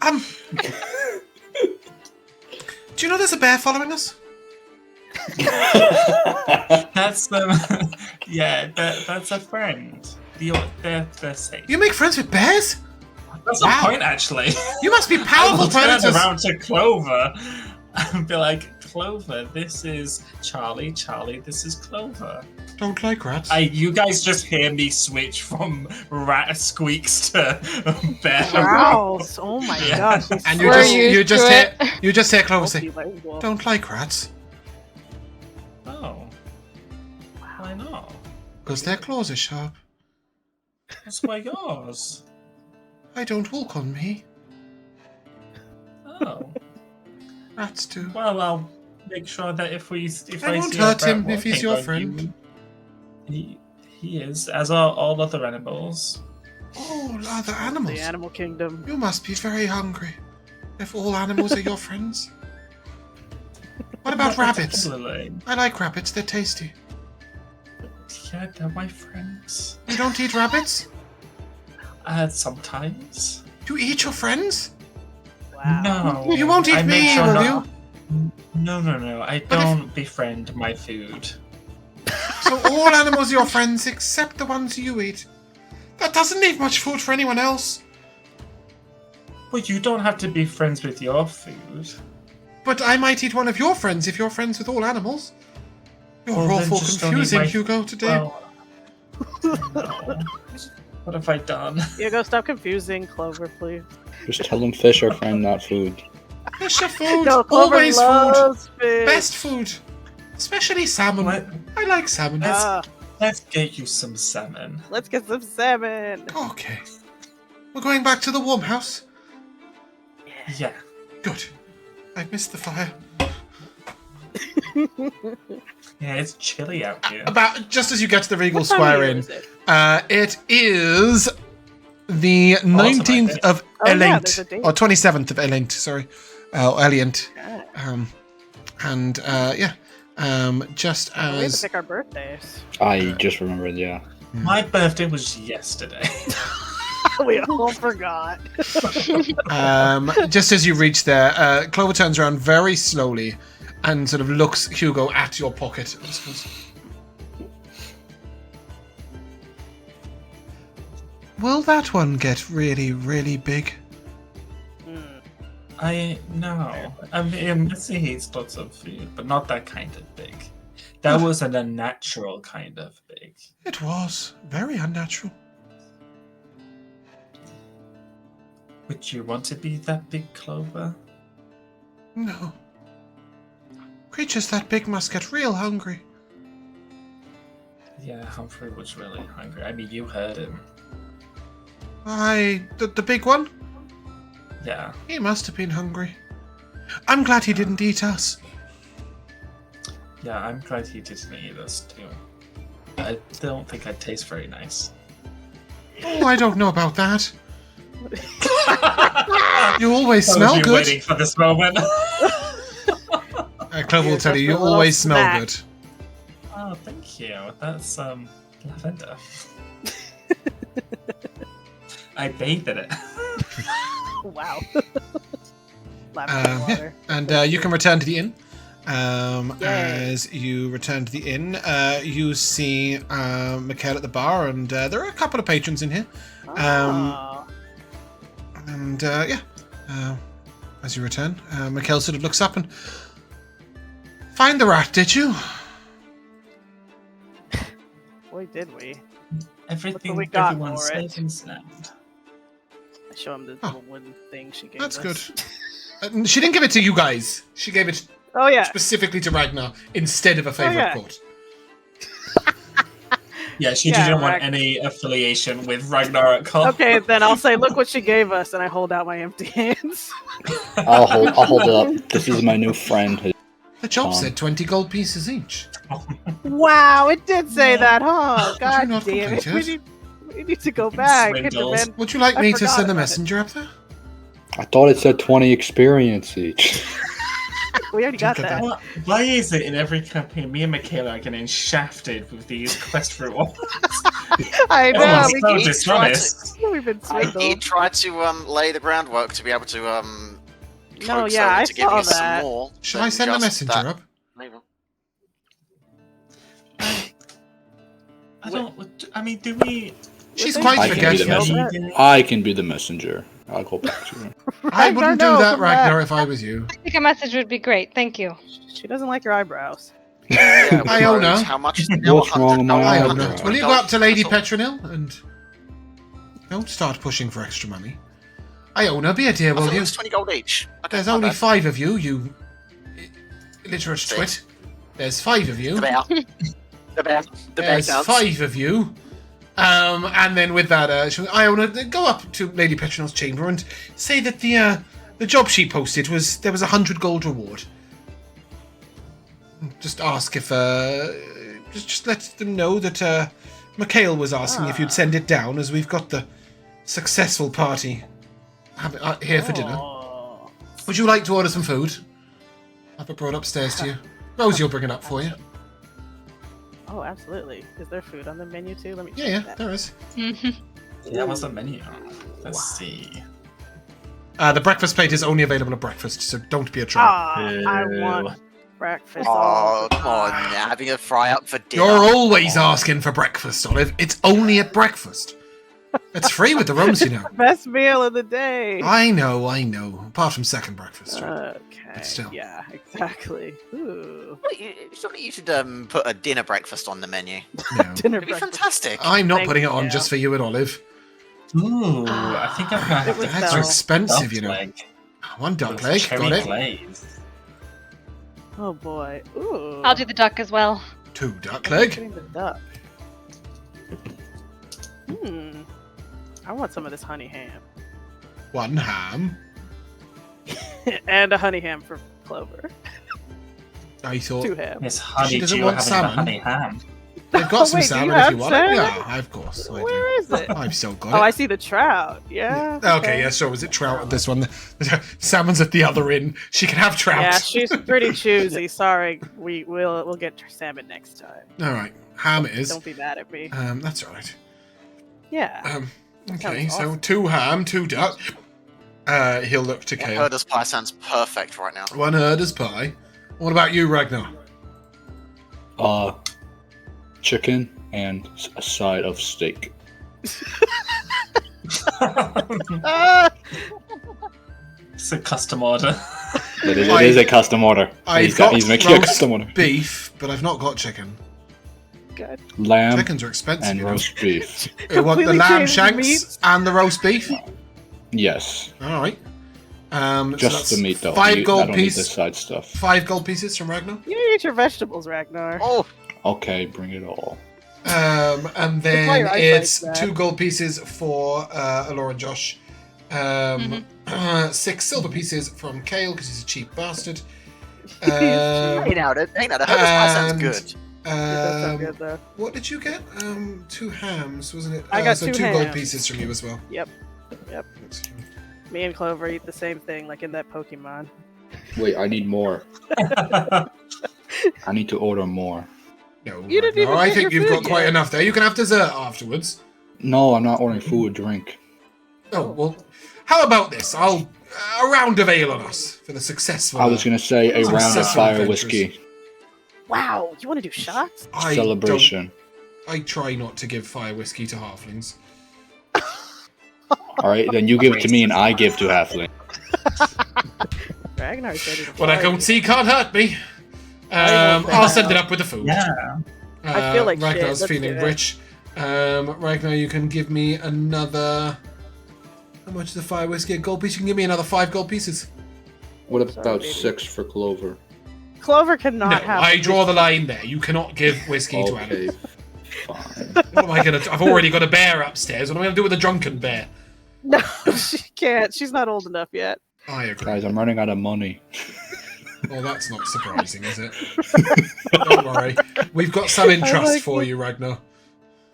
wow. Do you know there's a bear following us? That's yeah, that's a friend. They're safe. You make friends with bears? That's Wow. the point, actually. You must be I powerful will turn predators. around to Clover and be like, Clover, this is Charlie. Charlie, this is Clover. Don't like rats. You guys just hear me switch from rat squeaks to bear. Growls. Oh my Yeah. gosh. he's And so you just hear Clover say, multilingual. "Don't like rats, Oh, why not? because their claws are sharp. That's why yours. I don't walk on me. Oh, Rats do." well, I'll make sure that if I I won't see hurt a rat him if he's walking your on friend. you, he is, as are all other animals. Oh, other animals. The animal kingdom. You must be very hungry. If all animals are your friends. What about rabbits? Particularly. I like rabbits. They're tasty. Yeah, they're my friends. You don't eat rabbits? Sometimes. You eat your friends? Wow. No. You won't eat I make me, sure will not- you? No. I But if- don't befriend my food. So all animals are your friends except the ones you eat. That doesn't leave much food for anyone else. Well, you don't have to be friends with your food. But I might eat one of your friends if you're friends with all animals. You're Well, then awful just don't eat confusing, my- Hugo, today. Well, no. What have I done? Hugo, stop confusing Clover, please. Just tell them fish are friend, not food. Fish are food. No, Clover Always food. loves fish. Best food. Especially salmon. Let, I like salmon. let's get you some salmon. Let's get some salmon. Okay. We're going back to the warm house? Yeah. Good. I missed the fire. Yeah, it's chilly out here. About just as you get to the Regal What time Square of year Inn, is it? it is the 19th of Oh, yeah, Elent, there's a date. or 27th of Elent, sorry. Eliant. Yeah. Just We have to as... pick our birthdays. I just remembered, yeah. My birthday was yesterday. We all forgot. Just as you reach there, Clover turns around very slowly and sort of looks, Hugo, at your pocket. And goes, will that one get really, really big? No. I mean, Missy eats lots of food, but not that kind of big. That was an unnatural kind of big. It was. Very unnatural. Would you want to be that big, Clover? No. Creatures that big must get real hungry. Yeah, Humphrey was really hungry. I mean, you heard him. The big one? Yeah. He must have been hungry. I'm glad he didn't eat us. Yeah, I'm glad he didn't eat us, too. I don't think I'd taste very nice. Oh, I don't know about that. You always I was smell been good. waiting for this moment. Clover will You're tell you, just you a little always smell snack. good. Oh, thank you. That's, lavender. I bathed in it. Wow. Yeah. Water. And you can return to the inn. Yay. As you return to the inn, you see Mikyala at the bar, and there are a couple of patrons in here. Oh. And as you return, Mikyala sort of looks up and... Find the rat, did you? Boy, did we. Everything, we got everyone's for it. safe and sound. I show him the Oh. little wooden thing she gave That's us. good. She didn't give it to you guys. She gave it Oh, yeah. specifically to Ragnar instead of a favourite yeah. court. Yeah, she Yeah, didn't want Ragnar. any affiliation with Ragnar at all. Okay, then I'll say, look what she gave us, and I hold out my empty hands. I'll hold it up. This is my new friend. The job said 20 gold pieces each. Wow, it did say that, huh? God not damn it. complete We need to go back. and Swindles. demand- Would you like I me to forgot send a about it. messenger up there? I thought it said 20 experience each. We already got Look at that. Why is it in every campaign me and Mikyala are getting shafted with these quest rewards? I know. Almost We so keep dishonest. We've been I swindled. did try to lay the groundwork to be able to No, coax yeah, her I into giving saw us some that. more. Shall than I send a just messenger that up? label. I don't. I mean, do we? She's they- quite I can be the forgetful. messenger. I can be the messenger. I'll go back to her. I wouldn't do no, that, come back. Ragnar, if I was you. I think a message would be great. Thank you. She doesn't like your eyebrows. Yeah, Iona. Rose, how much is the What's wrong with my I eyebrows? own Iona. it. Will you go up to Lady Petronil and don't start pushing for extra money? Iona, be a dear, I will thought it you? was 20 gold each. Okay, There's my only bad. 5 of you, you illiterate twit. There's 5 of you. The bear. The bear. The bear There's counts. 5 of you. And then with that, Iona, go up to Lady Petronil's chamber and say that the job she posted was there was 100 gold reward. Just ask if just let them know that Cael was asking if you'd send it down, as we've got the successful party here for dinner. Oh. Would you like to order some food? Have it brought upstairs to you. Rose, you'll bring it up for you. Oh, absolutely. Is there food on the menu too? Let me Yeah, check that. there is. Yeah, what's the menu? Let's see. The breakfast plate is only available at breakfast, so don't be a troll. I want breakfast. Oh, all the come on, time. now, having a fry up for dinner. You're always asking for breakfast, Olive. It's only at breakfast. It's free with the rooms, you know. Best meal of the day. I know. Apart from second breakfast. Okay. But still. Yeah, exactly. Ooh. Surely you should put a dinner breakfast on the menu. No. Dinner It'd be breakfast. fantastic. I'm not Thank putting it on you. just for you and Olive. Ooh, I think I'm gonna have It to was That's so- expensive, you know. Duck One duck with leg, cherry got it. glaze. Oh boy. Ooh. I'll do the duck as well. 2 duck I'm leg. getting the duck. I want some of this honey ham. 1 ham. And a honey ham for Clover. I thought 2 ham. It's honey. doesn't You want having salmon. the honey ham. they've got Oh, some wait, do you salmon if have you want it. salmon? Yeah, of course. I do. Where is it? I've still got Oh, I it. see the trout. Yeah. Okay, yeah, sure. Was it trout at this one? Salmon's at the other inn. She can have trout. Yeah, she's pretty choosy. Sorry, we'll get salmon next time. All right, ham it is. Don't be mad at me. That's all right. Yeah. Okay, Sounds so awesome. 2 ham, 2 duck. He'll look to Cael. Herder's pie sounds perfect right now. 1 herder's pie. What about you, Ragnar? Chicken and a side of steak. It's a custom order. It is a custom order. I've got He's making a roast custom order. beef, but I've not got chicken. Good. Lamb Chickens are expensive. and you know. roast beef. You want the Completely lamb changed shanks meats. and the roast beef? Yes. All right. So Just that's the meat though. 5 I gold don't need the pieces. side stuff. 5 gold pieces from Ragnar. You eat your vegetables, Ragnar. Oh, Okay, bring it all. And why then your eyesight's it's bad. 2 gold pieces for Elora and Josh. 6 silver pieces from Cael because he's a cheap bastard. hey now, Herder's pie sounds and- good. It does sound Um, good though. what did you get? 2 hams, wasn't it? I got so 2 2 gold hams. pieces from you as well. Yep. Me and Clover eat the same thing, like in that Pokemon. Wait, I need more. I need to order more. No, You didn't Ragnar, even I get think your you've got food quite yet. enough there. You can have dessert afterwards. No, I'm not ordering food, drink. Oh, well, how about this? I'll a round of ale on us for the successful. I was gonna say a round of Successful fire adventures. whiskey Wow, you want to do shots? I celebration. I try not to give fire whiskey to halflings. All right, then you give it to me and I give to Halfling. Ragnar's ready to What I party. can't see can't hurt me. I won't say I'll send that. it up with the food. Yeah. I feel like shit. Ragnar's Let's feeling do it. rich. Ragnar, you can give me another. How much is the fire whiskey? A gold piece? You can give me another 5 gold pieces. What Sorry, about baby. 6 for Clover? Clover cannot No, have. I draw the line there. You cannot give whiskey to Okay. animals. fine. What am I gonna do? I've already got a bear upstairs. What am I gonna do with a drunken bear? No, she can't. She's not old enough yet. I agree. Guys, I'm running out of money. Well, that's not surprising, is it? Don't worry. We've got some in trust for you, Ragnar.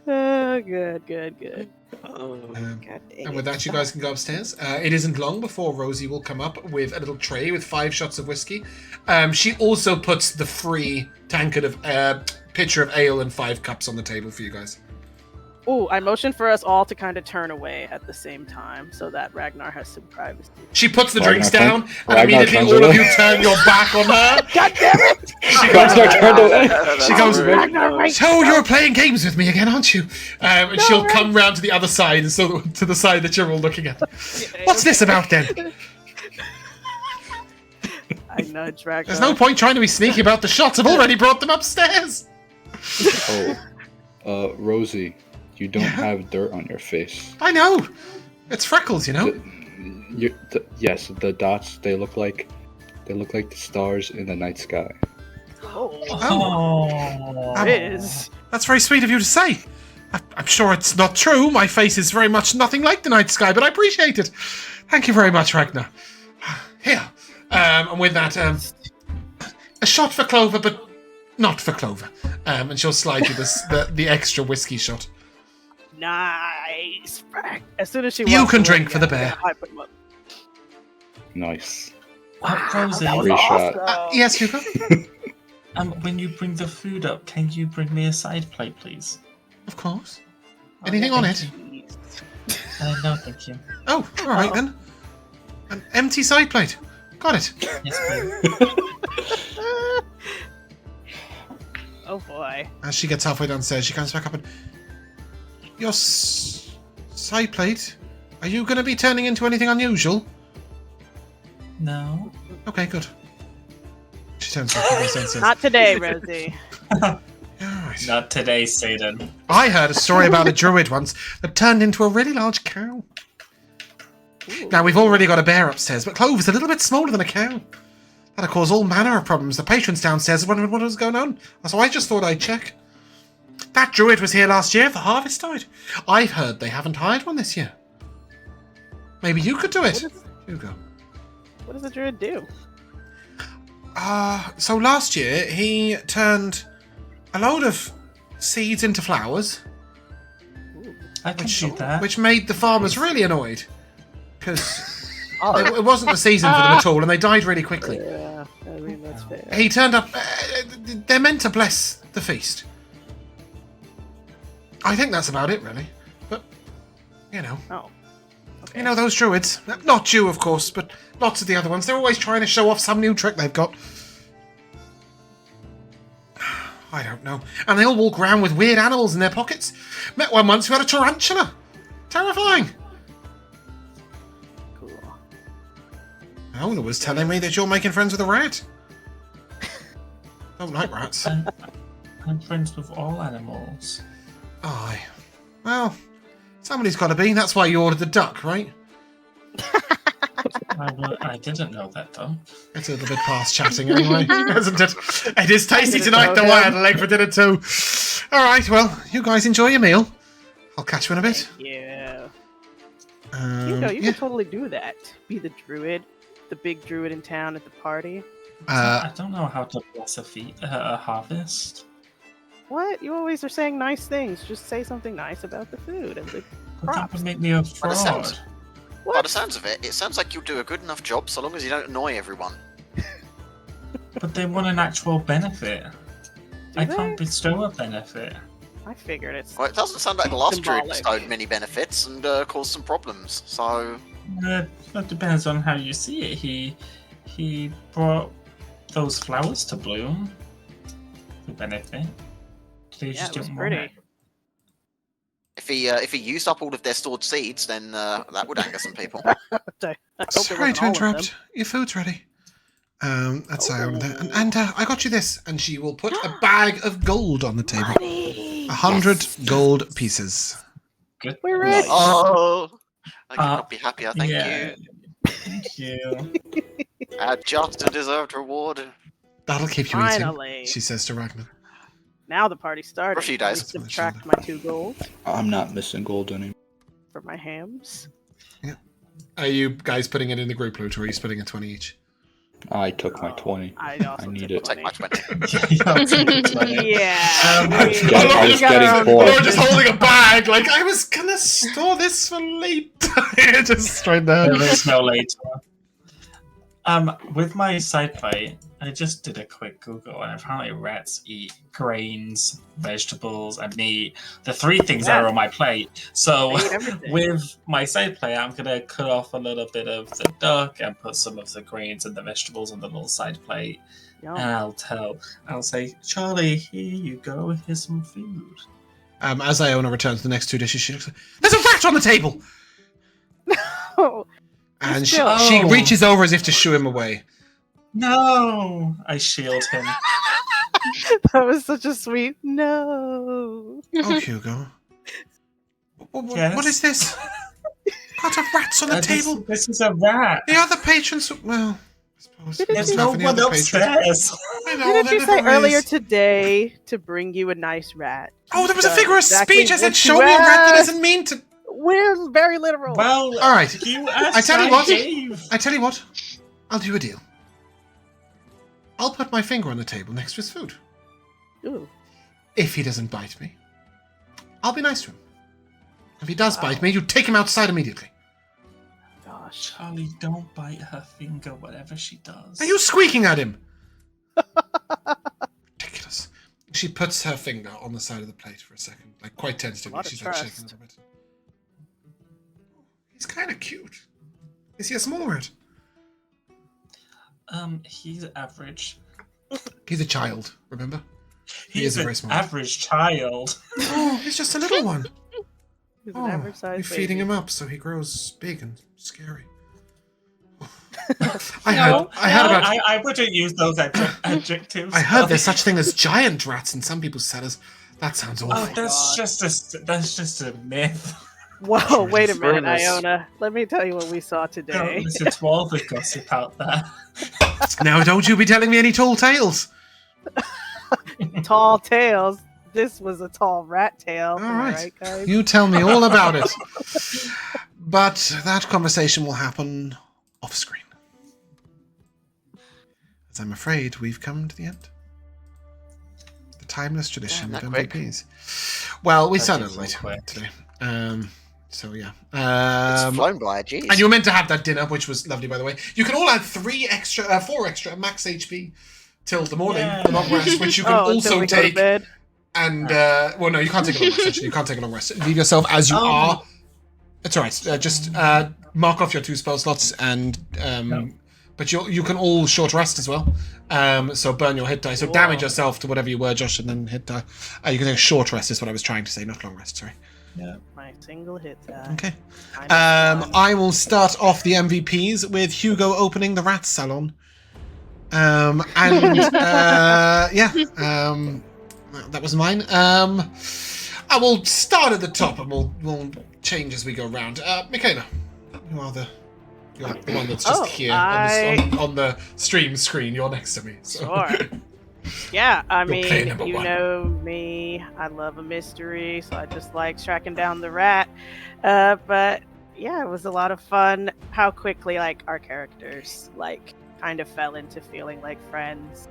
Good. Oh, Um, God dang And with it. that, you guys can go upstairs. It isn't long before Rosie will come up with a little tray with 5 shots of whiskey. She also puts the free tankard of pitcher of ale and 5 cups on the table for you guys. Ooh, I motion for us all to kind of turn away at the same time so that Ragnar has some privacy. She puts the Ragnar drinks turn- down, and Ragnar immediately turns all of away. you turn your back on her. God damn it! She Ragnar goes, turned away. She goes, Ragnar, wait. so you're playing games with me again, aren't you? And No, she'll Rag- come round to the other side, so to the side that you're all looking at. What's this about then? I nudge Ragnar. There's no point trying to be sneaky about the shots. I've already brought them upstairs. Rosie, you don't have dirt on your face. I know. It's freckles, you know. Yes, the dots. They look like the stars in the night sky. Oh. Riz. That's very sweet of you to say. I'm sure it's not true. My face is very much nothing like the night sky, but I appreciate it. Thank you very much, Ragnar. Here. And with that, a shot for Clover, but not for Clover. And she'll slide you the extra whiskey shot. Nice. As soon as she You walks can away, drink for the yeah, bear. I put him up. Nice. Rosie, That was Free shot. awesome. Yes, Hugo? when you bring the food up, can you bring me a side plate, please? Of course. Anything on it? No, thank you. Oh, all right then. An empty side plate. Got it. Yes, please. Oh boy. As she gets halfway downstairs, she comes back up and... Your side plate? Are you going to be turning into anything unusual? No. Okay, good. She turns back up and says, Not today, Rosie. "All right." Not today, Satan. I heard a story about a druid once that turned into a really large cow. Now, we've already got a bear upstairs, but Clover's a little bit smaller than a cow. That'll cause all manner of problems. The patrons downstairs are wondering what was going on. So I just thought I'd check. That druid was here last year for Harvestide. I've heard they haven't hired one this year. Maybe you could do it, Hugo. What does the druid do? So last year, he turned a load of seeds into flowers, I can do that. which made the farmers really annoyed. Because Oh, it wasn't the season for them at all, and they died really quickly. yeah. I mean, that's fair. He turned up... they're meant to bless the feast. I think that's about it, really. But, you know. Oh. Okay. You know those druids. Not you, of course, but lots of the other ones. They're always trying to show off some new trick they've got. I don't know. And they all walk around with weird animals in their pockets. Met one once who had a tarantula. Terrifying. Cool. Owner was telling me that you're making friends with a rat. Don't like rats. I'm friends with all animals. Aye. Well, somebody's got to be. That's why you ordered the duck, right? I didn't know that, though. It's a little bit past chatting anyway, isn't it? It is tasty didn't tonight, know though. that. I had a leg for dinner too. All right, well, you guys enjoy your meal. I'll catch you in a bit. Yeah. Yeah. You can totally do that. Be the druid, the big druid in town at the party. I don't know how to bless a harvest. What? You always are saying nice things. Just say something nice about the food and the But that crops. would make me a By the fraud. sounds, by What? the sounds of it, it sounds like you'll do a good enough job so long as you don't annoy everyone. But they want an actual benefit. I they? can't bestow a benefit. I figured it's. Well, it doesn't sound like the last druid Symbolic. bestowed many benefits and caused some problems. So That depends on how you see it. He brought those flowers to bloom for benefit. They Yeah, just it was didn't want pretty. it. if he used up all of their stored seeds, then that would anger some people. I hope it Sorry wasn't to all of interrupt. them. Your food's ready. That's there. And I got you this. And she will put a bag of gold on the table. Money! 100 gold pieces. Good. We're ready. Oh, I cannot be happier. Thank yeah. you. Thank you. A just and deserved reward. That'll keep you eating, Finally. she says to Ragnar. now the party started. For a few days. Let me subtract my 2 gold I'm not missing gold anymore. for my hams. Are you guys putting it in the group loot, or are you splitting a 20 each? I took my 20. I also need took it. Take my 20. Yeah. I was getting poor. Or just holding a bag, like, I was gonna store this for later. Just straight there. There is no later. With my side plate, I just did a quick Google, and apparently rats eat grains, vegetables, and meat. The 3 things that are on my plate. So They eat everything. with my side plate, I'm gonna cut off a little bit of the duck and put some of the grains and the vegetables on the little side plate. Yum. And I'll say, Charlie, here you go. Here's some food. As Iona returns the next 2 dishes, she looks, there's a rat on the table! Oh, And she Oh. reaches over as if to shoo him away. No, I shield him. that was such a sweet no. Oh, Hugo. Yes? What is this? Can't have rats on the table. This is a rat. The other patrons, well, I suppose. Didn't we There's doesn't no have any one other patrons. upstairs. I know, Didn't there you say never earlier is. today to bring you a nice rat? Oh, there was a Done figure of exactly speech. I said, what show you me a rat that asked. doesn't mean to. We're very literal. Well, All right. You asked, I tell you what. gave. I tell you what. I'll do a deal. I'll put my finger on the table next to his food. Ooh. If he doesn't bite me, I'll be nice to him. If he does bite me, you take him outside immediately. Gosh. Charlie, don't bite her finger, whatever she does. Are you squeaking at him? Ridiculous. She puts her finger on the side of the plate for a second, like quite tentatively. lot of She's like shaking a trust. little bit. He's kind of cute. Is he a small rat? He's average. He's a child, remember? He is He's a an very small average child. Oh, he's just a little one. He's an Oh, average size we're feeding baby. him up so he grows big and scary. I heard about. I wouldn't use those adjectives. I heard there's such thing as giant rats in some people's cellars. That sounds awful. Oh, that's just a myth. Whoa, wait a minute, Rumors. Iona. Let me tell you what we saw Don't today. listen to all the gossip out there. Now, don't you be telling me any tall tales. Tall tales. This was a tall rat tail. All Am I right. right, guys? You tell me all about it. But that conversation will happen off screen. As I'm afraid we've come to the end. The timeless tradition Damn, of that quick. MVPs. Well, we That started is so late quick. today. So yeah. It's flown by, jeez. And you were meant to have that dinner, which was lovely, by the way. You can all add 4 extra max HP till the morning, Yeah. the long rest, which you can Oh, until also we go to take. bed. And well, no, you can't take a long rest. Actually, you can't take a long rest. Leave yourself as you are. It's all right. Just mark off your 2 spell slots, and but you can all short rest as well. So burn your hit die. So damage yourself to whatever you were, Josh, and then hit die. You can take a short rest. Is what I was trying to say, not long rest. Sorry. Yeah. My single hit die. Okay. Kind of fun. I will start off the MVPs with Hugo opening the rat salon. And that was mine. I will start at the top, and we'll change as we go around. Mikyala, you're the one that's just Oh, here on the stream screen. You're next to me. So. Sure. Yeah, I You're player mean, number you 1. know me. I love a mystery, so I just like tracking down the rat. But yeah, it was a lot of fun. How quickly like our characters like kind of fell into feeling like friends.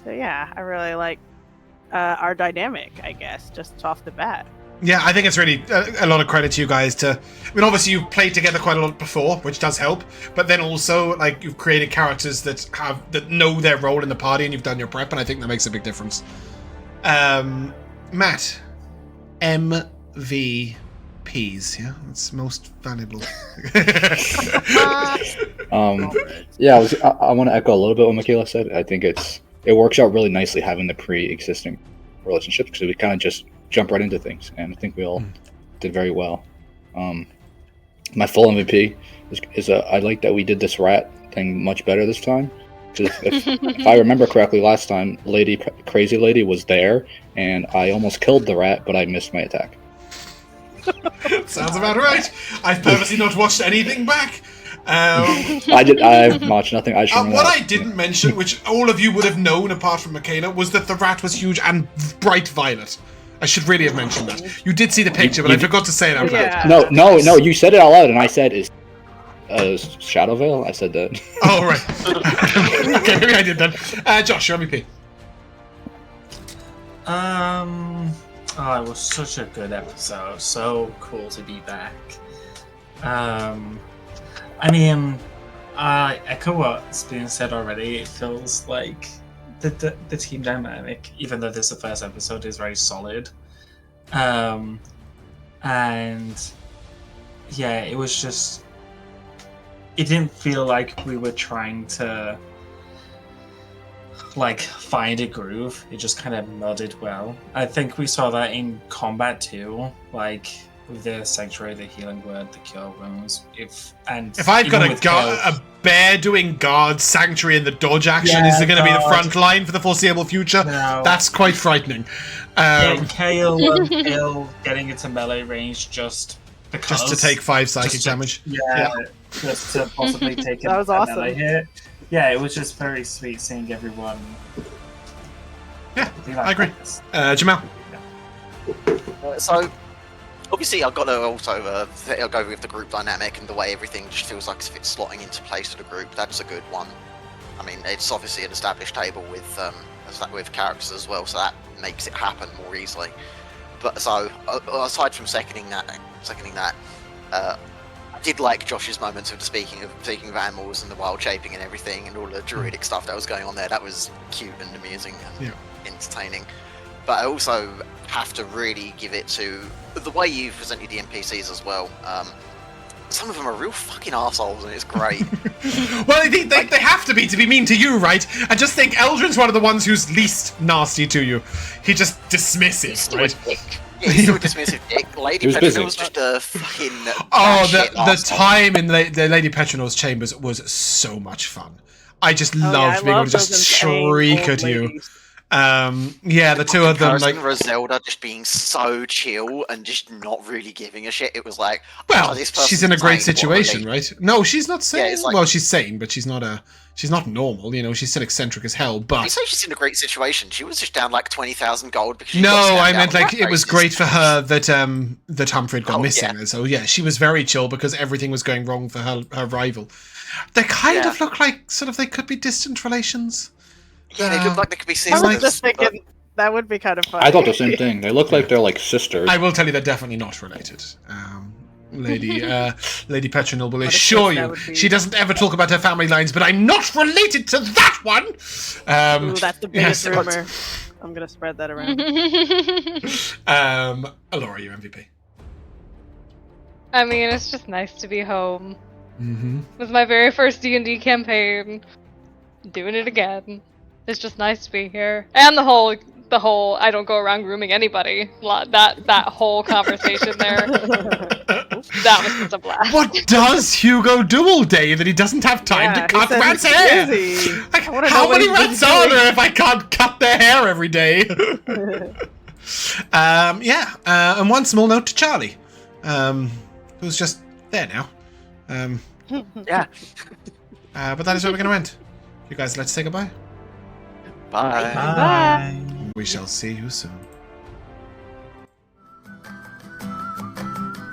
So yeah, I really like our dynamic. I guess just off the bat. Yeah, I think it's really a lot of credit to you guys I mean, obviously you've played together quite a lot before, which does help, but then also, like, you've created characters that know their role in the party, and you've done your prep, and I think that makes a big difference. Matt, MVPs, yeah? That's most valuable. Yeah, I want to echo a little bit what Mikyala said. I think it works out really nicely having the pre-existing relationships, because we kind of just jump right into things, and I think we all did very well. My full MVP is I like that we did this rat thing much better this time. Because if I remember correctly, last time Crazy Lady was there, and I almost killed the rat, but I missed my attack. Sounds about right. I've purposely not watched anything back. I watched nothing. I just remember what that. I didn't mention, which all of you would have known apart from Mikyala, was that the rat was huge and bright violet. I should really have mentioned that. You did see the picture, but I forgot to say it out loud. Yeah. No. You said it out loud, and I said, "Is Shadow Veil?" I said that. Oh right. Okay, maybe I did then. Josh, your MVP. Oh, it was such a good episode. So cool to be back. I mean, I echo what's been said already. It feels like the team dynamic, even though this is the first episode, is very solid. And yeah, it was just. It didn't feel like we were trying to like find a groove. It just kind of melded well. I think we saw that in combat too, like with the sanctuary, the healing word, the cure wounds. If I've got a bear doing guard, sanctuary, and the dodge action is going to be the front line for the foreseeable future, that's quite frightening. Cael getting into melee range just because. Just to take 5 psychic damage. Yeah, just to possibly take That was awesome. melee hit. Yeah, it was just very sweet seeing everyone. Yeah, I agree. Jamal. So, obviously, I've got to also go with the group dynamic and the way everything just feels like it's slotting into place for the group. That's a good one. I mean, it's obviously an established table with characters as well, so that makes it happen more easily. But so, aside from seconding that, I did like Josh's moments of speaking of animals and the wild shaping and everything and all the druidic stuff that was going on there. That was cute and amusing and entertaining. But I also have to really give it to the way you presented the NPCs as well. Some of them are real fucking assholes, and it's great. Well, they have to be mean to you, right? I just think Eldrin's one of the ones who's least nasty to you. He just dismisses, right? Yeah, he's still a dismissive dick. Lady Petronel's just a fucking. The time in the Lady Petronel's chambers was so much fun. I just loved being able to just shriek at you. The two of them, like Roselda, just being so chill and just not really giving a shit. It was like, well, this she's in a great situation, really. right? No, she's not sane. Yeah, like, well, she's sane, but she's not normal. You know, she's still eccentric as hell. But you say she's in a great situation. She was just down like 20,000 gold because. I meant like it was great for her that Humphrey had gone missing. Yeah. So yeah, she was very chill because everything was going wrong for her rival. They kind of look like sort of they could be distant relations. Yeah, they look like they could be sisters. I was just thinking that would be kind of fun. I thought the same thing. They look like they're like sisters. I will tell you they're definitely not related. Lady Petronel will assure you she doesn't ever talk about her family lines, but I'm not related to that one. Ooh, that's the biggest rumor. I'm gonna spread that around. Elora, your MVP. I mean, it's just nice to be home. Mm-hmm. It was my very first D&D campaign. Doing it again. It's just nice to be here. And the whole I don't go around grooming anybody. That whole conversation there. That was just a blast. What does Hugo do all day that he doesn't have time to cut rats' hair? Like, how many rats are there if I can't cut their hair every day? And one small note to Charlie, who's just there now. But that is where we're going to end. You guys, let's say goodbye. Bye. Bye. We shall see you soon.